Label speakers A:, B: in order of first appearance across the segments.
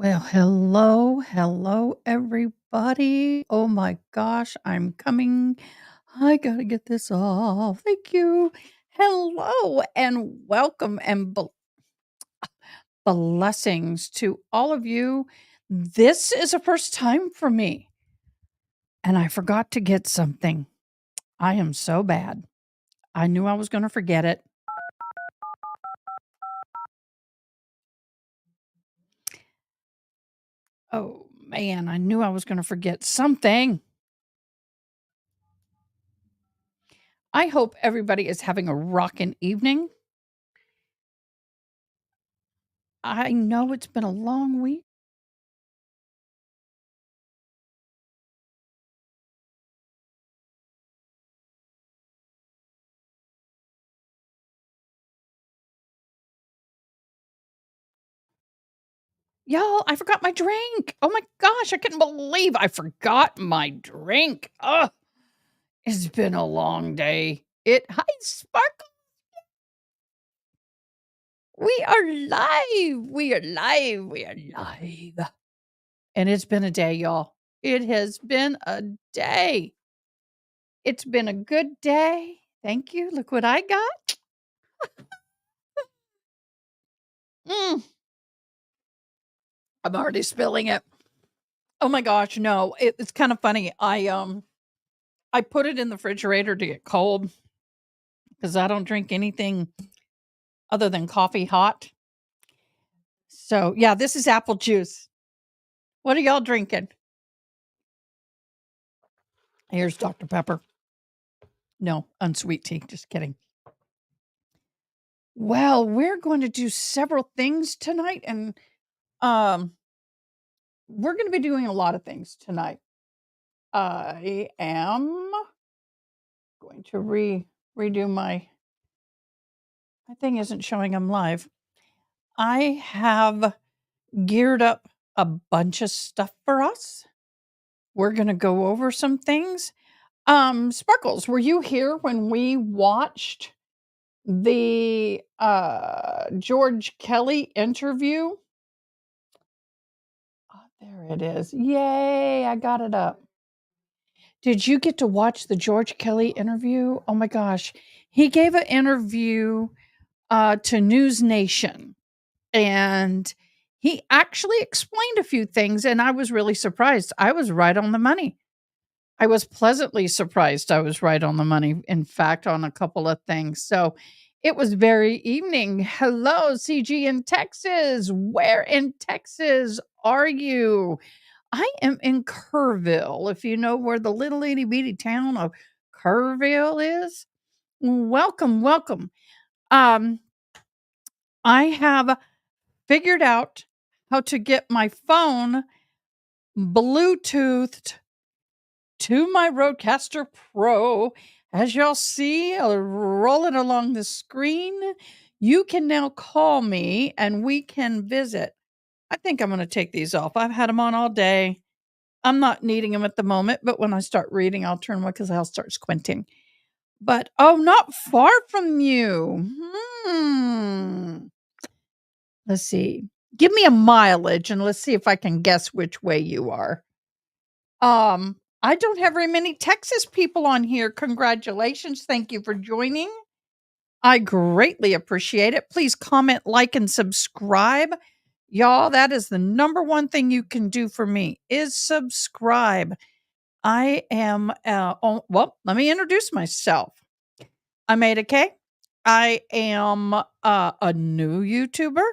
A: Well, hello, everybody. Oh my gosh, I'm coming. I gotta get this off. Thank you. Hello, and welcome, and blessings to all of you. This is a first time for me, and I forgot to get something. I am so bad. I knew I was going to forget it. Oh man, I knew I was going to forget something. I hope everybody is having a rockin' evening. I know it's been a long week. Y'all, I forgot my drink. Oh my gosh, I couldn't believe I forgot my drink. Ugh, it's been a long day. Hi, Sparkle. We are live. We are live. We are live. And it's been a day, y'all. It has been a day. It's been a good day. Thank you. Look what I got. Mm, I'm already spilling it. Oh my gosh, no. It's kind of funny. I put it in the refrigerator to get cold because I don't drink anything other than coffee hot. So, yeah, this is apple juice. What are y'all drinking? Here's Dr. Pepper. No, unsweet tea. Just kidding. Well, we're going to do several things tonight, and um, we're going to be doing a lot of things tonight. I am going to redo my thing isn't showing I'm live. I have geared up a bunch of stuff for us. We're going to go over some things. Sparkles, were you here when we watched the George Kelly interview? Oh, there it is. Yay, I got it up. Did you get to watch the George Kelly interview? Oh my gosh. He gave an interview to NewsNation, and he actually explained a few things, and I was really surprised. I was right on the money. I was pleasantly surprised I was right on the money, in fact, on a couple of things. So it was very evening. Hello, CG in Texas. Where in Texas are you? I am in Kerrville. If you know where the little itty bitty town of Kerrville is, welcome, welcome. Um, I have figured out how to get my phone Bluetoothed to my Rodecaster Pro. As y'all see, rolling along the screen, you can now call me and we can visit. I think I'm going to take these off. I've had them on all day. I'm not needing them at the moment, but when I start reading, I'll turn them because I'll start squinting. But oh, not far from you. Let's see. Give me a mileage and let's see if I can guess which way you are. I don't have very many Texas people on here. Congratulations. Thank you for joining. I greatly appreciate it. Please comment, like, and subscribe. Y'all, that is the number one thing you can do for me is subscribe. I am, let me introduce myself. I'm Adakay. I am a new YouTuber.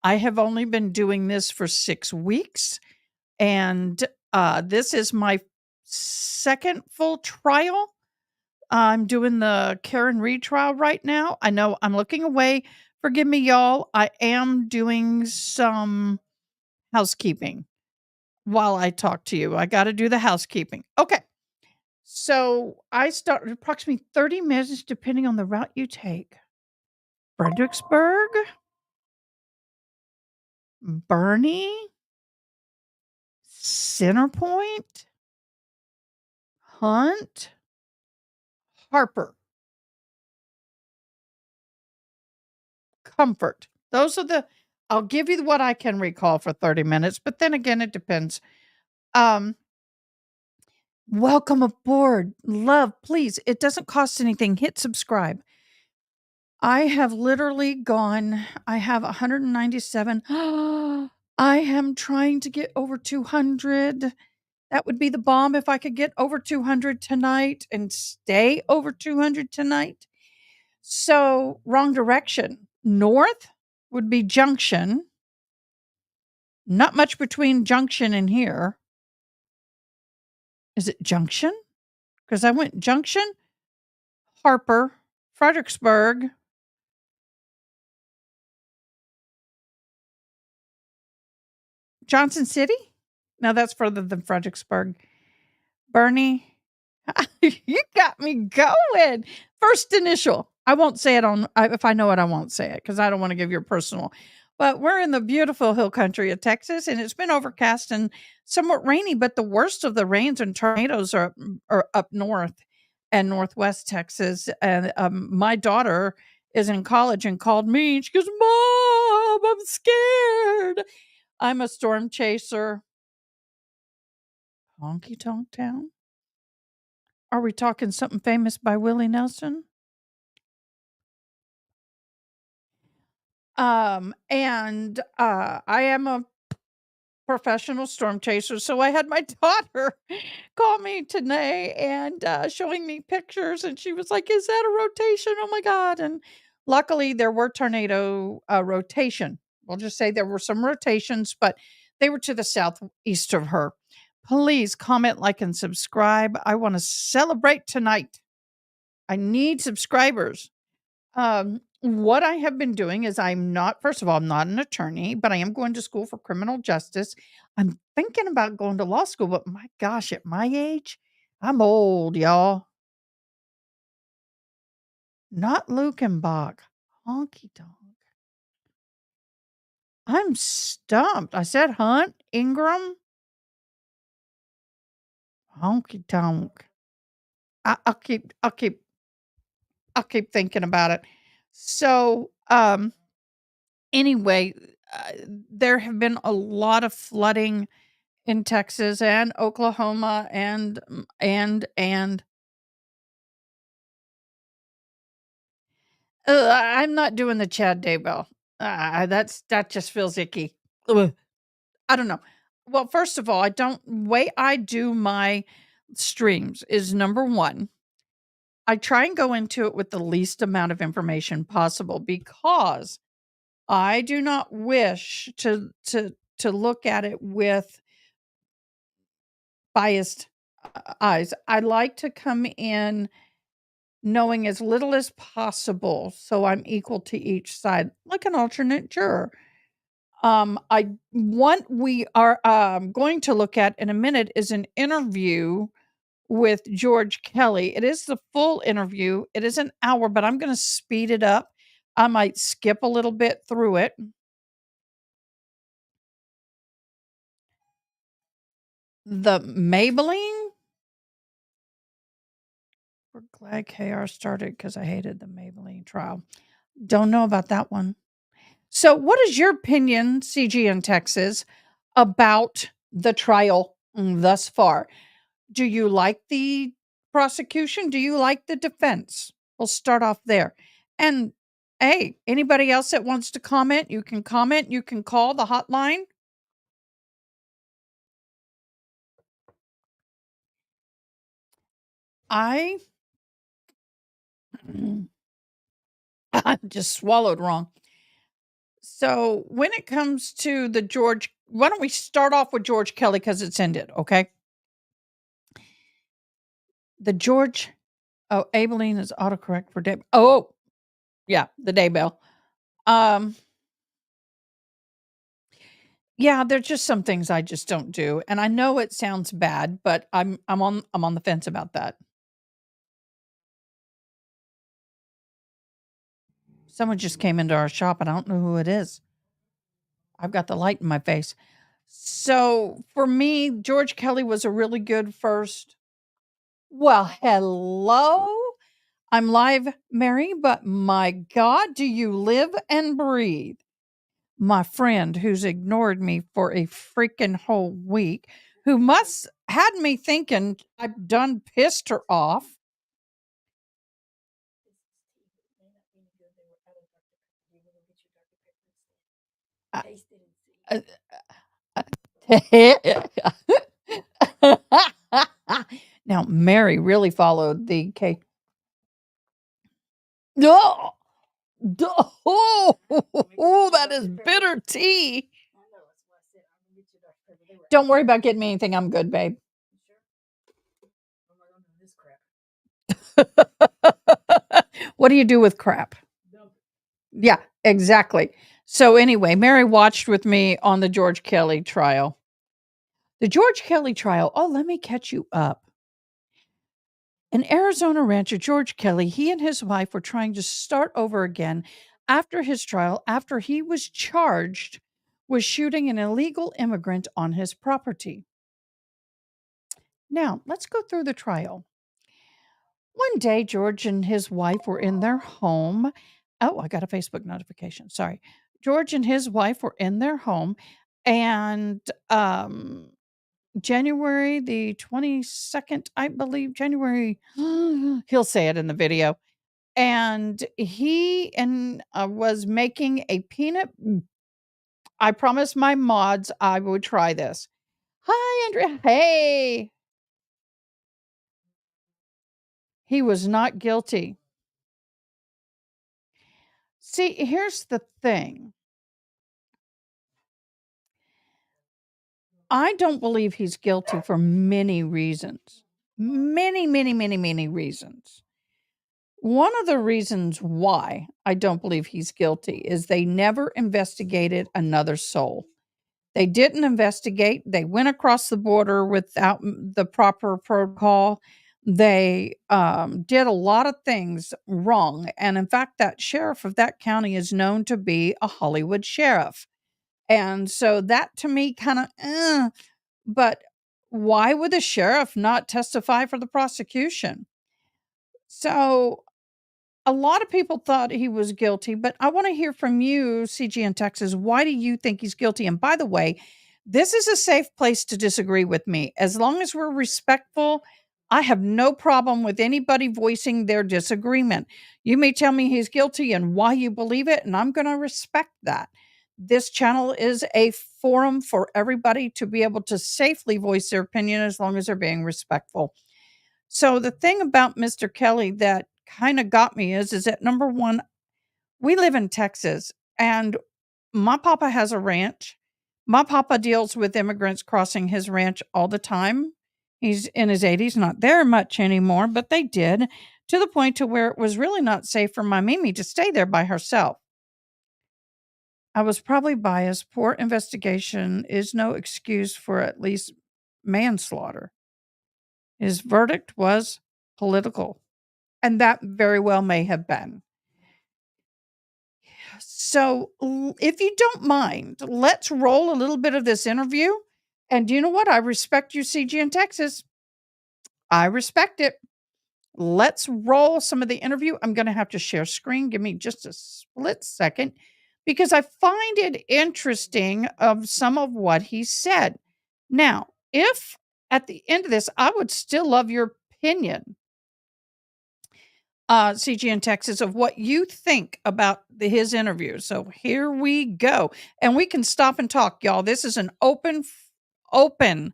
A: I have only been doing this for 6 weeks, and this is my second full trial. I'm doing the Karen Reed trial right now. I know I'm looking away. Forgive me, y'all. I am doing some housekeeping while I talk to you. I got to do the housekeeping. Okay. So I start approximately 30 minutes, depending on the route you take. Fredericksburg, Bernie, Centerpoint, Hunt, Harper, Comfort. Those are the I'll give you what I can recall for 30 minutes, but then again, it depends. Um, Welcome aboard. Love, please. It doesn't cost anything. Hit subscribe. I have literally gone, I have 197. I am trying to get over 200. That would be the bomb if I could get over 200 tonight and stay over 200 tonight. So, wrong direction. North would be Junction. Not much between Junction and here. Is it Junction? Because I went Junction, Harper, Fredericksburg, Johnson City? No, that's further than Fredericksburg. Bernie. You got me going. First initial. I won't say it if I know it, I won't say it because I don't want to give your personal. But we're in the beautiful hill country of Texas, and it's been overcast and somewhat rainy. But the worst of the rains and tornadoes are up north and northwest Texas. And my daughter is in college and called me. She goes, "Mom, I'm scared. I'm a storm chaser." Honky Tonk Town? Are we talking something famous by Willie Nelson? I am a professional storm chaser, so I had my daughter call me today and showing me pictures, and she was like, "Is that a rotation? Oh my god!" And luckily, there were tornado rotation. We'll just say there were some rotations, but they were to the southeast of her. Please comment, like, and subscribe. I want to celebrate tonight. I need subscribers. What I have been doing is first of all, I'm not an attorney, but I am going to school for criminal justice. I'm thinking about going to law school, but my gosh, at my age, I'm old, y'all. Not Lukenbach. Honky tonk. I'm stumped. I said Hunt, Ingram, honky tonk. I'll keep thinking about it. So, anyway, there have been a lot of flooding in Texas and Oklahoma and I'm not doing the Chad Daybell. That just feels icky. Ugh, I don't know. Well, first of all, I don't way I do my streams is number 1. I try and go into it with the least amount of information possible because I do not wish to look at it with biased eyes. I like to come in knowing as little as possible so I'm equal to each side, like an alternate juror. I What we are going to look at in a minute is an interview with George Kelly. It is the full interview. It is an hour, but I'm going to speed it up. I might skip a little bit through it. The Maybelline. We're glad KR started because I hated the Maybelline trial. Don't know about that one. So, what is your opinion, CG in Texas, about the trial thus far? Do you like the prosecution? Do you like the defense? We'll start off there. And hey, anybody else that wants to comment, you can comment. You can call the hotline. I I just swallowed wrong. So, when it comes to why don't we start off with George Kelly because it's ended, okay? The George Abilene is autocorrect for day. Oh, yeah, the Daybell. Um, yeah, there's just some things I just don't do, and I know it sounds bad, but I'm on the fence about that. Someone just came into our shop, and I don't know who it is. I've got the light in my face. So for me, George Kelly was a really good first. Well, hello. I'm live, Mary, but my God, do you live and breathe? my friend who's ignored me for a freaking whole week, who must had me thinking I've done pissed her off. Uh, Now, Mary really followed the cake. No. Oh, that is bitter tea. Don't worry about getting me anything. I'm good, babe. What do you do with crap? Yeah, exactly. So anyway, Mary watched with me on the George Kelly trial. The George Kelly trial. Oh, let me catch you up. An Arizona rancher, George Kelly, he and his wife were trying to start over again after his trial, after he was charged with shooting an illegal immigrant on his property. Now, let's go through the trial. One day, George and his wife were in their home. Oh, I got a Facebook notification. Sorry. George and his wife were in their home, and January the 22nd, I believe, January, he'll say it in the video. And he was making a peanut. I promised my mods I would try this. Hi, Andrea. Hey. He was not guilty. See, here's the thing. I don't believe he's guilty for many reasons. Many, many, many, many reasons. One of the reasons why I don't believe he's guilty is they never investigated another soul. They didn't investigate. They went across the border without the proper protocol. They did a lot of things wrong. And in fact, that sheriff of that county is known to be a Hollywood sheriff. And so that to me kind of, but why would the sheriff not testify for the prosecution? So a lot of people thought he was guilty, but I want to hear from you, CG in Texas. Why do you think he's guilty? And by the way, this is a safe place to disagree with me. As long as we're respectful, I have no problem with anybody voicing their disagreement. You may tell me he's guilty and why you believe it, and I'm going to respect that. This channel is a forum for everybody to be able to safely voice their opinion as long as they're being respectful. So the thing about Mr. Kelly that kind of got me is that number one, we live in Texas and my papa has a ranch. My papa deals with immigrants crossing his ranch all the time. He's in his 80s, not there much anymore, but they did, to the point to where it was really not safe for my Mimi to stay there by herself. I was probably biased. Poor investigation is no excuse for at least manslaughter. His verdict was political, and that very well may have been. So, if you don't mind, let's roll a little bit of this interview. And you know what? I respect you, CG in Texas. I respect it. Let's roll some of the interview. I'm going to have to share screen. Give me just a split second because I find it interesting of some of what he said. Now, if at the end of this, I would still love your opinion, CG in Texas, of what you think about his interview. So here we go. And we can stop and talk, y'all. This is an open forum.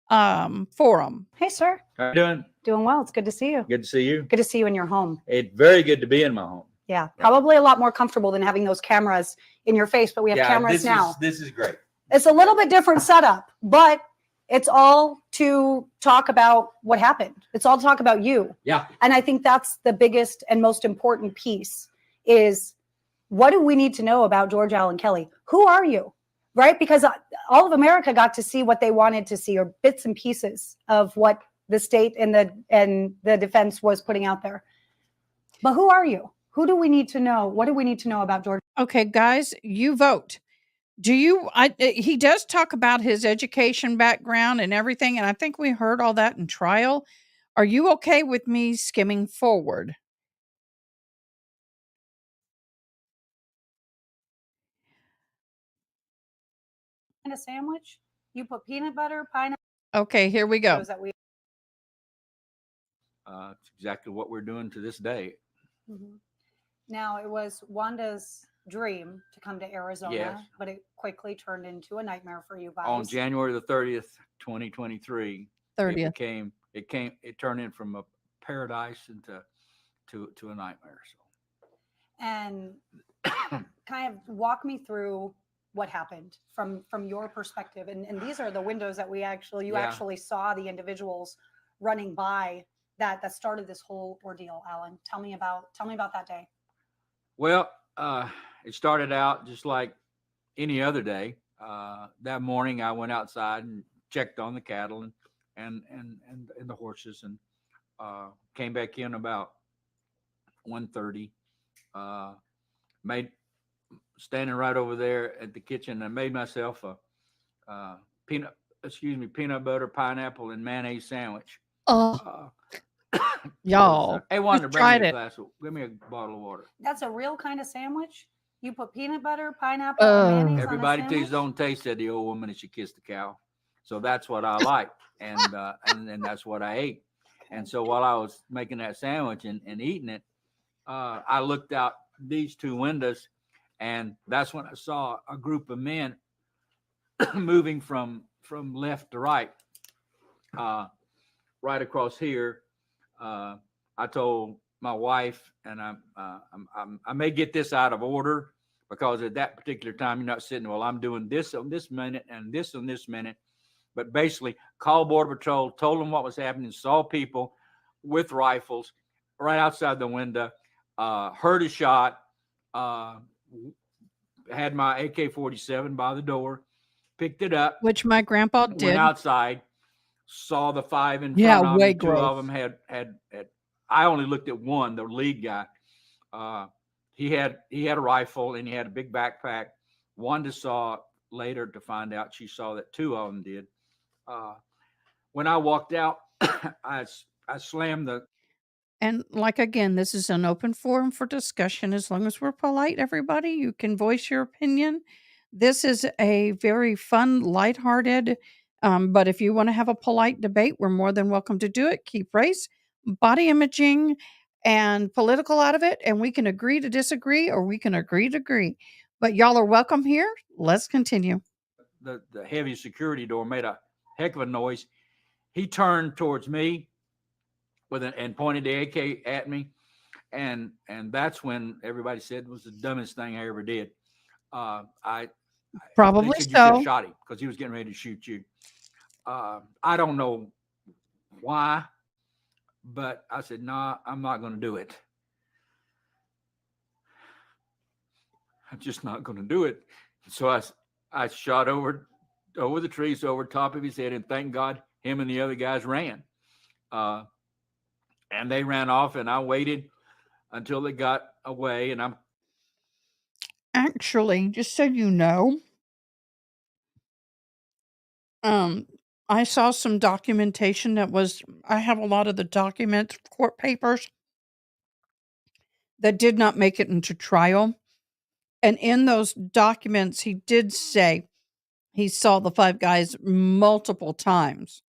B: Hey, sir.
C: How you doing?
B: Doing well. It's good to see you.
C: Good to see you.
B: Good to see you in your home.
C: It's very good to be in my home.
B: Yeah, probably a lot more comfortable than having those cameras in your face, but we have cameras now.
C: This is great.
B: It's a little bit different setup, but it's all to talk about what happened. It's all to talk about you.
C: Yeah.
B: And I think that's the biggest and most important piece is what do we need to know about George Allen Kelly? Who are you? Right? Because all of America got to see what they wanted to see, or bits and pieces of what the state and the defense was putting out there. But who are you? Who do we need to know? What do we need to know about George?
A: Okay, guys, you vote. Do you? He does talk about his education background and everything, and I think we heard all that in trial. Are you okay with me skimming forward?
B: kind of sandwich. You put peanut butter, pineapple.
A: Okay, here we go.
B: That we.
C: It's exactly what we're doing to this day.
B: Mm-hmm. Now, it was Wanda's dream to come to Arizona,
C: Yes.
B: but it quickly turned into a nightmare for you guys.
C: On January the 30th, 2023,
A: 30th.
C: it turned in from a paradise into a nightmare. So,
B: and kind of walk me through what happened from your perspective. And these are the windows that you actually saw the individuals running by that started this whole ordeal. Alan, tell me about that day.
C: Well, it started out just like any other day. That morning, I went outside and checked on the cattle and the horses, and came back in about 1:30. Standing right over there at the kitchen, I made myself a peanut butter, pineapple, and mayonnaise sandwich.
A: Oh, y'all.
C: Hey, Wanda,
A: just
C: bring
A: tried
C: me a
A: it.
C: glass. Give me a bottle of water.
B: That's a real kind of sandwich. You put peanut butter, pineapple, and mayonnaise
C: Everybody
B: on a
C: to his
B: sandwich?
C: own taste, said the old woman, and she kissed the cow. So that's what I like, and that's what I ate. And so while I was making that sandwich and eating it, I looked out these two windows, and that's when I saw a group of men moving from left to right, right across here. I told my wife, and I may get this out of order, because at that particular time, you're not sitting, well, I'm doing this on this minute and this on this minute. But basically, called Border Patrol, told them what was happening, saw people with rifles right outside the window, heard a shot, had my AK-47 by the door, picked it up,
A: Which my grandpa
C: went
A: did.
C: outside, saw the five in
A: Yeah,
C: front of
A: way
C: me. Two
A: gross.
C: of them had. I only looked at one, the lead guy. He had a rifle, and he had a big backpack. Wanda saw later to find out, she saw that two of them did. When I walked out, I slammed the.
A: And like again, this is an open forum for discussion. As long as we're polite, everybody, you can voice your opinion. This is a very fun, lighthearted. But if you want to have a polite debate, we're more than welcome to do it. Keep race, body imaging, and political out of it, and we can agree to disagree, or we can agree to agree. But y'all are welcome here. Let's continue.
C: The heavy security door made a heck of a noise. He turned towards me and pointed the AK at me, and that's when everybody said it was the dumbest thing I ever did.
A: Probably
C: they said you should have
A: so.
C: shot him, because he was getting ready to shoot you. I don't know why, but I said, nah, I'm not going to do it. I'm just not going to do it. So I shot over the trees, over top of his head, and thank God him and the other guys ran. And they ran off, and I waited until they got away, and I'm
A: Actually, just so you know, I saw some documentation I have a lot of the documents, court papers that did not make it into trial. And in those documents, he did say he saw the five guys multiple times.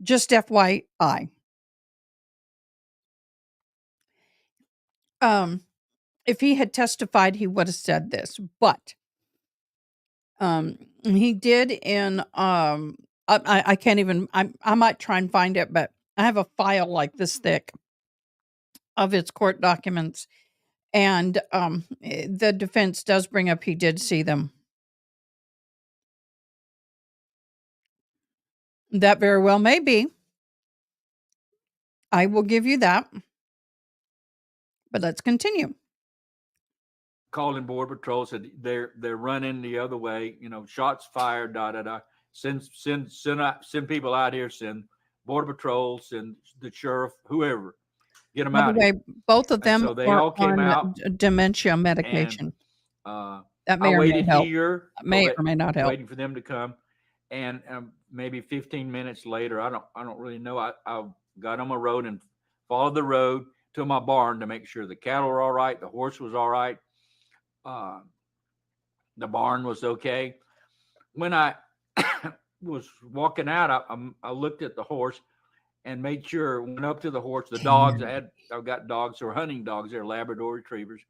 A: Just FYI. If he had testified, he would have said this, but he did in I can't even I might try and find it, but I have a file like this thick of his court documents, and the defense does bring up he did see them. That very well may be. I will give you that. But let's continue.
C: called in Border Patrol, said they're running the other way, shots fired, send people out here, send Border Patrol, send the sheriff, whoever, get them
A: By the
C: out
A: way,
C: here.
A: both of them
C: so they
A: are
C: all came
A: on
C: out,
A: dementia medication.
C: And
A: that may
C: I
A: or may
C: waited
A: help.
C: here,
A: May or may not help.
C: waiting for them to come, and maybe 15 minutes later, I don't really know. I got on my road and followed the road to my barn to make sure the cattle were all right, the horse was all right, the barn was okay. When I was walking out, I looked at the horse and made sure, went up to the horse. The
A: Okay.
C: dogs, I've got dogs who are hunting dogs. They're Labrador retrievers,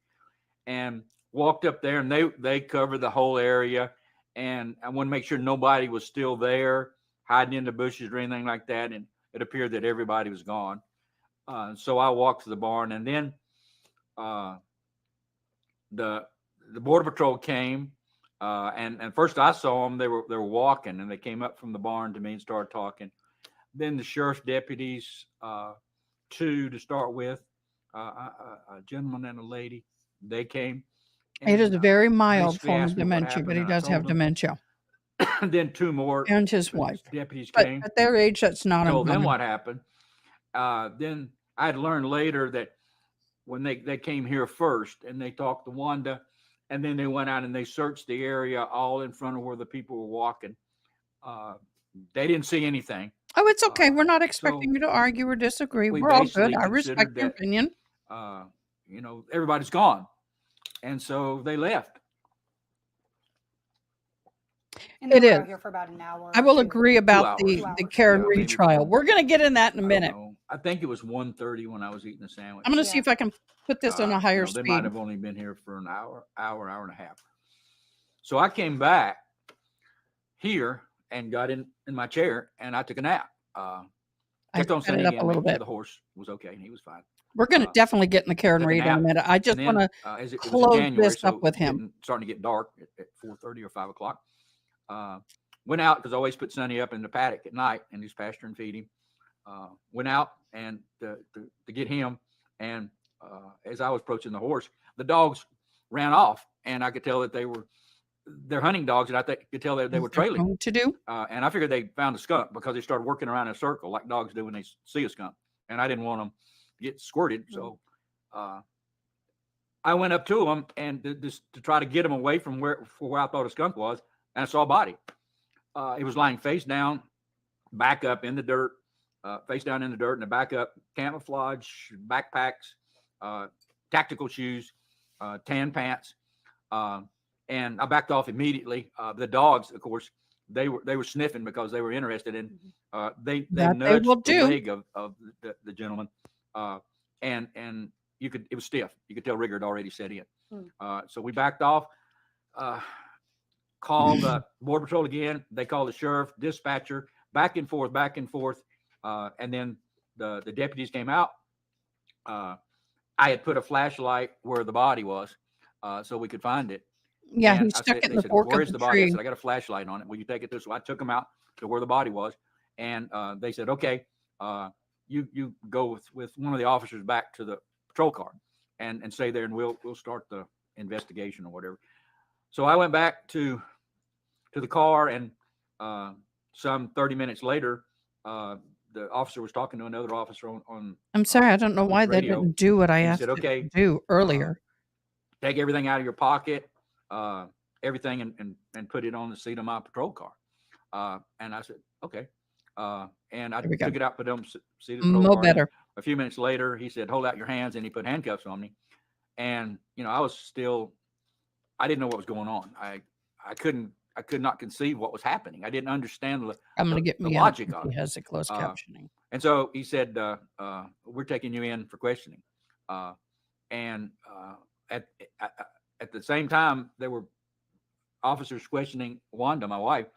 C: and walked up there, and they covered the whole area. And I want to make sure nobody was still there, hiding in the bushes or anything like that. And it appeared that everybody was gone. So I walked to the barn, and then the border patrol came. And first I saw them, they were walking, and they came up from the barn to me and started talking. Then the sheriff's deputies, two to start with, a gentleman and a lady, they came.
A: It is
C: And
A: very mild
C: basically
A: form of
C: asked me what
A: dementia,
C: happened,
A: but he
C: and I
A: does have
C: told them.
A: dementia.
C: Then two more
A: And his wife.
C: deputies
A: But
C: came,
A: at their age, that's not
C: told them
A: uncommon.
C: what happened. Then I had learned later that when they came here first and they talked to Wanda, and then they went out and they searched the area all in front of where the people were walking. They didn't see anything.
A: Oh, it's okay. We're not
C: So
A: expecting you to argue or disagree.
C: we
A: We're all good.
C: basically
A: I respect
C: considered
A: your
C: that,
A: opinion.
C: Everybody's gone. And so they left.
B: And
A: It
B: they were out
A: is.
B: here for about an hour.
A: I
B: or
A: will
B: two.
A: agree about
C: hours.
A: the
B: 2 hours.
A: Karen
C: Yeah,
A: Reed
C: maybe
A: trial.
C: from-
A: We're going to get in that in a
C: I don't
A: minute.
C: know. I think it was 1:30 when I was eating a sandwich.
A: I'm going to see
B: Yeah.
A: if I can put this on a higher
C: They might
A: speed.
C: have only been here for an hour and a half. So I came back here and got in my chair, and I took a nap.
A: I
C: Kept on
A: sped it
C: sitting
A: up a
C: in,
A: little
C: making sure
A: bit.
C: the horse was okay, and he was fine.
A: We're going to definitely get in the Karen
C: took a
A: Reed in a
C: nap,
A: minute. I just
C: And
A: want
C: then,
A: to
C: as it was in
A: close
C: January,
A: this
C: so
A: up
C: it
A: with
C: was
A: him.
C: starting to get dark at 4:30 or 5 o'clock. Went out because I always put Sonny up in the paddock at night and he's pasture and feed him. Went out and to get him, and as I was approaching the horse, the dogs ran off, and I could tell that they're hunting dogs, and I could tell that they were trailing.
A: Going to do.
C: And I figured they found a skunk because they started working around in a circle like dogs do when they see a skunk. And I didn't want them to get squirted. So I went up to them and just to try to get them away from where I thought a skunk was. And I saw a body. It was lying face down, back up in the dirt, face down in the dirt, and the back up, camouflage, backpacks, tactical shoes, tan pants. And I backed off immediately. The dogs, of course, they were sniffing because they were interested in. They nudged the leg of the gentleman, and it was stiff. You could tell rigor had already set in. So we backed off. Called the border patrol again. They called the sheriff, dispatcher, back and forth, and then the deputies came out. I had put a flashlight where the body was, so we could find it.
A: Yeah,
C: And
A: he stuck it in the fork
C: "Where's
A: of the
C: body?" I
A: tree.
C: said, "I got a flashlight on it. Will you take it to?" So I took them out to where the body was, and they said, "Okay, you go with one of the officers back to the patrol car, and stay there, and we'll start the investigation or whatever." So I went back to the car, and some 30 minutes later, the officer was talking to another officer on
A: I'm sorry, I don't know why they
C: radio,
A: didn't do what I
C: and he
A: asked
C: said,
A: them
C: "Okay,
A: to do earlier.
C: take everything out of your pocket, everything, and put it on the seat of my patrol car." And I said, "Okay." And I
A: There we go.
C: took it out, put it on the seat of the patrol
A: No
C: car. And
A: better.
C: a few minutes later, he said, "Hold out your hands," and he put handcuffs on me. And I didn't know what was going on. I could not conceive what was happening. I didn't understand
A: I'm going to get
C: the
A: me
C: logic of
A: He
C: it.
A: has the closed captioning.
C: And so he said, "We're taking you in for questioning." And at the same time, there were officers questioning Wanda, my wife,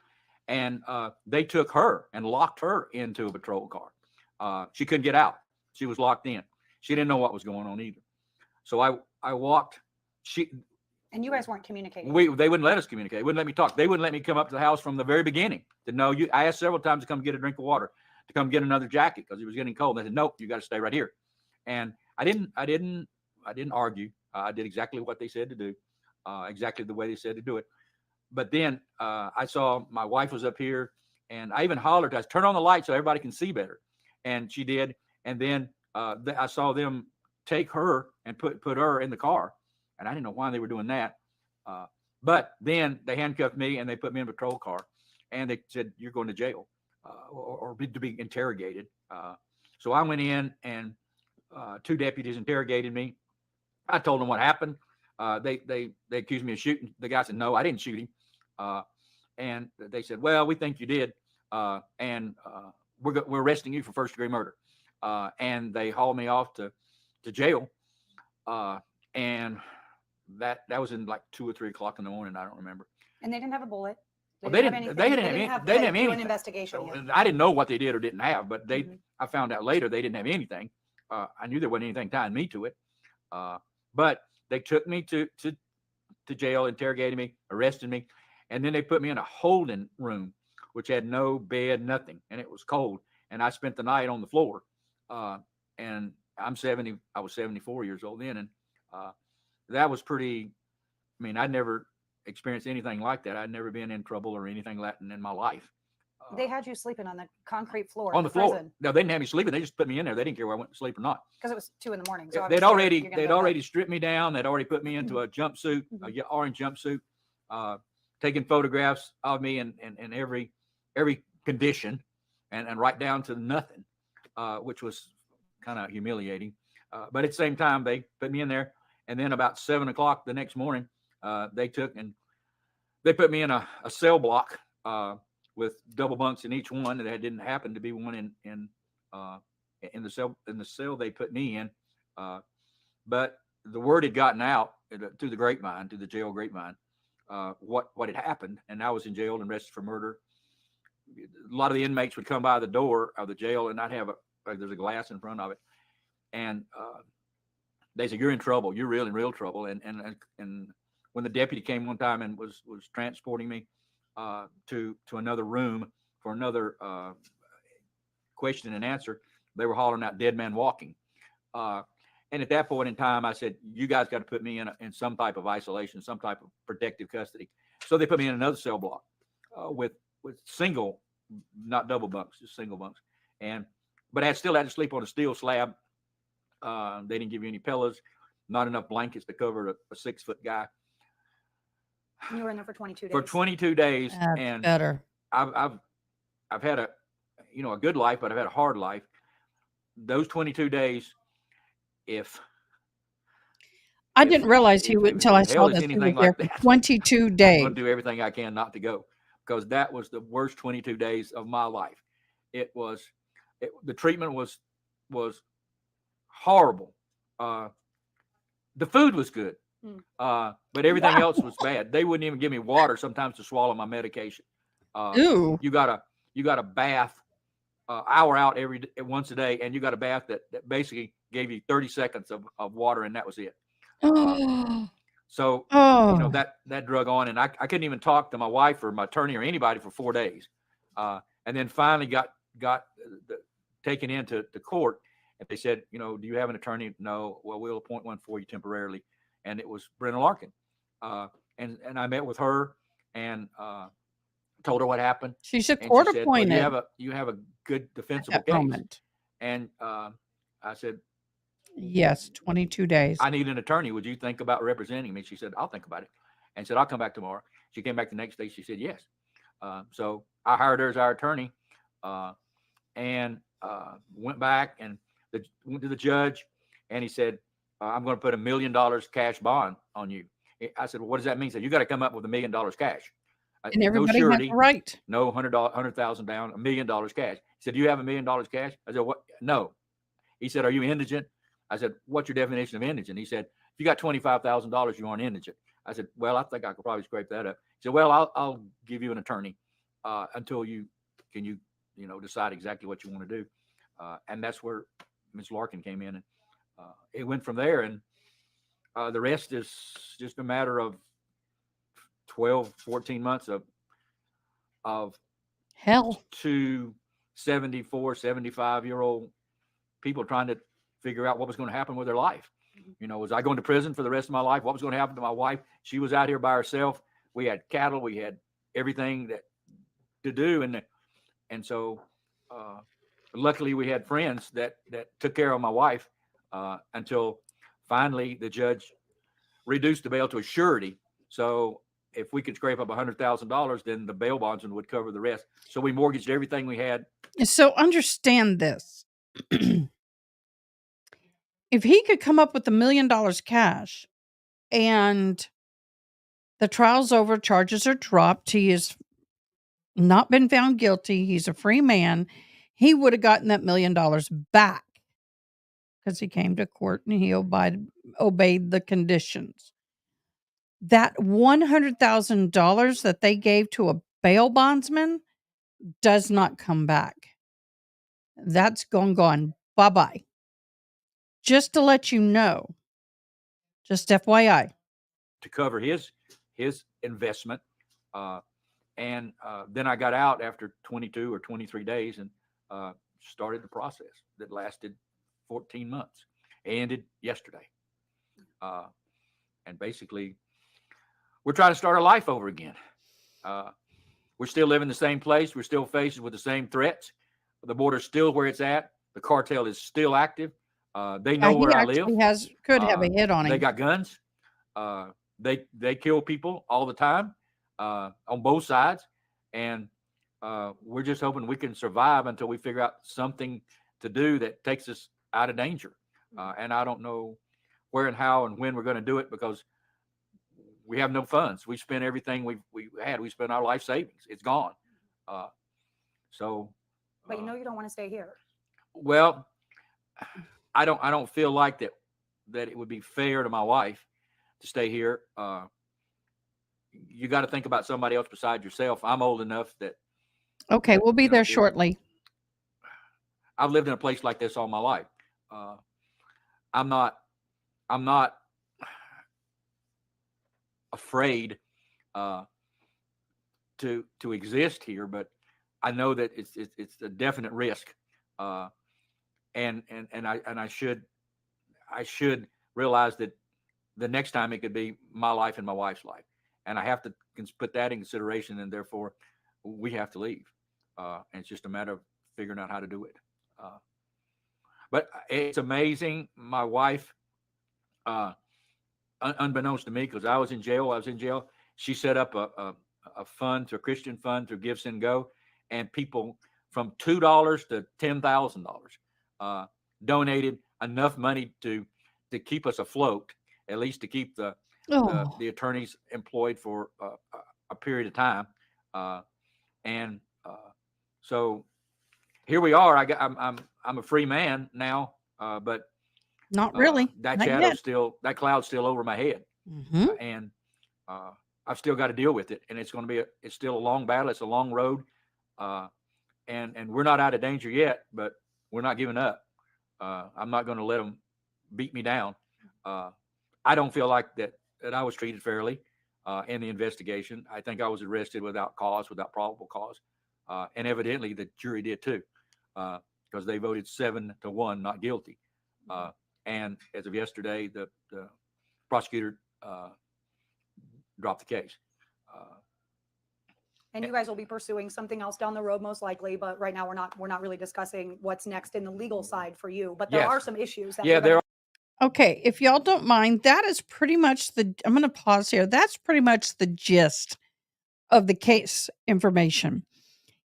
C: and they took her and locked her into a patrol car. She couldn't get out. She was locked in. She didn't know what was going on either. So I walked.
B: And you guys weren't communicating.
C: They wouldn't let us communicate. They wouldn't let me talk. They wouldn't let me come up to the house from the very beginning. They said, "No, you." I asked several times to come get a drink of water, to come get another jacket because it was getting cold. They said, "Nope, you got to stay right here." And I didn't argue. I did exactly what they said to do, exactly the way they said to do it. But then I saw my wife was up here, and I even hollered, "I turn on the light so everybody can see better," and she did. And then I saw them take her and put her in the car. And I didn't know why they were doing that. But then they handcuffed me and they put me in a patrol car, and they said, "You're going to jail or to be interrogated." So I went in, and two deputies interrogated me. I told them what happened. They accused me of shooting. The guy said, "No, I didn't shoot him." And they said, "Well, we think you did." and we're arresting you for first-degree murder. And they hauled me off to jail. And that was in like 2 or 3 o'clock in the morning. I don't remember.
B: And they didn't have a bullet.
C: Well, they didn't have
B: do
C: anything.
B: an investigation yet.
C: I didn't know what they did or didn't have, but
B: Mhm.
C: I found out later they didn't have anything. I knew there wasn't anything tying me to it. But they took me to jail, interrogated me, arrested me, and then they put me in a holding room, which had no bed, nothing, and it was cold. And I spent the night on the floor. And I was 74 years old then, and that was pretty. I mean, I'd never experienced anything like that. I'd never been in trouble or anything like that in my life.
B: They had you sleeping on the concrete floor.
C: On the floor. No, they didn't have me sleeping. They just put me in there. They didn't care where I went to sleep or not.
B: Because it was 2 a.m. So
C: they'd already stripped me down. They'd already put me into a jumpsuit, a orange jumpsuit, taking photographs of me in every condition, and right down to nothing, which was kind of humiliating. But at the same time, they put me in there, and then about 7 o'clock the next morning, they put me in a cell block with double bunks in each one. That didn't happen to be one in the cell they put me in. But the word had gotten out to the grapevine, to the jail grapevine, what had happened, and I was in jail and arrested for murder. A lot of the inmates would come by the door of the jail, and I'd have there's a glass in front of it, and they said, "You're in trouble. You're really in real trouble." And when the deputy came one time and was transporting me to another room for another question and answer, they were hollering out "dead man walking." And at that point in time, I said, "You guys got to put me in some type of isolation, some type of protective custody." So they put me in another cell block with single, not double bunks, just single bunks. But I still had to sleep on a steel slab. They didn't give you any pillows, not enough blankets to cover a 6-foot guy.
B: And you were in there for 22 days.
C: For 22 days,
A: That's
C: and
A: better.
C: I've had a good life, but I've had a hard life. Those 22 days,
A: I didn't realize he would until I saw this. He was there for 22 days.
C: I'm going to do everything I can not to go, because that was the worst 22 days of my life. The treatment was horrible. The food was good, but everything else was bad. They wouldn't even give me water sometimes to swallow my medication.
A: Ooh.
C: You got a bath hour out once a day, and you got a bath that basically gave you 30 seconds of water, and that was it. So that drug on, and I couldn't even talk to my wife or my attorney or anybody for 4 days, and then finally got taken into the court, and they said, "Do you have an attorney?" "No." "Well, we'll appoint one for you temporarily," and it was Brenda Larkin, and I met with her and told her what happened.
A: She's a court appointed.
C: "Well, you have a good defensible case."
A: Moment.
C: And I said,
A: "Yes, 22 days.
C: I need an attorney. Would you think about representing me?" She said, "I'll think about it." And said, "I'll come back tomorrow." She came back the next day. She said, "Yes." So I hired her as our attorney, and went back and went to the judge, and he said, "I'm going to put $1 million cash bond on you." I said, "Well, what does that mean?" He said, "You got to come up with $1 million cash."
A: And everybody
C: no
A: has
C: surety,
A: the right.
C: no $100,000 down, $1 million cash. He said, "Do you have $1 million cash?" I said, "What? No." He said, "Are you indigent?" I said, "What's your definition of indigent?" He said, "If you got $25,000, you aren't indigent." I said, "Well, I think I could probably scrape that up." He said, "Well, I'll give you an attorney until you decide exactly what you want to do." And that's where Ms. Larkin came in, and it went from there. And the rest is just a matter of 12, 14 months of
A: Hell.
C: 2 74, 75-year-old people trying to figure out what was going to happen with their life. Was I going to prison for the rest of my life? What was going to happen to my wife? She was out here by herself. We had cattle. We had everything to do. And so luckily we had friends that took care of my wife until finally the judge reduced the bail to a surety. So if we could scrape up $100,000, then the bail bondsman would cover the rest. So we mortgaged everything we had.
A: So understand this. If he could come up with $1 million cash and the trial's over, charges are dropped, he is not been found guilty, he's a free man, he would have gotten that $1 million back because he came to court and he obeyed the conditions. That $100,000 that they gave to a bail bondsman does not come back. That's gone. Bye-bye. Just to let you know, just FYI.
C: To cover his investment. And then I got out after 22 or 23 days and started the process that lasted 14 months. It ended yesterday. And basically, we're trying to start our life over again. We're still living in the same place. We're still faced with the same threats. The border's still where it's at. The cartel is still active. They know where I live.
A: Could have a hit on him.
C: They got guns. They kill people all the time on both sides. And we're just hoping we can survive until we figure out something to do that takes us out of danger. And I don't know where and how and when we're going to do it because we have no funds. We spent everything we had. We spent our life savings. It's gone.
B: But you know you don't want to stay here.
C: Well, I don't feel like that it would be fair to my wife to stay here. You got to think about somebody else besides yourself. I'm old enough that.
A: Okay, we'll be there shortly.
C: I've lived in a place like this all my life. I'm not afraid to exist here, but I know that it's a definite risk, and I should realize that the next time it could be my life and my wife's life, and I have to put that in consideration, and therefore we have to leave, and it's just a matter of figuring out how to do it. But it's amazing. My wife, unbeknownst to me, because I was in jail, she set up a fund, a Christian fund through Give, Send, Go, and people from $2 to $10,000 donated enough money to keep us afloat, at least to keep the attorneys employed for a period of time, and so here we are. I'm a free man now, but
A: not really.
C: That
A: not
C: shadow's
A: yet.
C: that cloud's still over my head, and I've still got to deal with it. And it's going to be it's still a long battle. It's a long road, and we're not out of danger yet, but we're not giving up. I'm not going to let them beat me down. I don't feel like that I was treated fairly in the investigation. I think I was arrested without probable cause, and evidently the jury did too, because they voted 7-1 not guilty. And as of yesterday, the prosecutor dropped the case.
B: And you guys will be pursuing something else down the road, most likely. But right now, we're not really discussing what's next in the legal side for you. But there are some issues.
C: There are.
A: Okay, if y'all don't mind, that is pretty much I'm going to pause here. That's pretty much the gist of the case information.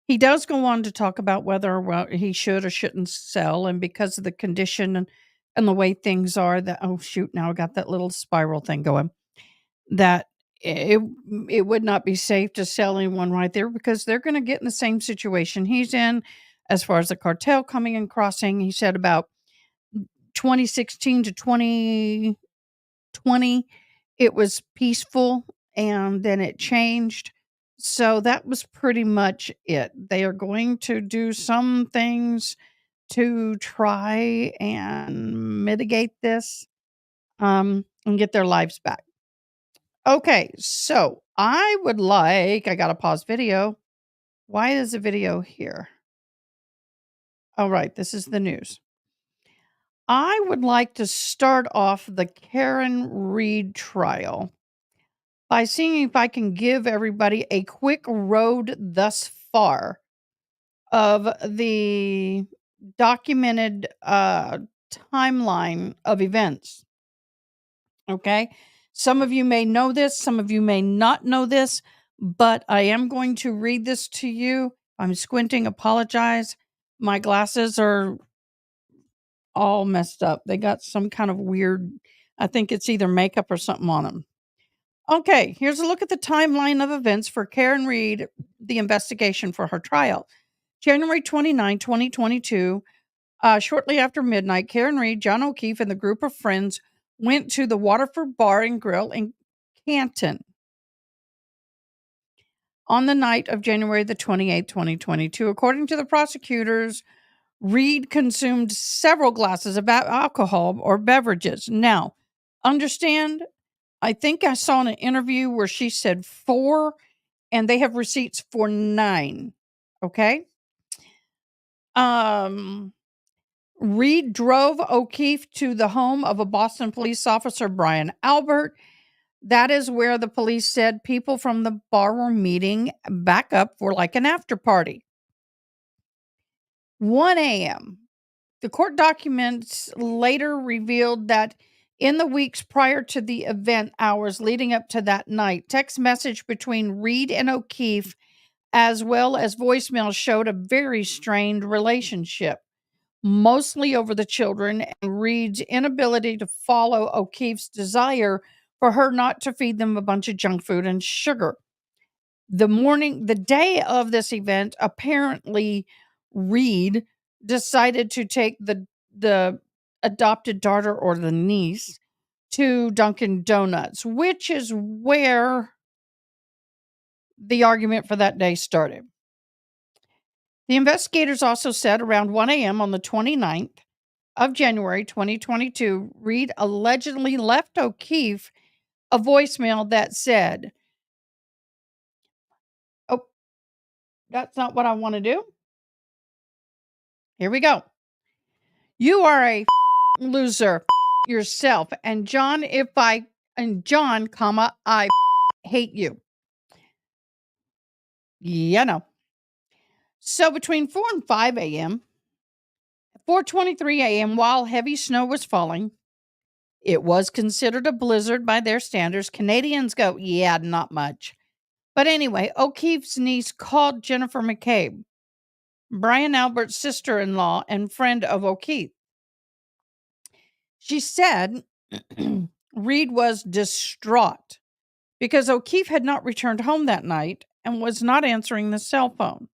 A: He does go on to talk about whether he should or shouldn't sell, and because of the condition and the way things are, that now I got that little spiral thing going, that it would not be safe to sell anyone right there because they're going to get in the same situation he's in as far as the cartel coming and crossing. He said about 2016 to 2020, it was peaceful and then it changed. So that was pretty much it. They are going to do some things to try and mitigate this and get their lives back. Okay, so I got to pause video. Why is the video here? All right, this is the news. I would like to start off the Karen Reed trial by seeing if I can give everybody a quick road thus far of the documented timeline of events. Okay? Some of you may know this, some of you may not know this, but I am going to read this to you. I'm squinting, apologize. My glasses are all messed up. They got some kind of weird, I think it's either makeup or something on them. Okay, here's a look at the timeline of events for Karen Reed, the investigation for her trial. January 29, 2022, shortly after midnight, Karen Reed, John O'Keefe, and the group of friends went to the Waterford Bar and Grill in Canton on the night of January the 28th, 2022. According to the prosecutors, Reed consumed several glasses of alcohol or beverages. Now, understand, I think I saw in an interview where she said 4, and they have receipts for 9. Okay. Reed drove O'Keefe to the home of a Boston police officer, Brian Albert. That is where the police said people from the bar were meeting back up for like an after party. 1 a.m. The court documents later revealed that in the weeks prior to the event, hours leading up to that night, text message between Reed and O'Keefe, as well as voicemail, showed a very strained relationship, mostly over the children and Reed's inability to follow O'Keefe's desire for her not to feed them a bunch of junk food and sugar. The day of this event, apparently Reed decided to take the adopted daughter or the niece to Dunkin' Donuts, which is where the argument for that day started. The investigators also said around 1 a.m. on the 29th of January 2022, Reed allegedly left O'Keefe a voicemail that said, "Oh, that's not what I want to do. Here we go. You are a loser yourself. And John, I hate you." Yeah, no. So between 4 and 5 a.m., 4:23 a.m., while heavy snow was falling, it was considered a blizzard by their standards. Canadians go, yeah, not much. But anyway, O'Keefe's niece called Jennifer McCabe, Brian Albert's sister-in-law and friend of O'Keefe. She said Reed was distraught because O'Keefe had not returned home that night and was not answering the cell phone.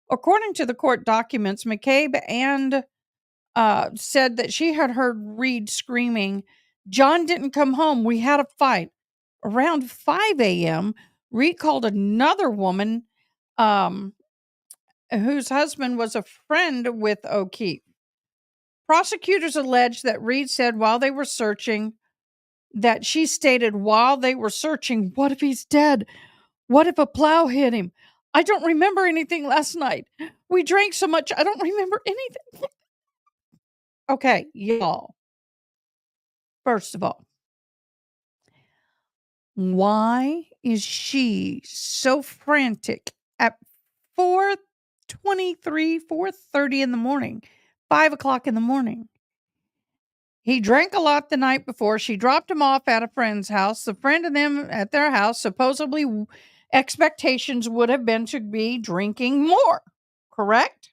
A: According to the court documents, McCabe said that she had heard Reed screaming, "John didn't come home. We had a fight." Around 5 a.m., Reed called another woman whose husband was a friend with O'Keefe. Prosecutors alleged that Reed said while they were searching, that she stated while they were searching, "What if he's dead? What if a plow hit him? I don't remember anything last night. We drank so much, I don't remember anything." Okay, y'all. First of all, why is she so frantic at 4:23, 4:30 in the morning, 5 o'clock in the morning? He drank a lot the night before. She dropped him off at a friend's house. The friend and them at their house, supposedly expectations would have been to be drinking more, correct?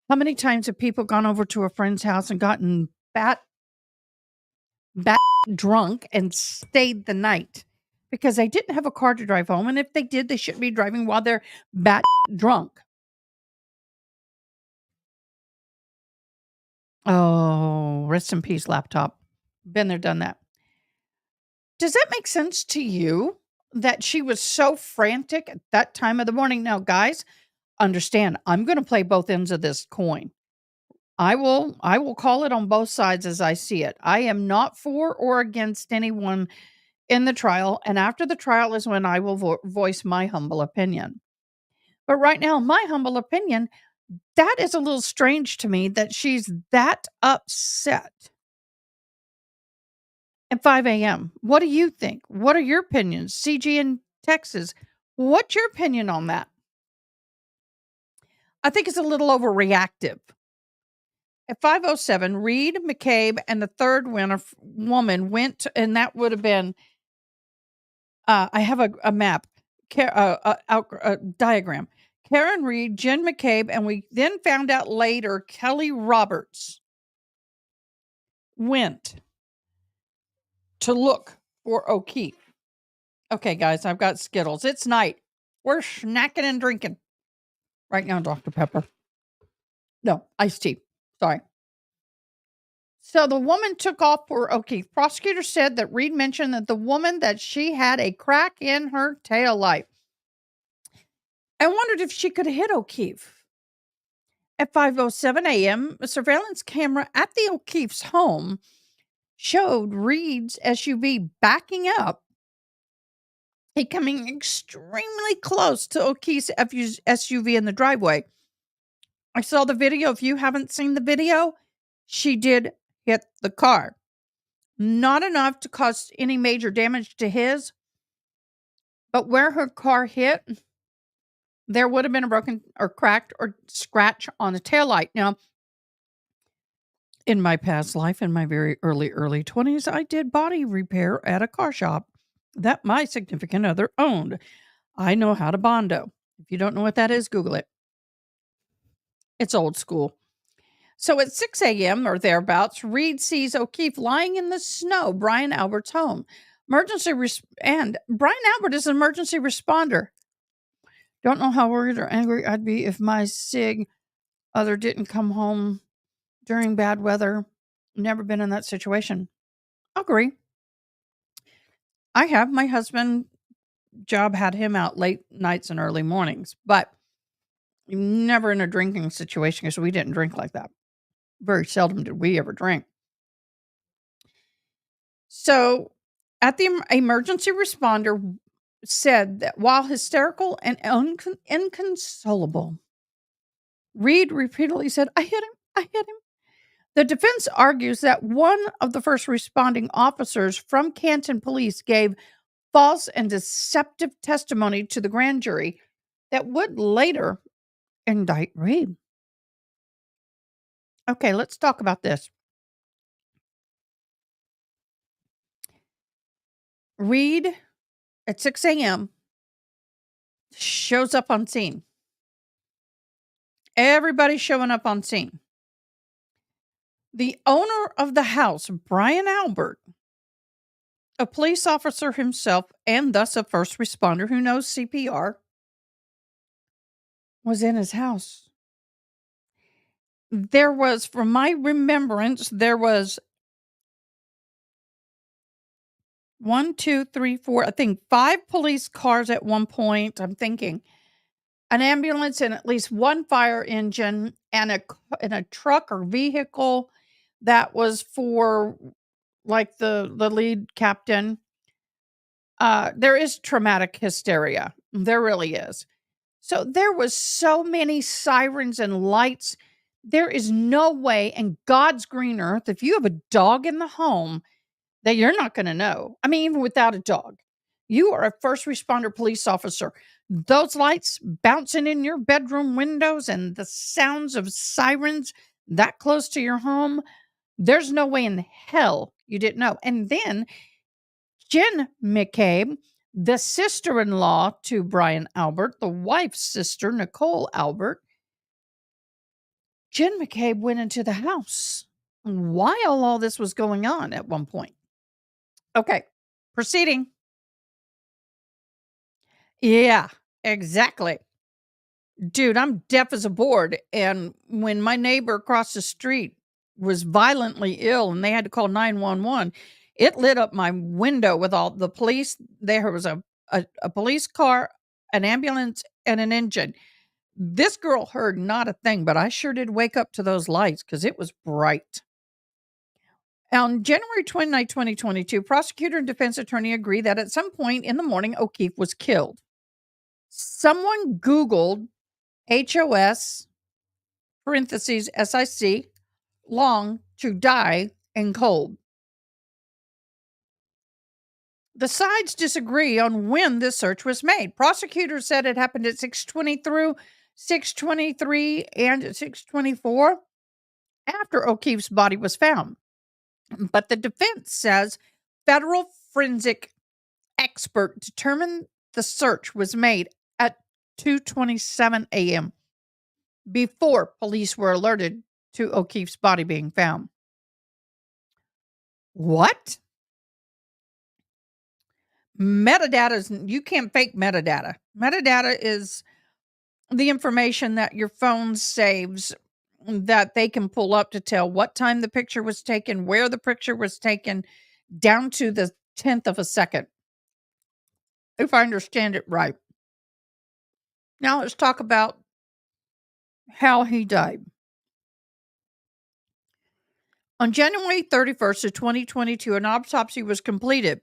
A: How many times have people gone over to a friend's house and gotten bat drunk and stayed the night because they didn't have a car to drive home? And if they did, they shouldn't be driving while they're bat drunk. Oh, rest in peace, laptop. Been there, done that. Does that make sense to you that she was so frantic at that time of the morning? Now, guys, understand, I'm going to play both ends of this coin. I will call it on both sides as I see it. I am not for or against anyone in the trial, and after the trial is when I will voice my humble opinion. But right now, my humble opinion, that is a little strange to me that she's that upset at 5 a.m. What do you think? What are your opinions? CG in Texas, what's your opinion on that? I think it's a little overreactive. At 5:07, Reed, McCabe, and the third woman went, and that would have been, I have a map, a diagram. Karen Reed, Jen McCabe, and we then found out later Kelly Roberts went to look for O'Keefe. Okay, guys, I've got Skittles. It's night. We're snacking and drinking. Right now, Dr. Pepper. No, iced tea. Sorry. So the woman took off for O'Keefe. Prosecutor said that Reed mentioned that the woman that she had a crack in her tail light. I wondered if she could hit O'Keefe. At 5:07 a.m., a surveillance camera at the O'Keefe's home showed Reed's SUV backing up. He coming extremely close to O'Keefe's SUV in the driveway. I saw the video. If you haven't seen the video, she did hit the car. Not enough to cause any major damage to his, but where her car hit, there would have been a broken or cracked or scratch on the taillight. Now, in my past life, in my very early 20s, I did body repair at a car shop that my significant other owned. I know how to Bondo. If you don't know what that is, Google it. It's old school. So at 6 a.m. or thereabouts, Reed sees O'Keefe lying in the snow, Brian Albert's home. And Brian Albert is an emergency responder. Don't know how worried or angry I'd be if my sig other didn't come home during bad weather. Never been in that situation. Agree. I have. My husband job had him out late nights and early mornings, but never in a drinking situation because we didn't drink like that. Very seldom did we ever drink. So at the emergency responder said that while hysterical and inconsolable, Reed repeatedly said, I hit him. I hit him. The defense argues that one of the first responding officers from Canton Police gave false and deceptive testimony to the grand jury that would later indict Reed. Okay, let's talk about this. Reed at 6 a.m. shows up on scene. Everybody's showing up on scene. The owner of the house, Brian Albert, a police officer himself and thus a first responder who knows CPR, was in his house. There was, from my remembrance, there was 1, 2, 3, 4, I think 5 police cars at one point. I'm thinking an ambulance and at least one fire engine and a truck or vehicle that was for like the lead captain. There is traumatic hysteria. There really is. So there was so many sirens and lights. There is no way in God's green earth, if you have a dog in the home, that you're not going to know. I mean, even without a dog, you are a first responder police officer. Those lights bouncing in your bedroom windows and the sounds of sirens that close to your home, there's no way in hell you didn't know. And then Jen McCabe, the sister-in-law to Brian Albert, the wife's sister, Nicole Albert, Jen McCabe went into the house while all this was going on at one point. Okay, proceeding. Yeah, exactly. Dude, I'm deaf as a board. And when my neighbor across the street was violently ill and they had to call 911, it lit up my window with all the police. There was a police car, an ambulance, and an engine. This girl heard not a thing, but I sure did wake up to those lights because it was bright. On January 29, 2022, prosecutor and defense attorney agree that at some point in the morning, O'Keefe was killed. Someone Googled HOS, parentheses, SIC, long to die in cold. The sides disagree on when this search was made. Prosecutors said it happened at 6:20 through 6:23 and 6:24 after O'Keefe's body was found. But the defense says federal forensic expert determined the search was made at 2:27 a.m. before police were alerted to O'Keefe's body being found. What? Metadata you can't fake metadata. Metadata is the information that your phone saves that they can pull up to tell what time the picture was taken, where the picture was taken, down to the 10th of a second, if I understand it right. Now let's talk about how he died. On January 31st of 2022, an autopsy was completed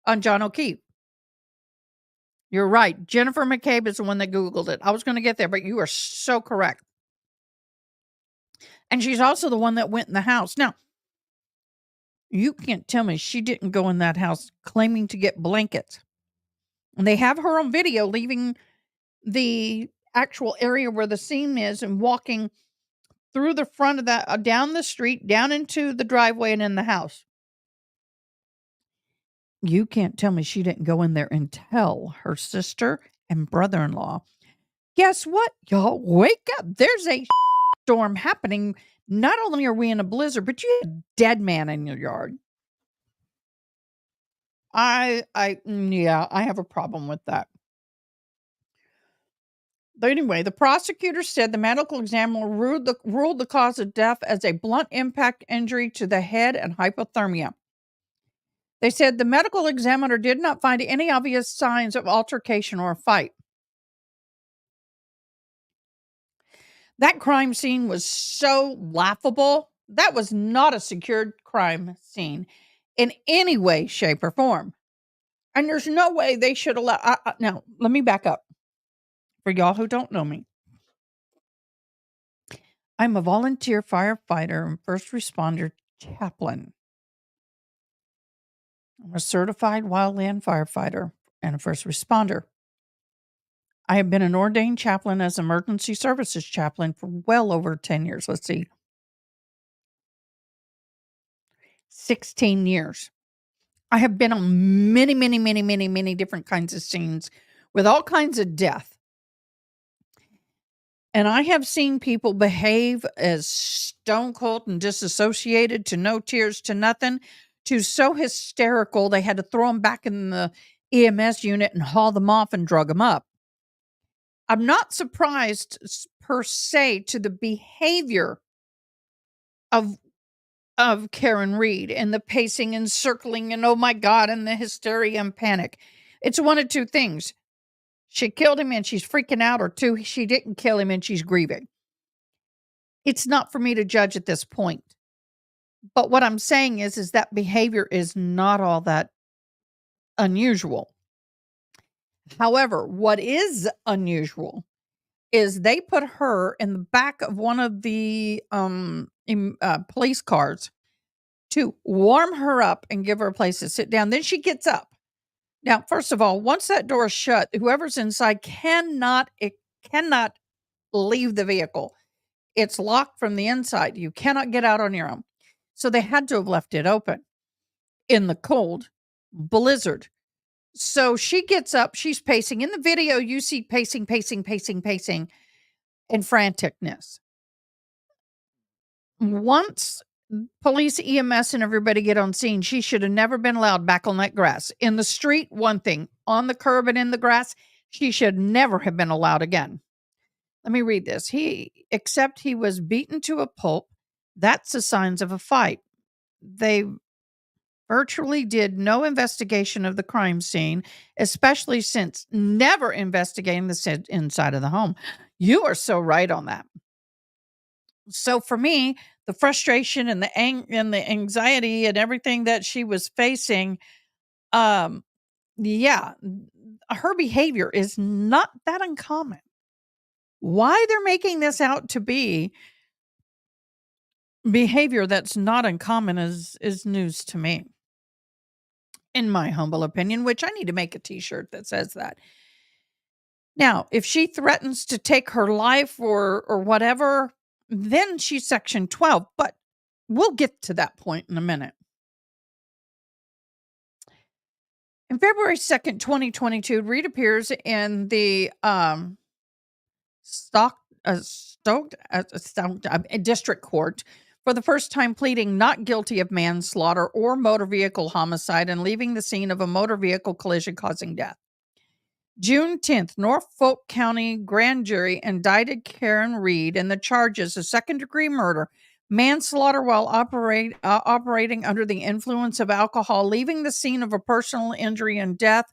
A: on John O'Keefe. You're right. Jennifer McCabe is the one that Googled it. I was going to get there, but you are so correct. And she's also the one that went in the house. Now, you can't tell me she didn't go in that house claiming to get blankets. And they have her on video leaving the actual area where the scene is and walking through the front of that, down the street, down into the driveway and in the house. You can't tell me she didn't go in there and tell her sister and brother-in-law, guess what, y'all? Wake up. There's a storm happening. Not only are we in a blizzard, but you have a dead man in your yard. I have a problem with that. But anyway, the prosecutor said the medical examiner ruled the cause of death as a blunt impact injury to the head and hypothermia. They said the medical examiner did not find any obvious signs of altercation or a fight. That crime scene was so laughable. That was not a secured crime scene in any way, shape, or form. And there's no way they should allow. Now, let me back up. For y'all who don't know me, I'm a volunteer firefighter and first responder chaplain. I'm a certified wildland firefighter and a first responder. I have been an ordained chaplain as emergency services chaplain for well over 10 years. Let's see. 16 years. I have been on many different kinds of scenes with all kinds of death. And I have seen people behave as stone cold and disassociated to no tears to nothing, to so hysterical they had to throw them back in the EMS unit and haul them off and drug them up. I'm not surprised per se to the behavior of Karen Reed and the pacing and circling and oh my God and the hysteria and panic. It's one of two things. She killed him and she's freaking out, or two, she didn't kill him and she's grieving. It's not for me to judge at this point. But what I'm saying is that behavior is not all that unusual. However, what is unusual is they put her in the back of one of the police cars to warm her up and give her a place to sit down. Then she gets up. Now, first of all, once that door is shut, whoever's inside cannot leave the vehicle. It's locked from the inside. You cannot get out on your own. So they had to have left it open in the cold blizzard. So she gets up, she's pacing. In the video, you see pacing, and franticness. Once police, EMS, and everybody get on scene, she should have never been allowed back on that grass. In the street, one thing. On the curb and in the grass, she should never have been allowed again. Let me read this. Except he was beaten to a pulp. That's the signs of a fight. They virtually did no investigation of the crime scene, especially since never investigating the inside of the home. You are so right on that. So for me, the frustration and the anxiety and everything that she was facing, her behavior is not that uncommon. Why they're making this out to be behavior that's not uncommon is news to me. In my humble opinion, which I need to make a t-shirt that says that. Now, if she threatens to take her life or whatever, then she's Section 12, but we'll get to that point in a minute. In February 2nd, 2022, Reed appears in the Stoke District Court for the first time pleading not guilty of manslaughter or motor vehicle homicide and leaving the scene of a motor vehicle collision causing death. June 10th, Norfolk County grand jury indicted Karen Reed in the charges of second-degree murder, manslaughter while operating under the influence of alcohol, leaving the scene of a personal injury and death.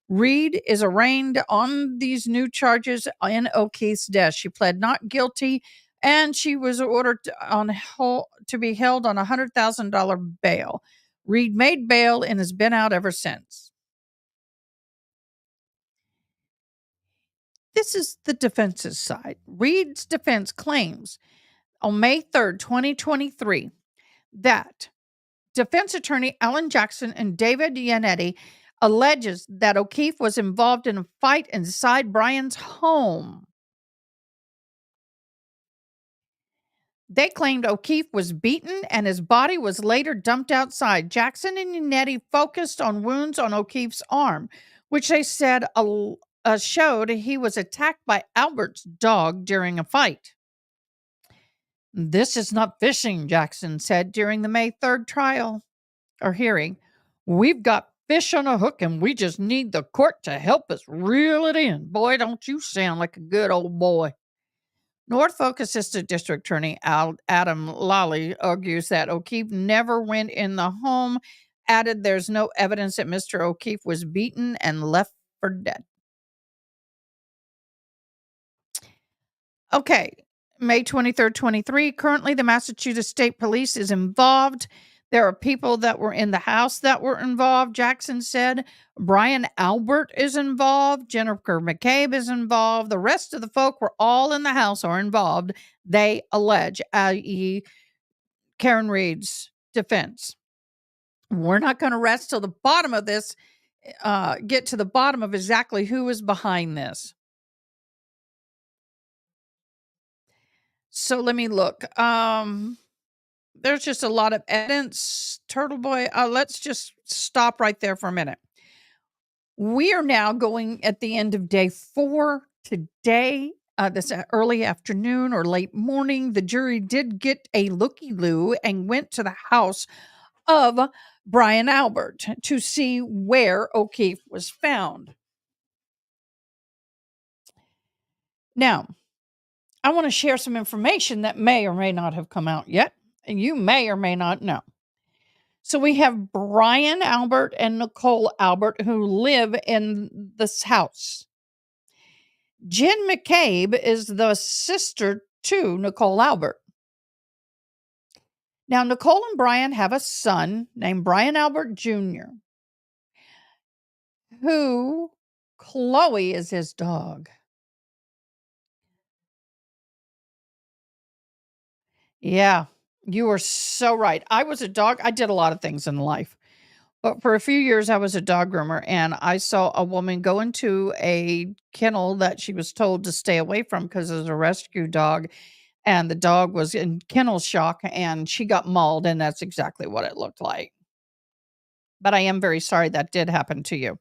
A: Reed is arraigned on these new charges in O'Keefe's death. She pled not guilty, and she was ordered to be held on a $100,000 bail. Reed made bail and has been out ever since. This is the defense's side. Reed's defense claims on May 3rd, 2023, that defense attorney Alan Jackson and David Yannetti alleges that O'Keefe was involved in a fight inside Brian's home. They claimed O'Keefe was beaten and his body was later dumped outside. Jackson and Yannetti focused on wounds on O'Keefe's arm, which they said showed he was attacked by Albert's dog during a fight. This is not fishing, Jackson said during the May 3rd trial or hearing. We've got fish on a hook and we just need the court to help us reel it in. Boy, don't you sound like a good old boy. Norfolk Assistant District Attorney Adam Lally argues that O'Keefe never went in the home, added there's no evidence that Mr. O'Keefe was beaten and left for dead. Okay, May 23rd, 23. Currently, the Massachusetts State Police is involved. There are people that were in the house that were involved, Jackson said. Brian Albert is involved. Jennifer McCabe is involved. The rest of the folk were all in the house or involved, they allege, i.e. Karen Reed's defense. We're not going to rest till the bottom of this, get to the bottom of exactly who is behind this. So let me look. There's just a lot of evidence, Turtle Boy. Let's just stop right there for a minute. We are now going at the end of day 4 today. This early afternoon or late morning, the jury did get a looky-loo and went to the house of Brian Albert to see where O'Keefe was found. Now, I want to share some information that may or may not have come out yet, and you may or may not know. So we have Brian Albert and Nicole Albert who live in this house. Jen McCabe is the sister to Nicole Albert. Now, Nicole and Brian have a son named Brian Albert Jr., who Chloe is his dog. Yeah, you are so right. I was a dog. I did a lot of things in life. But for a few years, I was a dog groomer, and I saw a woman go into a kennel that she was told to stay away from because it was a rescue dog, and the dog was in kennel shock, and she got mauled, and that's exactly what it looked like. But I am very sorry that did happen to you.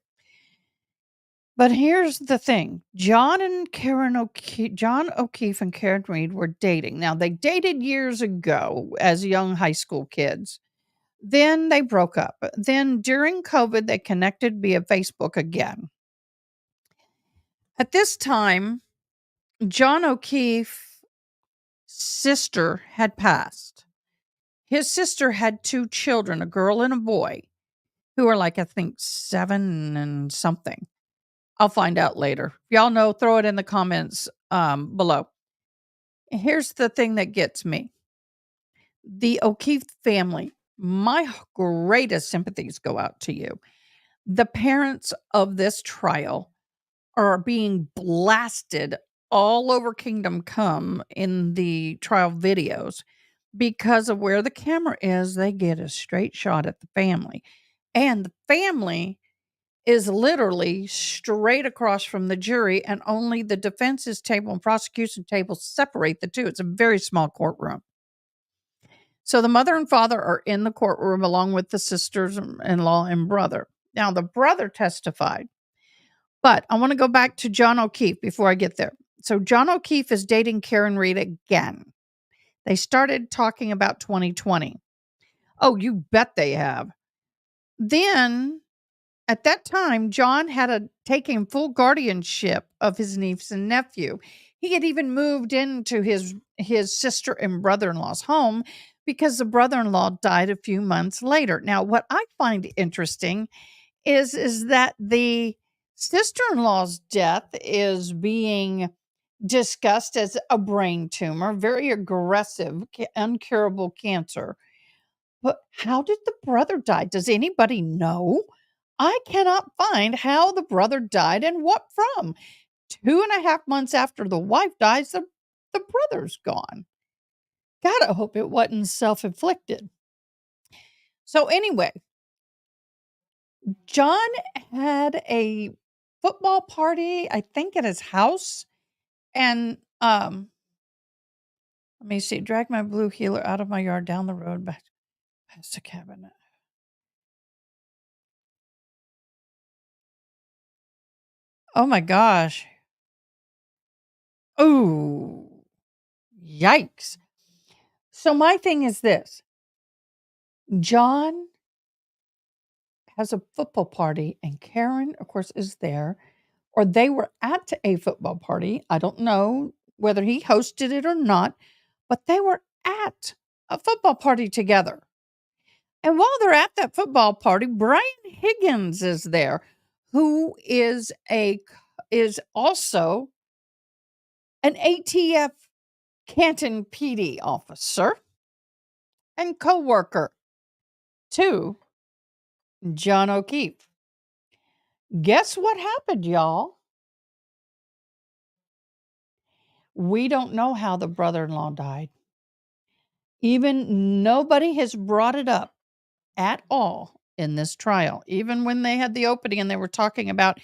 A: But here's the thing. John O'Keefe and Karen Reed were dating. Now, they dated years ago as young high school kids. Then they broke up. Then during COVID, they connected via Facebook again. At this time, John O'Keefe's sister had passed. His sister had 2 children, a girl and a boy, who are like, I think, 7 and something. I'll find out later. If y'all know, throw it in the comments below. Here's the thing that gets me. The O'Keefe family, my greatest sympathies go out to you. The parents of this trial are being blasted all over Kingdom Come in the trial videos because of where the camera is. They get a straight shot at the family. And the family is literally straight across from the jury, and only the defense's table and prosecution table separate the two. It's a very small courtroom. So the mother and father are in the courtroom along with the sisters-in-law and brother. Now, the brother testified. But I want to go back to John O'Keefe before I get there. So John O'Keefe is dating Karen Reed again. They started talking about 2020. Oh, you bet they have. Then at that time, John had taken full guardianship of his niece and nephew. He had even moved into his sister and brother-in-law's home because the brother-in-law died a few months later. Now, what I find interesting is that the sister-in-law's death is being discussed as a brain tumor, very aggressive, uncurable cancer. But how did the brother die? Does anybody know? I cannot find how the brother died and what from. 2.5 months after the wife dies, the brother's gone. Gotta hope it wasn't self-inflicted. So anyway, John had a football party, I think at his house. And let me see, drag my blue heeler out of my yard down the road back past the cabin. Oh my gosh. Oh, yikes. So my thing is this. John has a football party and Karen, of course, is there, or they were at a football party. I don't know whether he hosted it or not, but they were at a football party together. And while they're at that football party, Brian Higgins is there, who is also an ATF Canton PD officer and co-worker to John O'Keefe. Guess what happened, y'all? We don't know how the brother-in-law died. Even nobody has brought it up at all in this trial. Even when they had the opening and they were talking about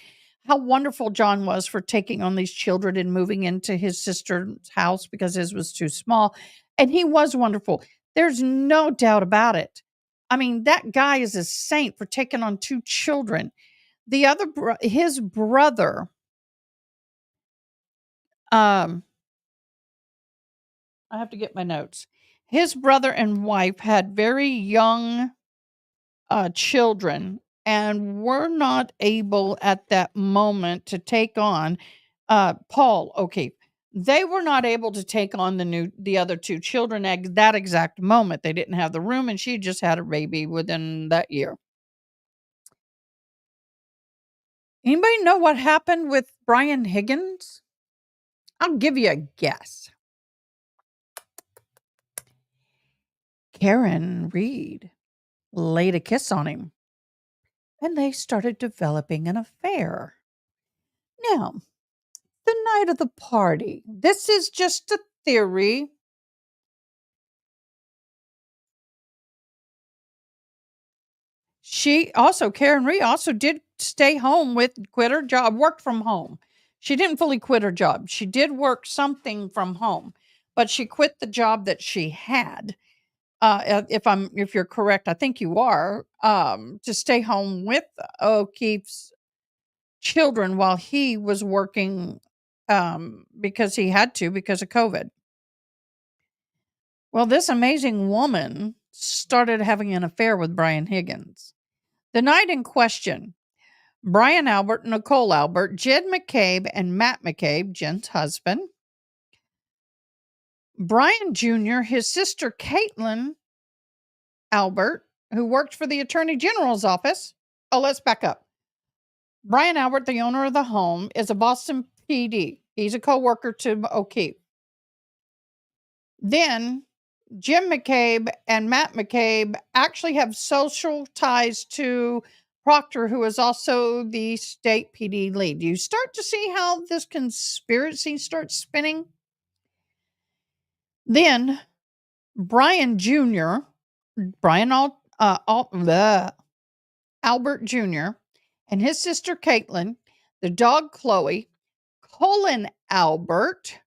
A: how wonderful John was for taking on these children and moving into his sister's house because his was too small. And he was wonderful. There's no doubt about it. I mean, that guy is a saint for taking on 2 children. The other, his brother, I have to get my notes. His brother and wife had very young children and were not able at that moment to take on Paul O'Keefe. They were not able to take on the other 2 children at that exact moment. They didn't have the room, and she just had a baby within that year. Anybody know what happened with Brian Higgins? I'll give you a guess. Karen Reed laid a kiss on him, and they started developing an affair. Now, the night of the party, this is just a theory. Karen Reed also did stay home quit her job, worked from home. She didn't fully quit her job. She did work something from home, but she quit the job that she had. If you're correct, I think you are, to stay home with O'Keefe's children while he was working, because he had to because of COVID. Well, this amazing woman started having an affair with Brian Higgins. The night in question, Brian Albert, Nicole Albert, Jen McCabe, and Matt McCabe, Jen's husband, Brian Jr., his sister Caitlin Albert, who worked for the Attorney General's office. Oh, let's back up. Brian Albert, the owner of the home, is a Boston PD. He's a co-worker to O'Keefe. Then Jim McCabe and Matt McCabe actually have social ties to Proctor, who is also the state PD lead. You start to see how this conspiracy starts spinning. Then Brian Jr., Albert Jr., and his sister Caitlin, the dog Chloe, Colin Albert,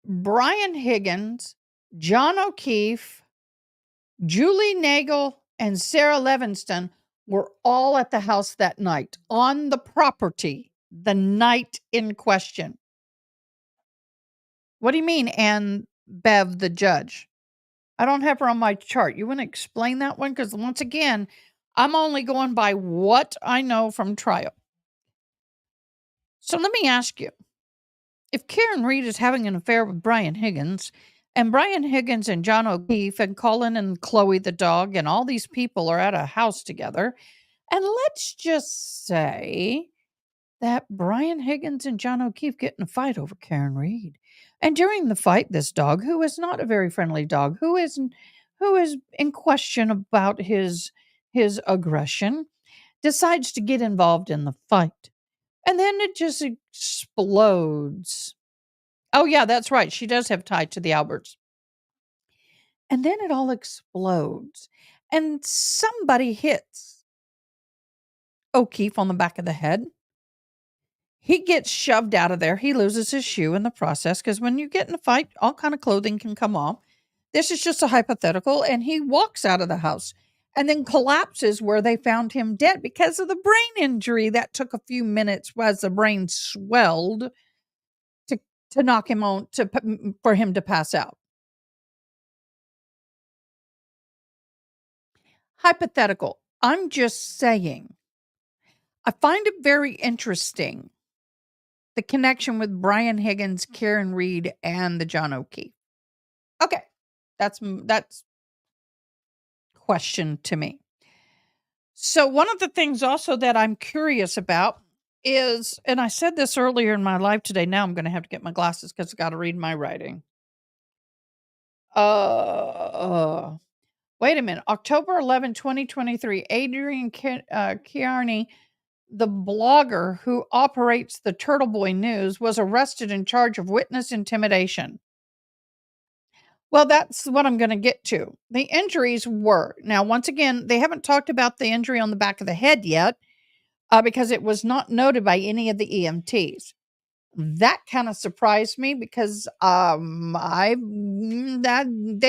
A: Brian Higgins, John O'Keefe, Julie Nagel, and Sarah Levinston were all at the house that night on the property the night in question. What do you mean, Ann Bev, the judge? I don't have her on my chart. You want to explain that one? Because once again, I'm only going by what I know from trial. So let me ask you, if Karen Reed is having an affair with Brian Higgins, and Brian Higgins and John O'Keefe and Colin and Chloe the dog and all these people are at a house together, and let's just say that Brian Higgins and John O'Keefe get in a fight over Karen Reed. And during the fight, this dog, who is not a very friendly dog, who is in question about his aggression, decides to get involved in the fight. And then it just explodes. Oh yeah, that's right. She does have tied to the Alberts. And then it all explodes. And somebody hits O'Keefe on the back of the head. He gets shoved out of there. He loses his shoe in the process because when you get in a fight, all kind of clothing can come off. This is just a hypothetical. And he walks out of the house and then collapses where they found him dead because of the brain injury that took a few minutes as the brain swelled to knock him on for him to pass out. Hypothetical. I'm just saying. I find it very interesting, the connection with Brian Higgins, Karen Reed, and the John O'Keefe. Okay, that's question to me. So one of the things also that I'm curious about is, and I said this earlier in my live today, now I'm going to have to get my glasses because I got to read my writing. Wait a minute. October 11, 2023, Adrian Kearney, the blogger who operates the Turtle Boy News, was arrested in charge of witness intimidation. Well, that's what I'm going to get to. The injuries were, now, once again, they haven't talked about the injury on the back of the head yet because it was not noted by any of the EMTs. That kind of surprised me because they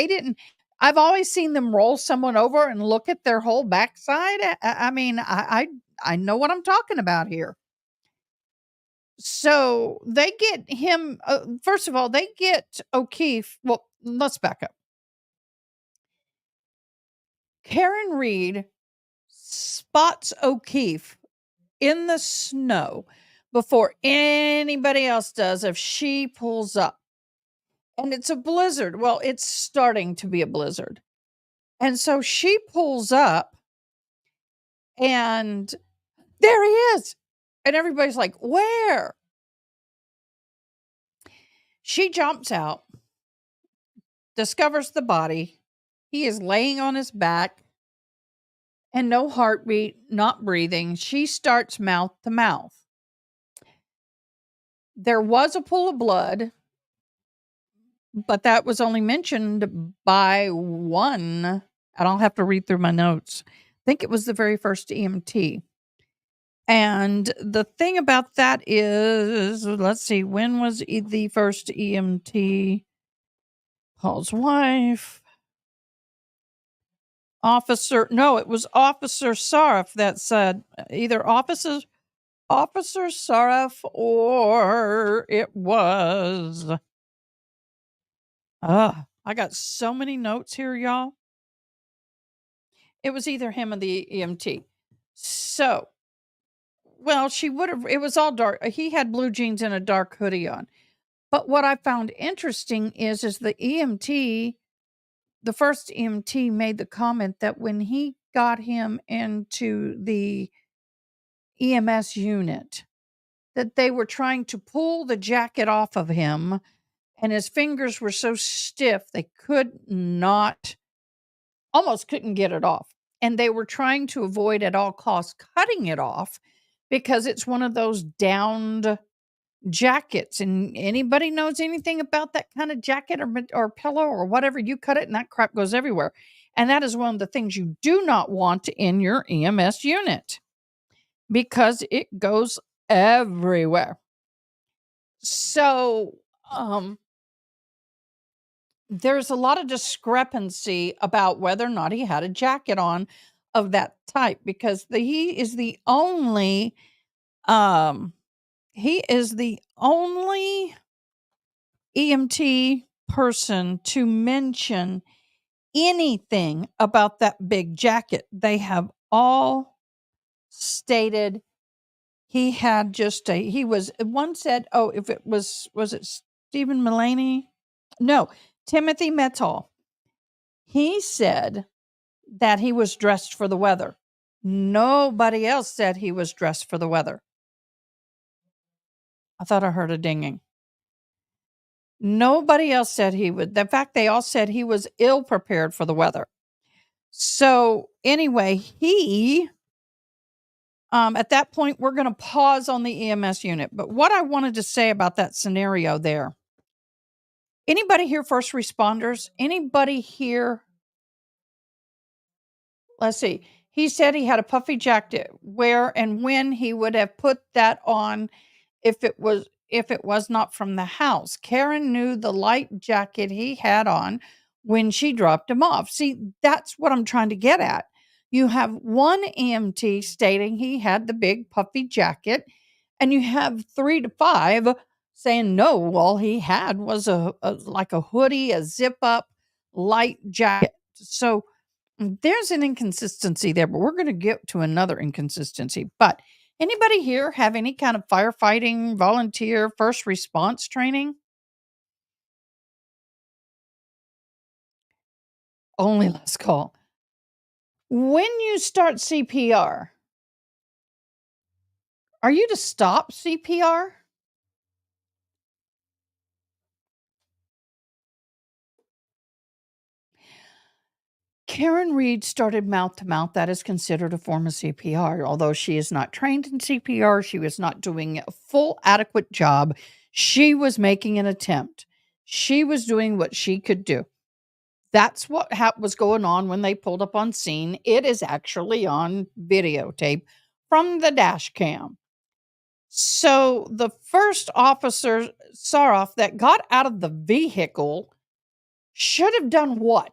A: didn't. I've always seen them roll someone over and look at their whole backside. I mean, I know what I'm talking about here. So they get him. First of all, they get O'Keefe. Well, let's back up. Karen Reed spots O'Keefe in the snow before anybody else does if she pulls up. And it's a blizzard. Well, it's starting to be a blizzard. And so she pulls up and there he is. And everybody's like, where? She jumps out, discovers the body. He is laying on his back and no heartbeat, not breathing. She starts mouth to mouth. There was a pool of blood, but that was only mentioned by one. I don't have to read through my notes. I think it was the very first EMT. And the thing about that is, let's see, when was the first EMT? Paul's wife. It was Officer Sarif that said either Officer Sarif or it was. I got so many notes here, y'all. It was either him or the EMT. So, well, she would have, it was all dark. He had blue jeans and a dark hoodie on. But what I found interesting is the EMT, the first EMT made the comment that when he got him into the EMS unit, that they were trying to pull the jacket off of him and his fingers were so stiff they almost couldn't get it off. And they were trying to avoid at all costs cutting it off because it's one of those downed jackets. And anybody knows anything about that kind of jacket or pillow or whatever, you cut it and that crap goes everywhere. And that is one of the things you do not want in your EMS unit because it goes everywhere. So, there's a lot of discrepancy about whether or not he had a jacket on of that type because he is the only EMT person to mention anything about that big jacket. They have all stated he had one said, oh, if it was it Stephen Mulaney? No, Timothy Metal. He said that he was dressed for the weather. Nobody else said he was dressed for the weather. I thought I heard a dinging. Nobody else said he would. In fact, they all said he was ill prepared for the weather. So anyway, at that point, we're going to pause on the EMS unit. But what I wanted to say about that scenario there, anybody here first responders? Anybody here? Let's see. He said he had a puffy jacket. Where and when he would have put that on if it was not from the house. Karen knew the light jacket he had on when she dropped him off. See, that's what I'm trying to get at. You have one EMT stating he had the big puffy jacket, and you have 3 to 5 saying no, all he had was like a hoodie, a zip up light jacket. So there's an inconsistency there, but we're going to get to another inconsistency. But anybody here have any kind of firefighting, volunteer, first response training? Only last call. When you start CPR, are you to stop CPR? Karen Reed started mouth to mouth. That is considered a form of CPR. Although she is not trained in CPR, she was not doing a full adequate job. She was making an attempt. She was doing what she could do. That's what was going on when they pulled up on scene. It is actually on videotape from the dash cam. So the first officer, Saroff, that got out of the vehicle should have done what?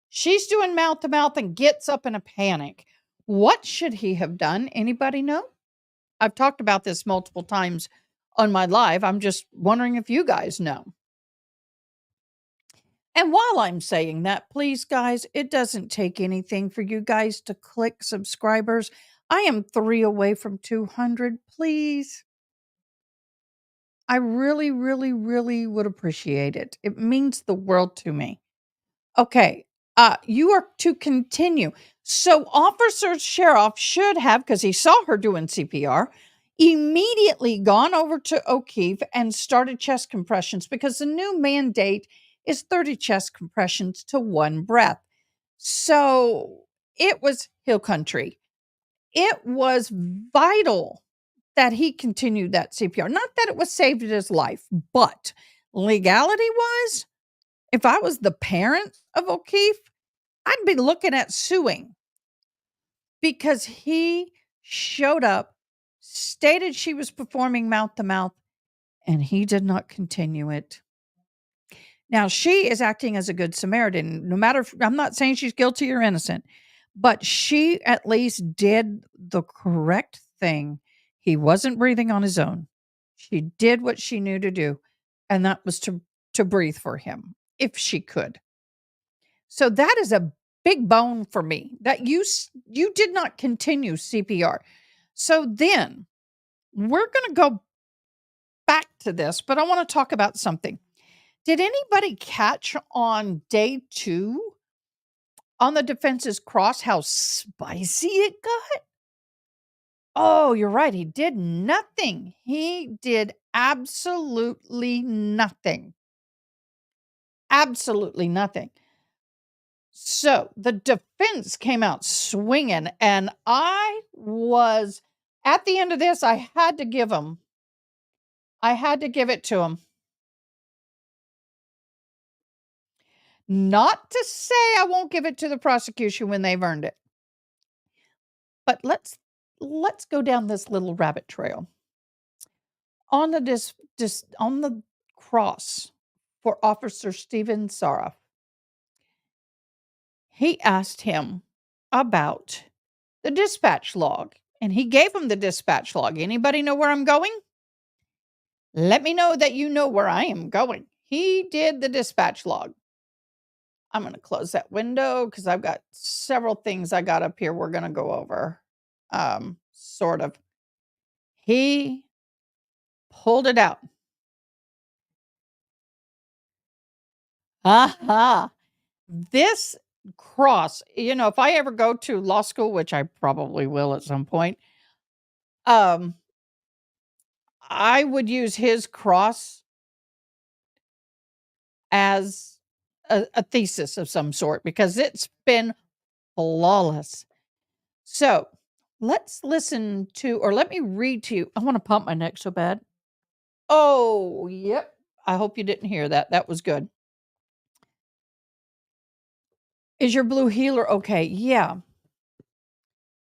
A: She's doing mouth to mouth and gets up in a panic. What should he have done? Anybody know? I've talked about this multiple times on my live. I'm just wondering if you guys know. And while I'm saying that, please, guys, it doesn't take anything for you guys to click subscribers. I am 3 away from 200. Please. I really, really, really would appreciate it. It means the world to me. Okay. You are to continue. So Officer Sheriff should have, because he saw her doing CPR, immediately gone over to O'Keefe and started chest compressions, because the new mandate is 30 chest compressions to 1 breath. So it was hill country. It was vital that he continued that CPR. Not that it was saved his life, but legality was, if I was the parent of O'Keefe, I'd be looking at suing, because he showed up, stated she was performing mouth to mouth, and he did not continue it. Now, she is acting as a good Samaritan. No matter, I'm not saying she's guilty or innocent, but she at least did the correct thing. He wasn't breathing on his own. She did what she knew to do, and that was to breathe for him if she could. So that is a big bone for me, that you did not continue CPR. So then we're going to go back to this, but I want to talk about something. Did anybody catch on day 2 on the defense's cross how spicy it got? Oh, you're right. He did nothing. He did absolutely nothing. Absolutely nothing. So the defense came out swinging, and I was, at the end of this, I had to give it to him. Not to say I won't give it to the prosecution when they've earned it. But let's go down this little rabbit trail. On the cross for Officer Stephen Saroff, he asked him about the dispatch log, and he gave him the dispatch log. Anybody know where I'm going? Let me know that you know where I am going. He did the dispatch log. I'm going to close that window because I've got several things I got up here we're going to go over. Sort of. He pulled it out. Aha. This cross, if I ever go to law school, which I probably will at some point, I would use his cross as a thesis of some sort because it's been flawless. So let's listen to, or let me read to you. I want to pump my neck so bad. Oh, yep. I hope you didn't hear that. That was good. Is your blue healer okay? Yeah.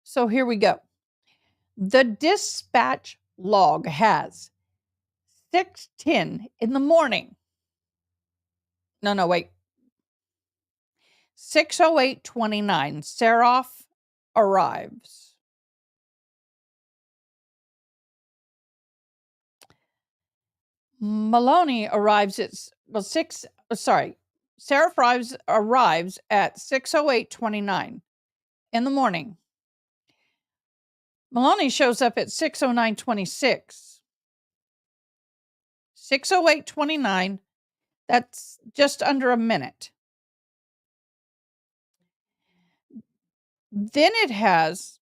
A: So here we go. The dispatch log has 6:10 in the morning. No, wait. 6:08:29. Seraph arrives. Maloney arrives at Seraph arrives at 6:08:29 in the morning. Maloney shows up at 6:09:26. 6:08:29. That's just under a minute. Then it has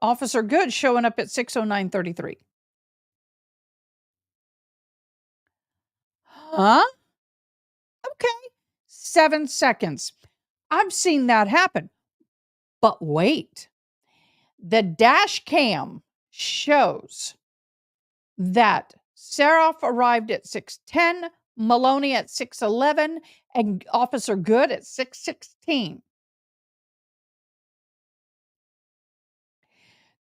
A: Officer Good showing up at 6:09:33. Huh? Okay. 7 seconds. I've seen that happen. But wait. The dash cam shows that Seraph arrived at 6:10, Maloney at 6:11, and Officer Good at 6:16.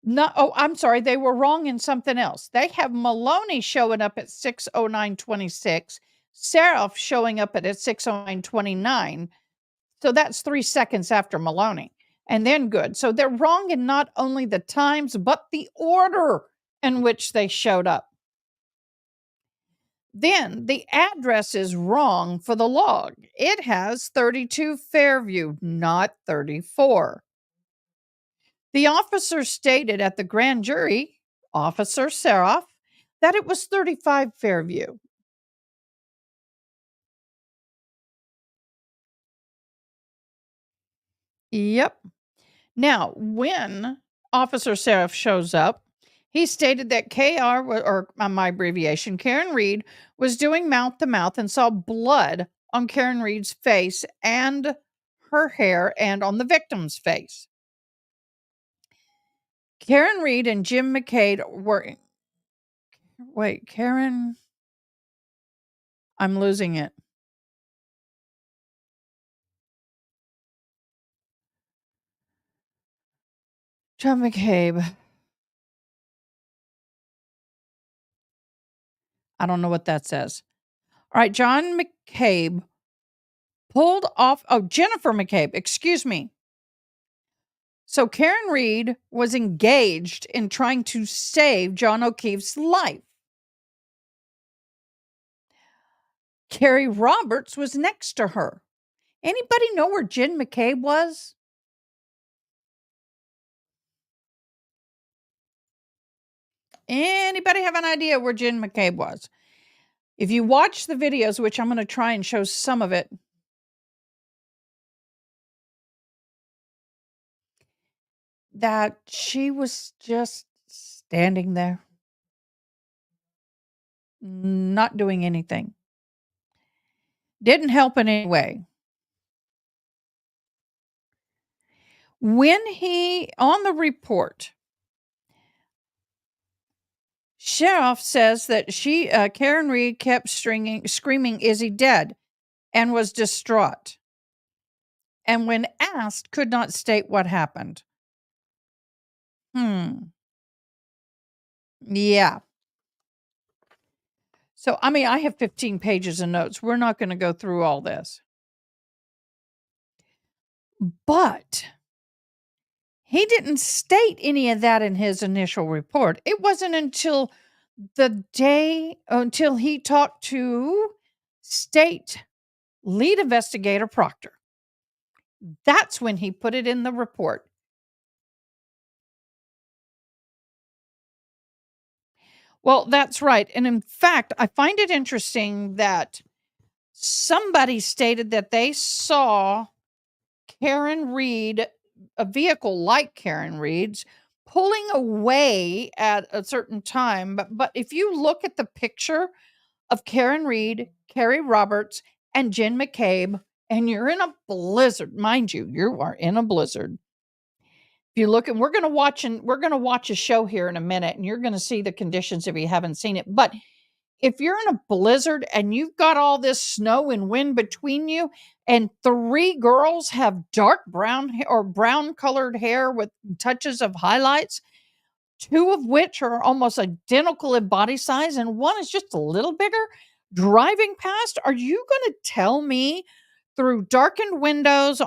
A: No, I'm sorry, they were wrong in something else. They have Maloney showing up at 6:09:26, Seraph showing up at 6:09:29. So that's 3 seconds after Maloney. And then Good. So they're wrong in not only the times, but the order in which they showed up. Then the address is wrong for the log. It has 32 Fairview, not 34. The officer stated at the grand jury, Officer Seraph, that it was 35 Fairview. Yep. Now, when Officer Seraph shows up, he stated that my abbreviation, Karen Reed, was doing mouth to mouth and saw blood on Karen Reed's face and her hair and on the victim's face. Karen Reed and Jim McCabe were. Wait, Karen. I'm losing it. John McCabe. I don't know what that says. All right, John McCabe pulled off. Oh, Jennifer McCabe, excuse me. So Karen Reed was engaged in trying to save John O'Keefe's life. Carrie Roberts was next to her. Anybody know where Jen McCabe was? Anybody have an idea where Jen McCabe was? If you watch the videos, which I'm going to try and show some of it, that she was just standing there, not doing anything. Didn't help in any way. When on the report, Sheriff says that Karen Reed kept screaming, "Is he dead?" and was distraught. And when asked, could not state what happened. Yeah. So, I have 15 pages of notes. We're not going to go through all this. But he didn't state any of that in his initial report. It wasn't until the day until he talked to state lead investigator Proctor. That's when he put it in the report. Well, that's right. And in fact, I find it interesting that somebody stated that they saw Karen Reed, a vehicle like Karen Reed's, pulling away at a certain time. But if you look at the picture of Karen Reed, Carrie Roberts, and Jen McCabe, and you're in a blizzard, mind you, you are in a blizzard. If you look, and we're gonna watch a show here in a minute, and you're gonna see the conditions if you haven't seen it. But if you're in a blizzard and you've got all this snow and wind between you, and 3 girls have dark brown or brown colored hair with touches of highlights, 2 of which are almost identical in body size, and 1 is just a little bigger, driving past, are you going to tell me through darkened windows,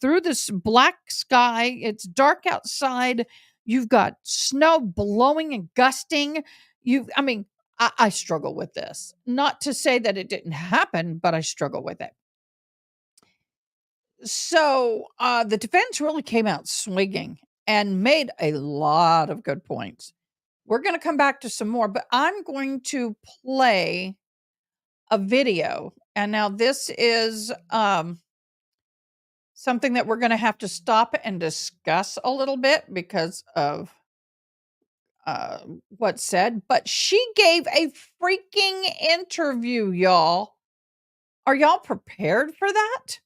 A: through this black sky, it's dark outside, you've got snow blowing and gusting, I struggle with this. Not to say that it didn't happen, but I struggle with it. So the defense really came out swinging and made a lot of good points. We're going to come back to some more, but I'm going to play a video. And now this is something that we're going to have to stop and discuss a little bit because of what's said. But she gave a freaking interview, y'all. Are y'all prepared for that?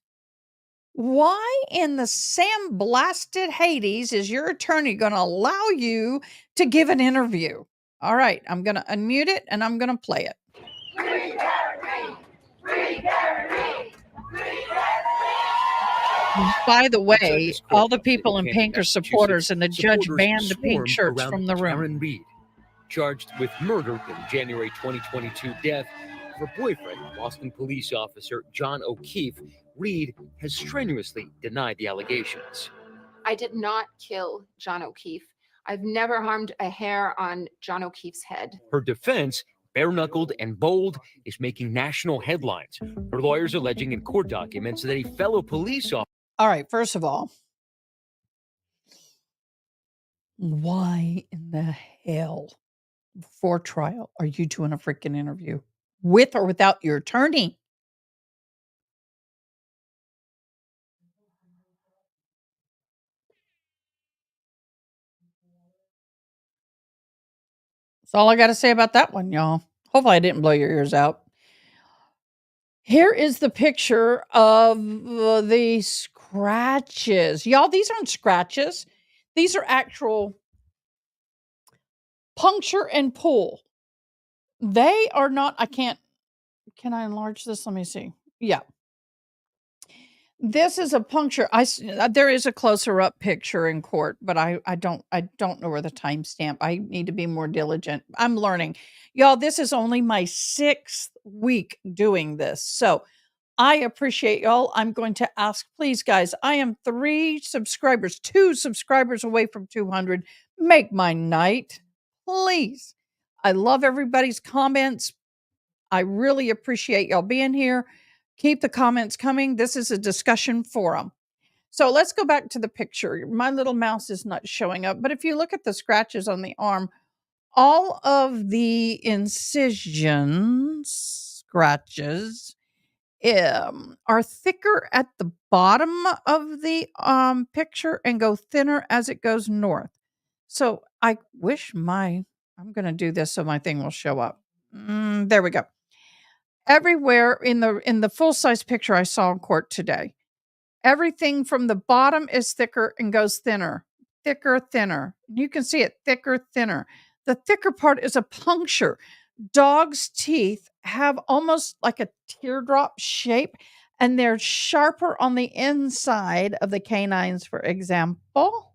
A: Why in the Sam blasted Hades is your attorney going to allow you to give an interview? All right, I'm going to unmute it and I'm going to play it. By the way, all the people in pink are supporters, and the judge banned the pink shirts from the room.
D: Karen Reed, charged with murder in January 2022 death of her boyfriend, Boston police officer John O'Keefe, Reed has strenuously denied the allegations.
E: I did not kill John O'Keefe. I've never harmed a hair on John O'Keefe's head.
D: Her defense, bare-knuckled and bold, is making national headlines. Her lawyers alleging in court documents that a fellow police officer...
A: All right, first of all, why in the hell before trial are you doing a freaking interview with or without your attorney? That's all I got to say about that one, y'all. Hopefully I didn't blow your ears out. Here is the picture of the scratches. Y'all, these aren't scratches. These are actual puncture and pull. They are not, can I enlarge this? Let me see. Yeah. This is a puncture. There is a closer up picture in court, but I don't know where the timestamp. I need to be more diligent. I'm learning. Y'all, this is only my 6th week doing this. So I appreciate y'all. I'm going to ask, please, guys, I am 2 subscribers away from 200. Make my night, please. I love everybody's comments. I really appreciate y'all being here. Keep the comments coming. This is a discussion forum. So let's go back to the picture. My little mouse is not showing up, but if you look at the scratches on the arm, all of the scratches, are thicker at the bottom of the picture and go thinner as it goes north. So I wish I'm going to do this so my thing will show up. There we go. Everywhere in the full-size picture I saw in court today, everything from the bottom is thicker and goes thinner. Thicker, thinner. You can see it, thicker, thinner. The thicker part is a puncture. Dogs' teeth have almost like a teardrop shape, and they're sharper on the inside of the canines, for example,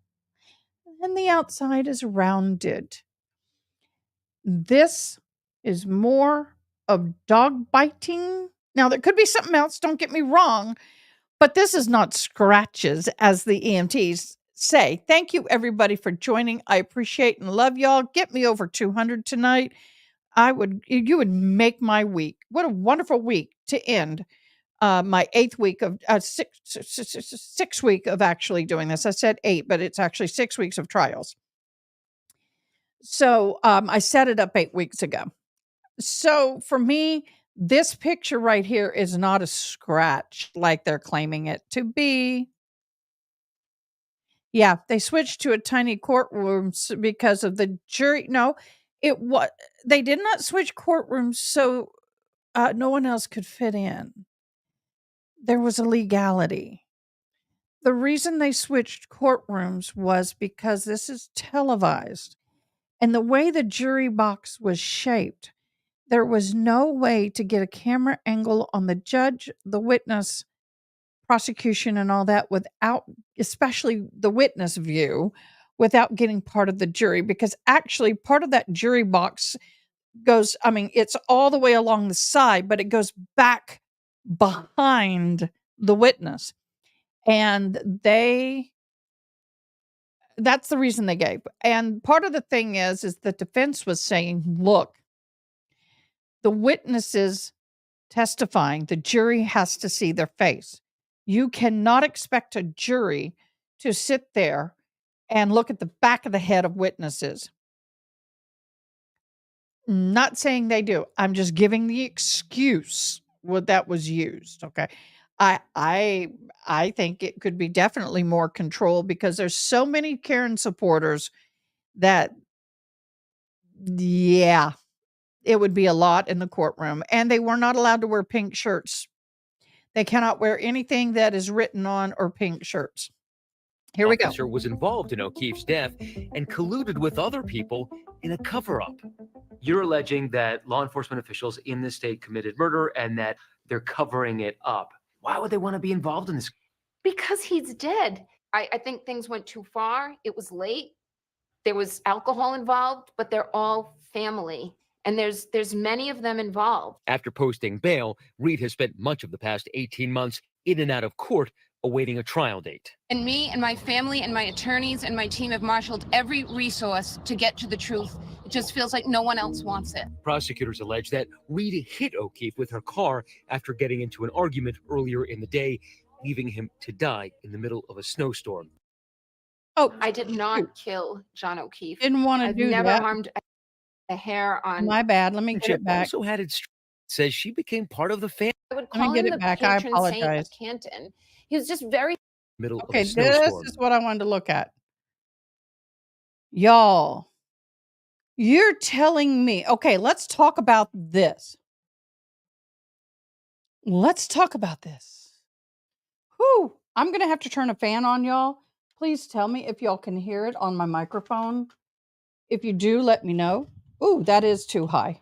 A: and the outside is rounded. This is more of dog biting. Now, there could be something else, don't get me wrong, but this is not scratches, as the EMTs say. Thank you, everybody, for joining. I appreciate and love y'all. Get me over 200 tonight. you would make my week. What a wonderful week to end my 8th week of 6 week of actually doing this. I said 8, but it's actually 6 weeks of trials. So I set it up 8 weeks ago. So for me, this picture right here is not a scratch like they're claiming it to be. Yeah, they switched to a tiny courtroom because of the jury. No, they did not switch courtrooms so no one else could fit in. There was a legality. The reason they switched courtrooms was because this is televised. And the way the jury box was shaped, there was no way to get a camera angle on the judge, the witness, prosecution, and all that without, especially the witness view, without getting part of the jury. Because actually, part of that jury box goes, it's all the way along the side, but it goes back behind the witness. And that's the reason they gave. And part of the thing is the defense was saying, look, the witnesses testifying, the jury has to see their face. You cannot expect a jury to sit there and look at the back of the head of witnesses. Not saying they do. I'm just giving the excuse what that was used. Okay. I think it could be definitely more control because there's so many Karen supporters that, yeah, it would be a lot in the courtroom. And they were not allowed to wear pink shirts. They cannot wear anything that is written on or pink shirts. Here we go.
D: Officer was involved in O'Keefe's death and colluded with other people in a cover-up. You're alleging that law enforcement officials in the state committed murder and that they're covering it up. Why would they want to be involved in this?
E: Because he's dead. I think things went too far. It was late. There was alcohol involved, but they're all family. And there's many of them involved.
D: After posting bail, Reed has spent much of the past 18 months in and out of court awaiting a trial date.
F: And me and my family and my attorneys and my team have marshaled every resource to get to the truth. It just feels like no one else wants it.
D: Prosecutors allege that Reed hit O'Keefe with her car after getting into an argument earlier in the day, leaving him to die in the middle of a snowstorm.
A: Oh,
E: I did not kill John O'Keefe.
A: didn't want to
E: I've
A: do
E: never
A: that.
E: harmed a hair on.
A: My bad. Let me
D: And
A: get it
D: it
A: back.
D: also had its says she became part of the family.
E: I would
A: Let me
E: call
A: get
E: him
A: it
E: the
A: back. I
E: patron saint
A: apologize.
E: of Canton. He was just very.
D: Middle
A: Okay,
D: of a
A: this
D: snowstorm.
A: is what I wanted to look at. Y'all, you're telling me, okay, let's talk about this. Let's talk about this. Whew, I'm going to have to turn a fan on, y'all. Please tell me if y'all can hear it on my microphone. If you do, let me know. Ooh, that is too high.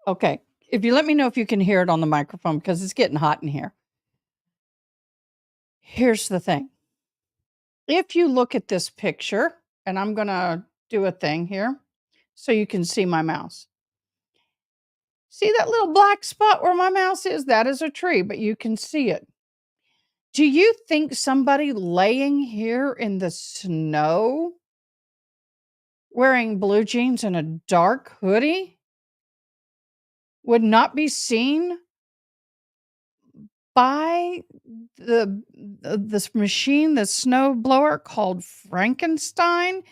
A: Okay, if you let me know if you can hear it on the microphone because it's getting hot in here. Here's the thing. If you look at this picture, and I'm going to do a thing here so you can see my mouse. See that little black spot where my mouse is? That is a tree, but you can see it. Do you think somebody laying here in the snow wearing blue jeans and a dark hoodie would not be seen by this machine, the snow blower called Frankenstein?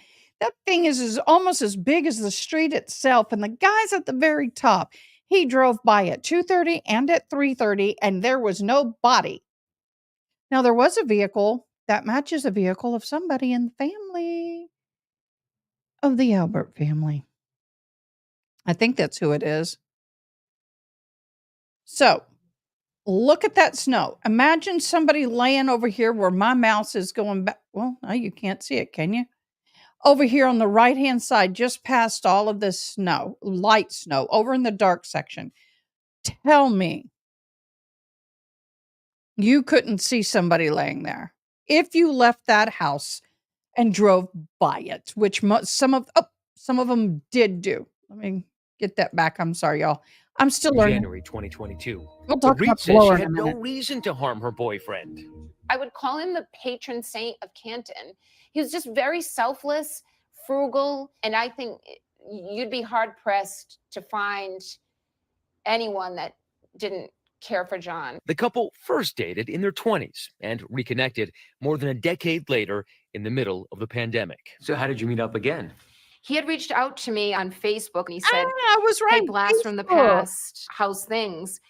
A: That thing is almost as big as the street itself, and the guy's at the very top. He drove by at 2:30 and at 3:30, and there was no body. Now, there was a vehicle that matches a vehicle of somebody in the family of the Albert family. I think that's who it is. So, look at that snow. Imagine somebody laying over here where my mouse is going back. Well, now you can't see it, can you? Over here on the right-hand side, just past all of this snow, light snow, over in the dark section. Tell me you couldn't see somebody laying there if you left that house and drove by it, which some of them did do. Let me get that back. I'm sorry, y'all. I'm still learning.
D: January 2022.
A: We'll
D: But
A: talk
D: Reed
A: about
D: says
A: blower
D: she
A: in
D: had
A: a
D: no
A: minute.
D: reason to harm her boyfriend.
E: I would call him the patron saint of Canton. He was just very selfless,
F: frugal, and I think you'd be hard pressed to find anyone that didn't care for John.
D: The couple first dated in their 20s and reconnected more than a decade later in the middle of the pandemic. So how did you meet up again?
E: He had reached out to me on Facebook and he said,
A: I was right.
E: "Hey, blast from the
A: Facebook.
E: past, how's things?"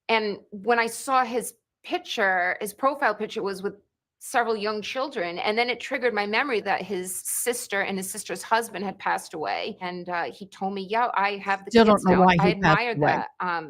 E: And when I saw his picture, his profile picture was with several young children. And then it triggered my memory that his sister and his sister's husband had passed away. And he told me, "Yeah, I have the
A: Still
E: kids
A: don't know
E: now."
A: why
E: I
A: he passed
E: admired
A: away.
E: that.